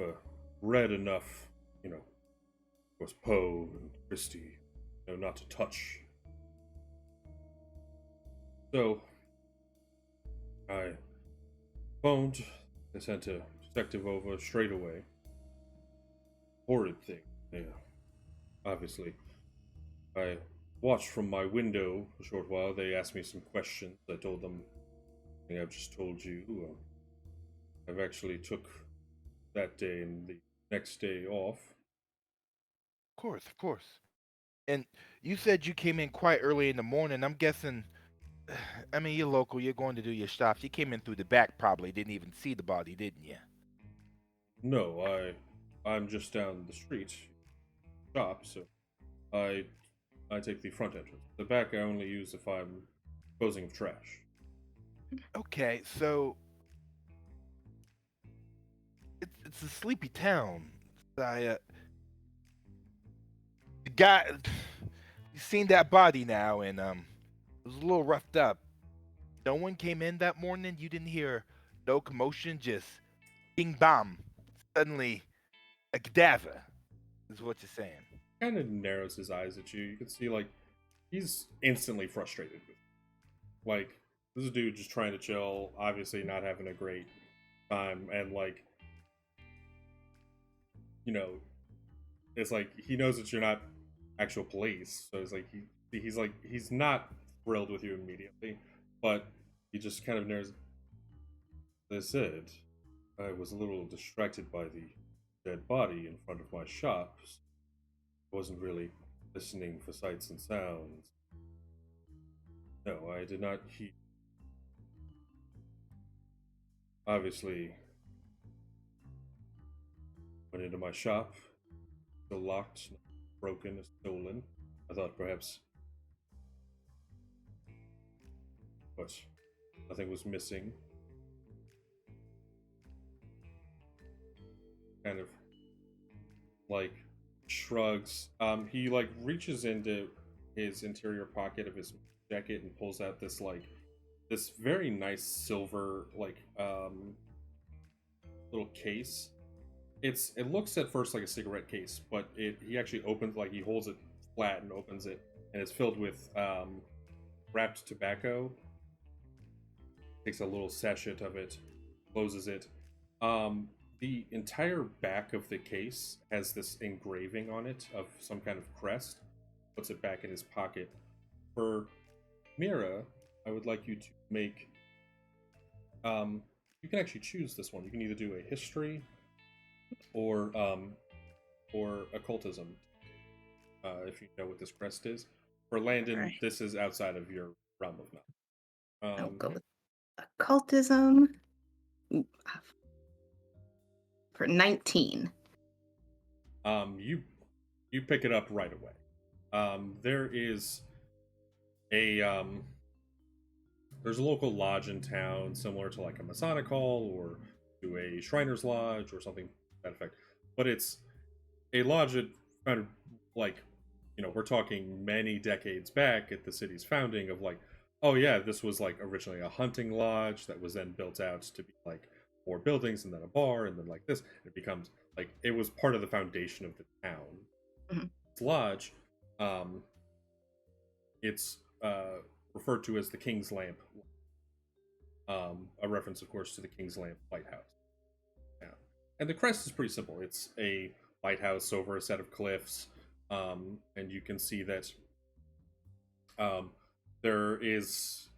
read enough, you know, of course, Poe and Christie, you know, not to touch. So, I phoned, they sent a detective over straight away. Horrid thing, yeah. Obviously. I watched from my window for a short while. They asked me some questions. I told them, I think I've just told you. I've actually took that day and the next day off. Of course. And you said you came in quite early in the morning. I'm guessing, I mean, you're local, you're going to do your stops. You came in through the back, probably didn't even see the body, didn't you? No, I'm just down the street shop, so I take the front entrance. The back I only use if I'm disposing of trash. Okay, so it's a sleepy town. The guy, you seen that body now, and it was a little roughed up. No one came in that morning. You didn't hear no commotion, just bing bam. Suddenly, a cadaver is what you're saying. Kind of narrows his eyes at you. You can see like he's instantly frustrated with you. Like this is a dude just trying to chill, obviously not having a great time, and like you know it's like he knows that you're not actual police, so it's like he's not thrilled with you immediately, but he just kind of knows. As I said, I was a little distracted by the dead body in front of my shop. I wasn't really listening for sights and sounds. No, I did not hear. Obviously, went into my shop, still locked, broken, stolen. I thought perhaps, but nothing was missing. Kind of like shrugs. He like reaches into his interior pocket of his jacket and pulls out this very nice silver little case. It looks at first like a cigarette case, but he actually opens, like he holds it flat and opens it, and it's filled with wrapped tobacco. Takes a little sachet of it, closes it. The entire back of the case has this engraving on it of some kind of crest. Puts it back in his pocket. For Mira, I would like you to make. You can actually choose this one. You can either do a history or occultism. If you know what this crest is. For Landon, Alright. this is outside of your realm of knowledge. I'll go with occultism. Ooh, for 19. You pick it up right away. There is there's a local lodge in town similar to like a Masonic Hall or to a Shriner's Lodge or something to that effect. But it's a lodge that kind of like, we're talking many decades back at the city's founding of like, oh yeah, this was like originally a hunting lodge that was then built out to be like 4 buildings and then a bar and then like this. It becomes like it was part of the foundation of the town. Mhm. This lodge, it's referred to as the King's Lamp, a reference, of course, to the King's Lamp lighthouse. Yeah. And the crest is pretty simple. It's a lighthouse over a set of cliffs, and you can see that there is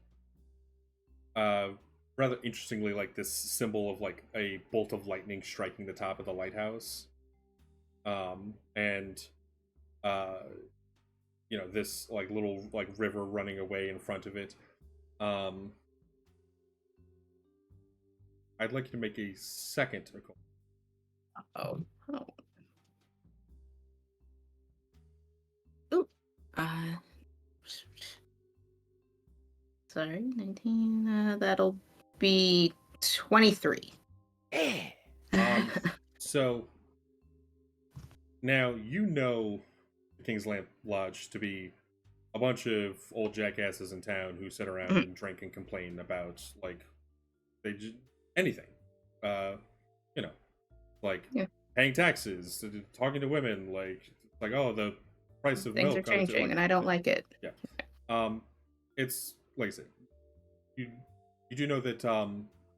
rather interestingly like this symbol of like a bolt of lightning striking the top of the lighthouse, and this like little like river running away in front of it. I'd like you to make a second occult. Oh. Ooh. Sorry, 19. That'll be 23. So now the King's Lamp Lodge to be a bunch of old jackasses in town who sit around and drink and complain about like anything. Like Yeah. paying taxes, talking to women, like oh the price of Things milk are changing, and I don't like it. Yeah. It's like I said, you do know that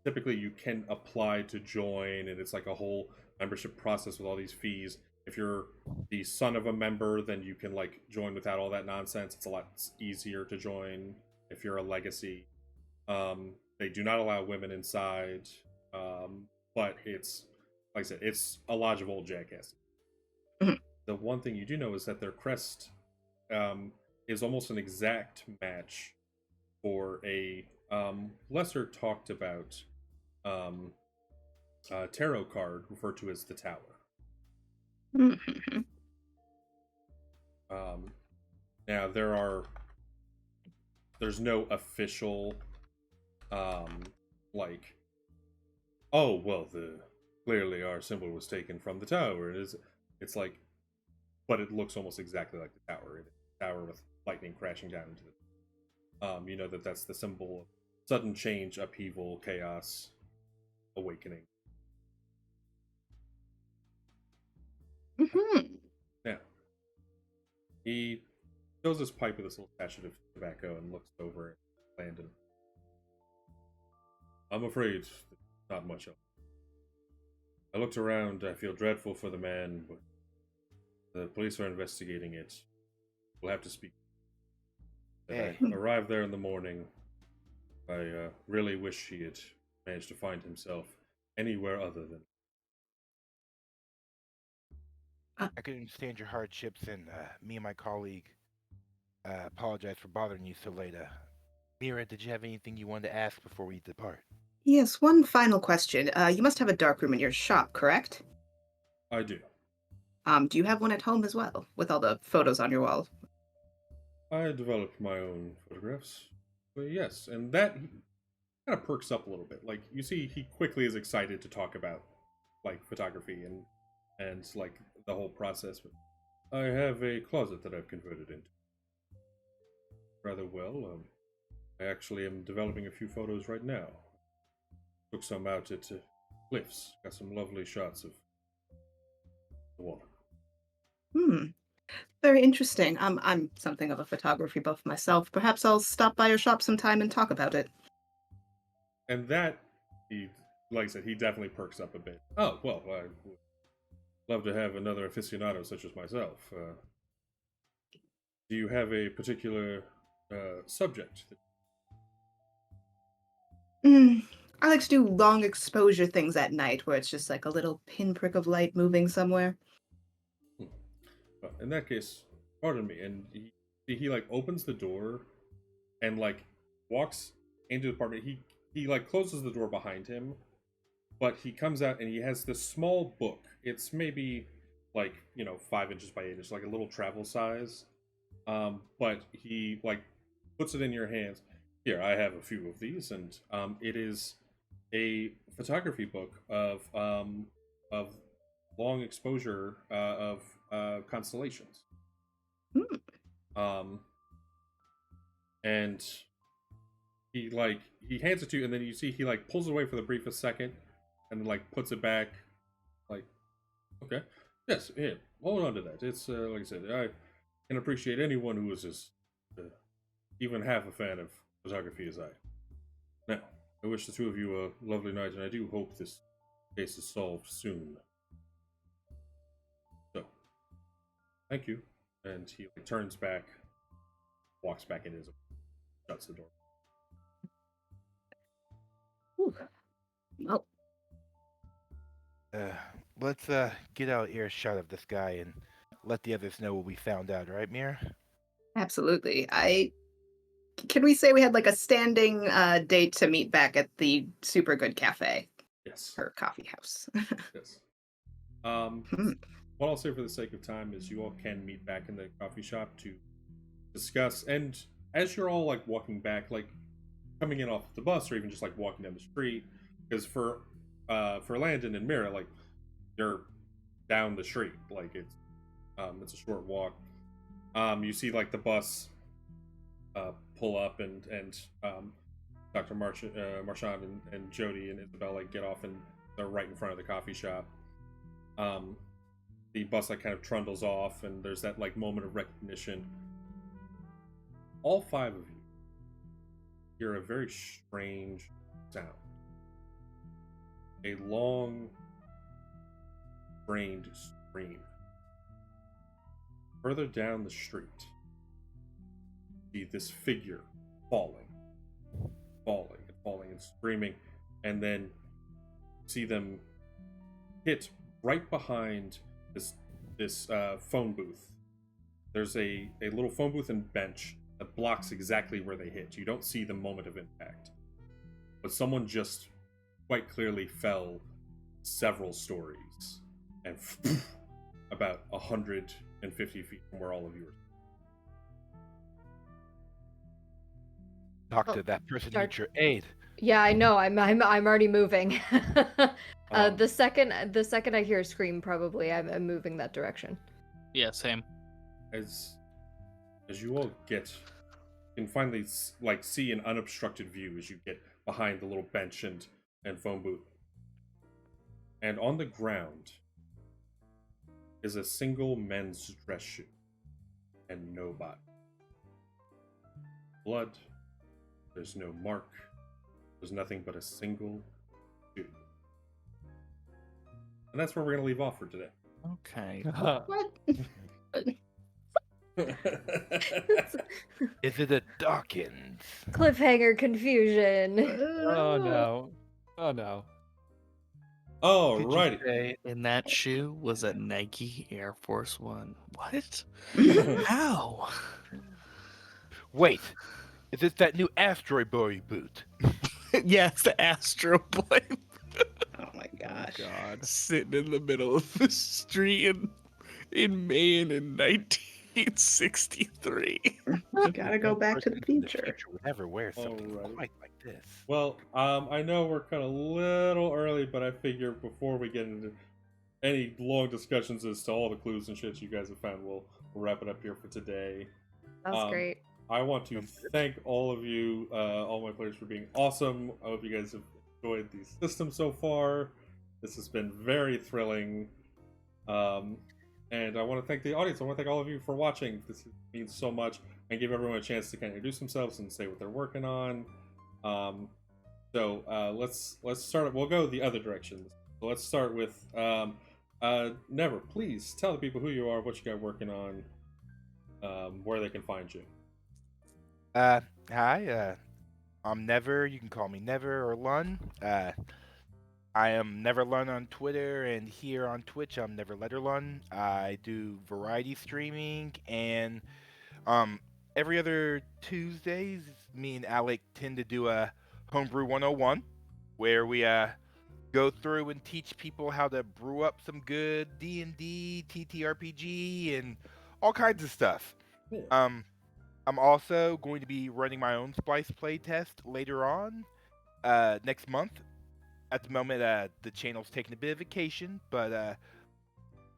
typically you can apply to join, and it's like a whole membership process with all these fees. If you're the son of a member, then you can like join without all that nonsense. It's a lot easier to join if you're a legacy. They do not allow women inside, but it's like I said, it's a lodge of old jackasses. Mhm. The one thing you do know is that their crest is almost an exact match for a lesser talked about tarot card referred to as the Tower. Mhm. Now there's no official like, oh well, clearly our symbol was taken from the tower. It's like, but it looks almost exactly like the tower. It's a tower with lightning crashing down into it. You know that's the symbol of sudden change, upheaval, chaos, awakening. Mhm. Yeah. He fills his pipe with this little sachet of tobacco and looks over at Landon. I'm afraid not much else. I looked around, I feel dreadful for the man, but The police are investigating it. We'll have to speak. Hey. I arrived there in the morning. I really wish he had managed to find himself anywhere other than. I can understand your hardships, and me and my colleague apologize for bothering you so late. Mira, did you have anything you wanted to ask before we depart? Yes, one final question. You must have a darkroom in your shop, correct? I do. Do you have one at home as well, with all the photos on your wall? I developed my own photographs. But yes, and that kind of perks up a little bit. Like you see, he quickly is excited to talk about like photography and like the whole process. But I have a closet that I've converted into rather well. I actually am developing a few photos right now. Took some out at cliffs. Got some lovely shots of the water. Hmm. Very interesting. I'm something of a photography buff myself. Perhaps I'll stop by your shop sometime and talk about it. And that, he, like I said, he definitely perks up a bit. Oh, well, I would love to have another aficionado such as myself. Do you have a particular subject? Mm, I like to do long exposure things at night where it's just like a little pinprick of light moving somewhere. Well, in that case, pardon me. And he like opens the door and like walks into the apartment. He like closes the door behind him, but he comes out and he has this small book. It's maybe like 5 inches by 8 inches, like a little travel size. But he like puts it in your hands. Here, I have a few of these, and it is a photography book of long exposure of constellations. Hmm. And he hands it to you, and then you see he like pulls it away for the briefest second, and then like puts it back. Like, okay, yes, here, hold on to that. It's like I said, I can appreciate anyone who is as even half a fan of photography as I. Now, I wish the two of you a lovely night, and I do hope this case is solved soon. So, thank you. And he like, turns back, walks back in his, shuts the door. Ooh. Well, Let's get out earshot of this guy and let the others know what we found out, right, Mira? absolutely. Can we say we had like a standing date to meet back at the Super Good Cafe Yes. or coffee house? Yes. What I'll say for the sake of time is you all can meet back in the coffee shop to discuss, and as you're all like walking back, like coming in off the bus or even just like walking down the street, because for Landon and Mira, like you're down the street, like it's a short walk. You see like the bus pull up and Dr. Marchand and Jody and Isabel like get off and they're right in front of the coffee shop. The bus like kind of trundles off and there's that like moment of recognition. All 5 of you hear a very strange sound. A long, strained scream. Further down the street, you see this figure falling and screaming, and then see them hit right behind this phone booth. There's a little phone booth and bench that blocks exactly where they hit. You don't see the moment of impact, but someone just quite clearly fell several stories and about 150 feet from where all of you are. Talk to that person. start- Need your aid. Yeah, I know. I'm already moving. Um, The second I hear a scream, probably I'm moving that direction. Yeah, same. As you all get, you can finally like see an unobstructed view as you get behind the little bench and phone booth. And on the ground is a single men's dress shoe and no body. Blood. There's no mark. There's nothing but a single shoe. And that's where we're going to leave off for today. Okay. What? Is it a Dawkins? Cliffhanger confusion. Oh no. Oh no. Could you Alrighty. say in that shoe was a Nike Air Force One? What? How? Wait, is it that new Asteroid Boy boot? Yes, the Astro Boy Oh my gosh. God. sitting in the middle of the street in Maine in 1963. You gotta go back to the Person in future. would never wear something Alrighty. quite like this. Well, I know we're kind of a little early, but I figure before we get into any long discussions as to all the clues and shit you guys have found, we'll wrap it up here for today. That was Um, great. I want to thank all of you, all my players, for being awesome. I hope you guys have enjoyed the system so far. This has been very thrilling. And I want to thank the audience. I want to thank all of you for watching. This means so much. And give everyone a chance to kind of introduce themselves and say what they're working on. So let's start. We'll go the other directions. So let's start with Never. Please tell the people who you are, what you got working on, where they can find you. Hi, I'm Never. You can call me Never or Lun. I am Never Lun on Twitter, and here on Twitch, I'm Never Letter Lun. I do variety streaming, and every other Tuesdays, me and Alec tend to do a Homebrew 101, where we go through and teach people how to brew up some good D&D, TTRPG, and all kinds of stuff. Yeah. I'm also going to be running my own Spliced playtest later on next month. At the moment, the channel's taking a bit of vacation, but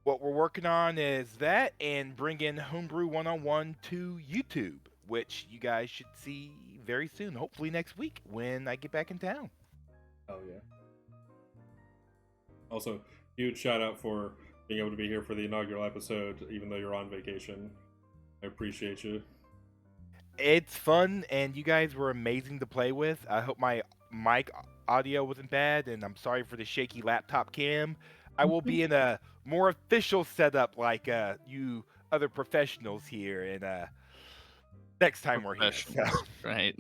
what we're working on is that and bringing Homebrew 101 to YouTube, which you guys should see very soon, hopefully next week when I get back in town. Oh yeah. Also, huge shout out for being able to be here for the inaugural episode, even though you're on vacation. I appreciate you. It's fun, and you guys were amazing to play with. I hope my mic audio wasn't bad, and I'm sorry for the shaky laptop cam. I will be in a more official setup like you other professionals here, and next time we're here. So, Right.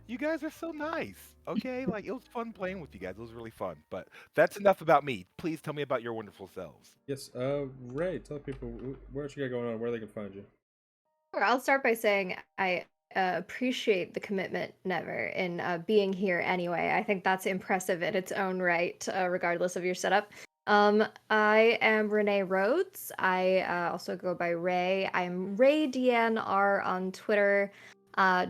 you guys are so nice. Okay, like it was fun playing with you guys. It was really fun. But that's enough about me. Please tell me about your wonderful selves. Yes, Ray, tell people what you got going on, where they can find you. Sure, I'll start by saying I appreciate the commitment, Never, in being here anyway. I think that's impressive in its own right, regardless of your setup. I am Renee Rhodes. I also go by Ray. I'm Ray Deanne R on Twitter.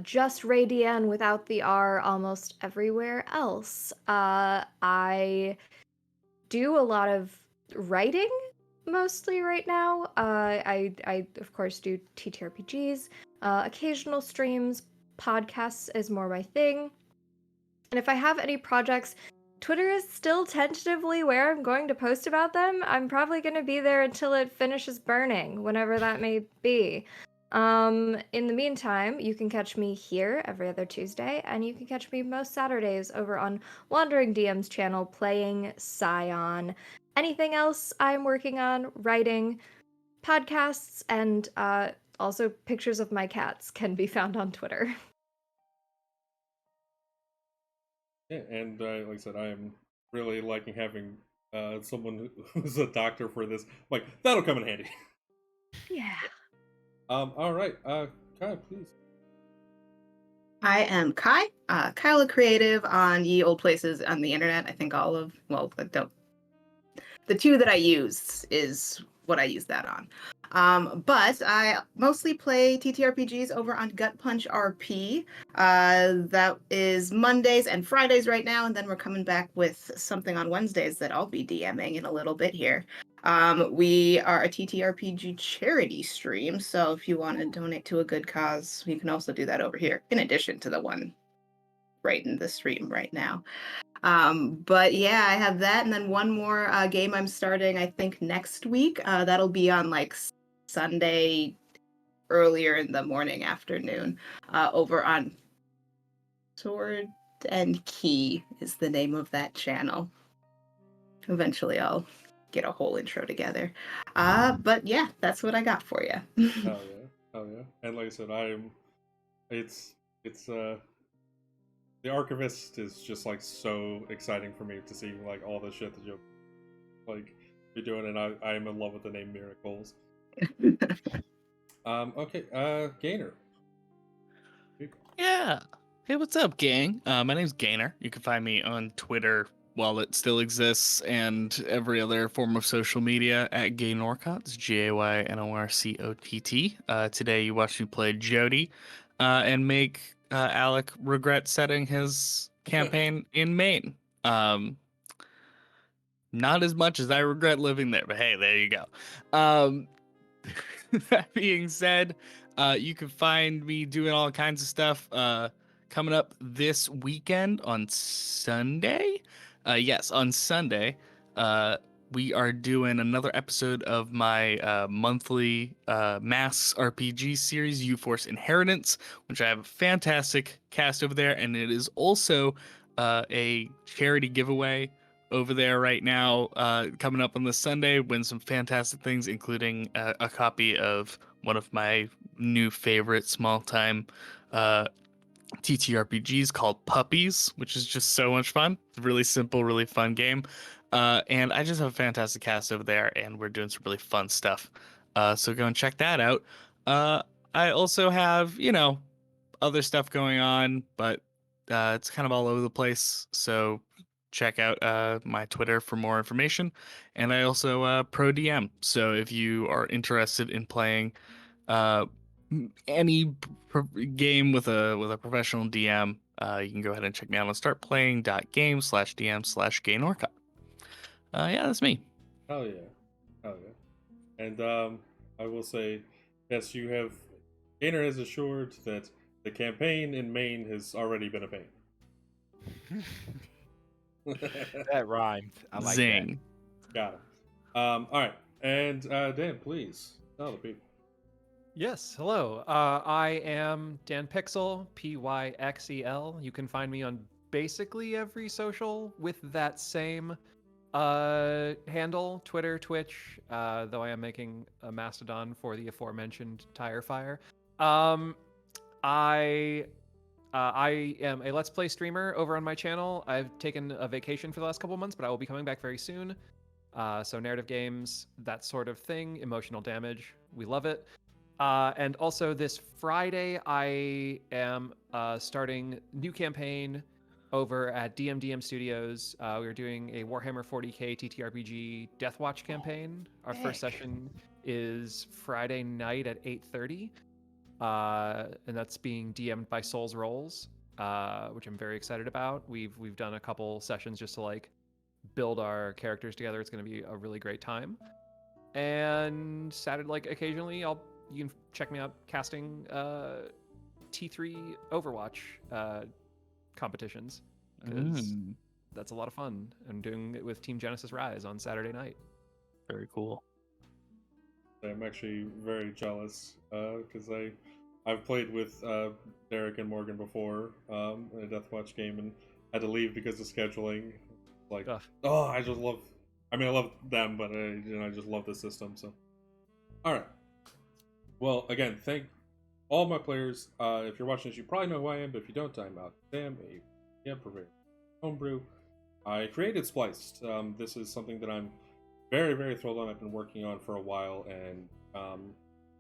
Just Ray Deanne without the R almost everywhere else. I do a lot of writing mostly right now. I of course do TTRPGs, occasional streams, podcasts is more my thing. And if I have any projects, Twitter is still tentatively where I'm going to post about them. I'm probably going to be there until it finishes burning, whenever that may be. In the meantime, you can catch me here every other Tuesday, and you can catch me most Saturdays over on Wandering DM's channel playing Scion. Anything else I'm working on, writing, podcasts, and also pictures of my cats can be found on Twitter. Yeah, and like I said, I am really liking having someone who's a doctor for this. Like, that'll come in handy. Yeah. All right, Kai, please. I am Kai, Kyla Creative on ye old places on the internet. I think all of, well, the two that I use is what I use that on. But I mostly play TTRPGs over on Gut Punch RP. That is Mondays and Fridays right now, and then we're coming back with something on Wednesdays that I'll be DMing in a little bit here. We are a TTRPG charity stream, so if you want to donate to a good cause, you can also do that over here, in addition to the one right in the stream right now. But yeah, I have that, and then one more game I'm starting, I think, next week. That'll be on like Sunday earlier in the morning, afternoon, over on Sword and Key is the name of that channel. Eventually I'll get a whole intro together. But yeah, that's what I got for you. Hell yeah, hell yeah. And like I said, it's the archivist is just like so exciting for me to see like all the shit that you're like you're doing, and I am in love with the name Miracles. Okay, Gainer. Yeah. Hey, what's up, gang? My name's Gainer. You can find me on Twitter while it still exists and every other form of social media at Gaynorcott. It's Gaynorcott. Today you watched me play Jody and make Alec regret setting his campaign in Maine. Not as much as I regret living there, but hey, there you go. Um, that being said, you can find me doing all kinds of stuff coming up this weekend on Sunday. Yes, on Sunday, we are doing another episode of my monthly Masks RPG series, U-Force Inheritance, which I have a fantastic cast over there, and it is also a charity giveaway over there right now, coming up on this Sunday. Win some fantastic things, including a copy of one of my new favorite small-time TTRPGs called Puppies, which is just so much fun. It's a really simple, really fun game. And I just have a fantastic cast over there, and we're doing some really fun stuff. So go and check that out. I also have, other stuff going on, but it's kind of all over the place. So check out my Twitter for more information. And I also pro DM. So if you are interested in playing uh, any game with a professional DM, you can go ahead and check me out on startplaying.game/DM/Gaynorcott. Yeah, that's me. Hell yeah, hell yeah. And I will say, yes, you have. Gainer has assured that the campaign in Maine has already been a pain. That rhymed. I like Zing. Got it. All right, and Dan, please tell the people. Yes, hello. I am Dan Pixel, Pyxel. You can find me on basically every social with that same handle, Twitter, Twitch, though I am making a Mastodon for the aforementioned Tire Fire. I am a Let's Play streamer over on my channel. I've taken a vacation for the last couple months, but I will be coming back very soon. So narrative games, that sort of thing, emotional damage, we love it. And also this Friday, I am starting new campaign over at DMDM Studios. We're doing a Warhammer 40k TTRPG Deathwatch campaign. Our first session is Friday night at 8:30. And that's being DM'd by Souls Rolls, which I'm very excited about. We've done a couple sessions just to like build our characters together. It's going to be a really great time. And Saturday, like occasionally, you can check me out casting T3 Overwatch competitions, because that's a lot of fun. I'm doing it with Team Genesis Rise on Saturday night. Very cool. I'm actually very jealous because I've played with Derek and Morgan before in a Deathwatch game and had to leave because of scheduling. Like, oh, I just love. I mean, I love them, but I just love the system. So, all right. Well, again, thank all my players. If you're watching this, you probably know who I am, but if you don't, I'm out. Sam, a provider homebrew. I created Spliced. This is something that I'm very, very thrilled on. I've been working on for a while, and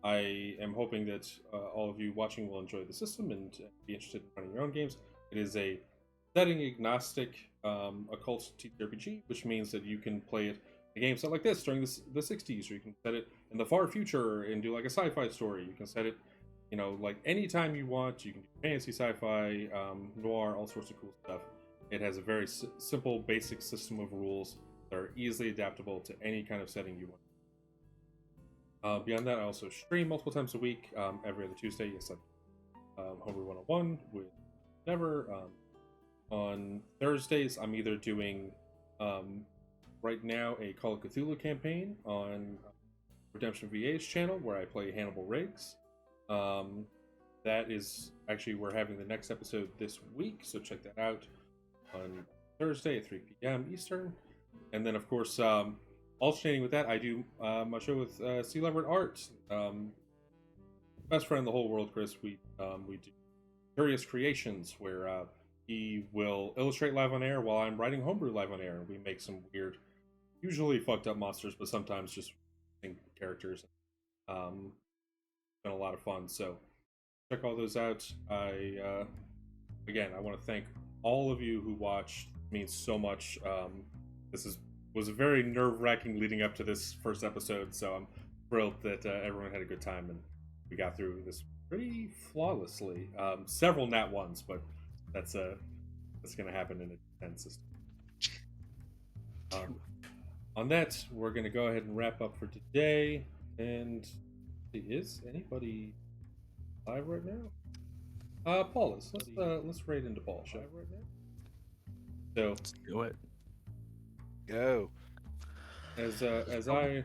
I am hoping that all of you watching will enjoy the system and be interested in running your own games. It is a setting agnostic occult TTRPG, which means that you can play it in a game set like this during the 60s, or you can set it in the far future and do like a sci-fi story. You can set it, like anytime you want. You can do fantasy, sci-fi, noir, all sorts of cool stuff. It has a very simple, basic system of rules that are easily adaptable to any kind of setting you want. Beyond that, I also stream multiple times a week, every other Tuesday. Yes, Homebrew 101 with Never. On Thursdays, I'm either doing, right now, a Call of Cthulhu campaign on Redemption VA's channel, where I play Hannibal Riggs. That is actually, we're having the next episode this week, so check that out on Thursday at 3 p.m. Eastern. And then, of course, all alternating with that, I do my show with Sea Leopard Art. Best friend in the whole world, Chris. We do Curious Creations, where he will illustrate live on air while I'm writing homebrew live on air. We make some weird, usually fucked up monsters, but sometimes just characters. Been a lot of fun. So check all those out. Again, I want to thank all of you who watched. It means so much. This was very nerve-wracking leading up to this first episode, so I'm thrilled that everyone had a good time and we got through this pretty flawlessly. Several nat ones, but that's going to happen in a 10 system. On that, we're going to go ahead and wrap up for today. And is anybody live right now? Paulus, let's raid into Paul shall right now. So Let's do it. Go. As I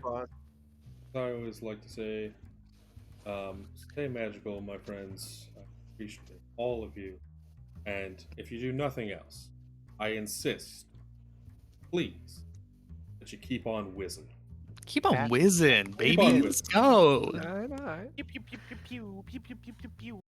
always like to say, stay magical, my friends. I appreciate all of you. And if you do nothing else, I insist, please, that you keep on whizzing. Keep on whizzing, baby. on Let's go. All right. Pew pew pew pew pew pew pew pew pew pew.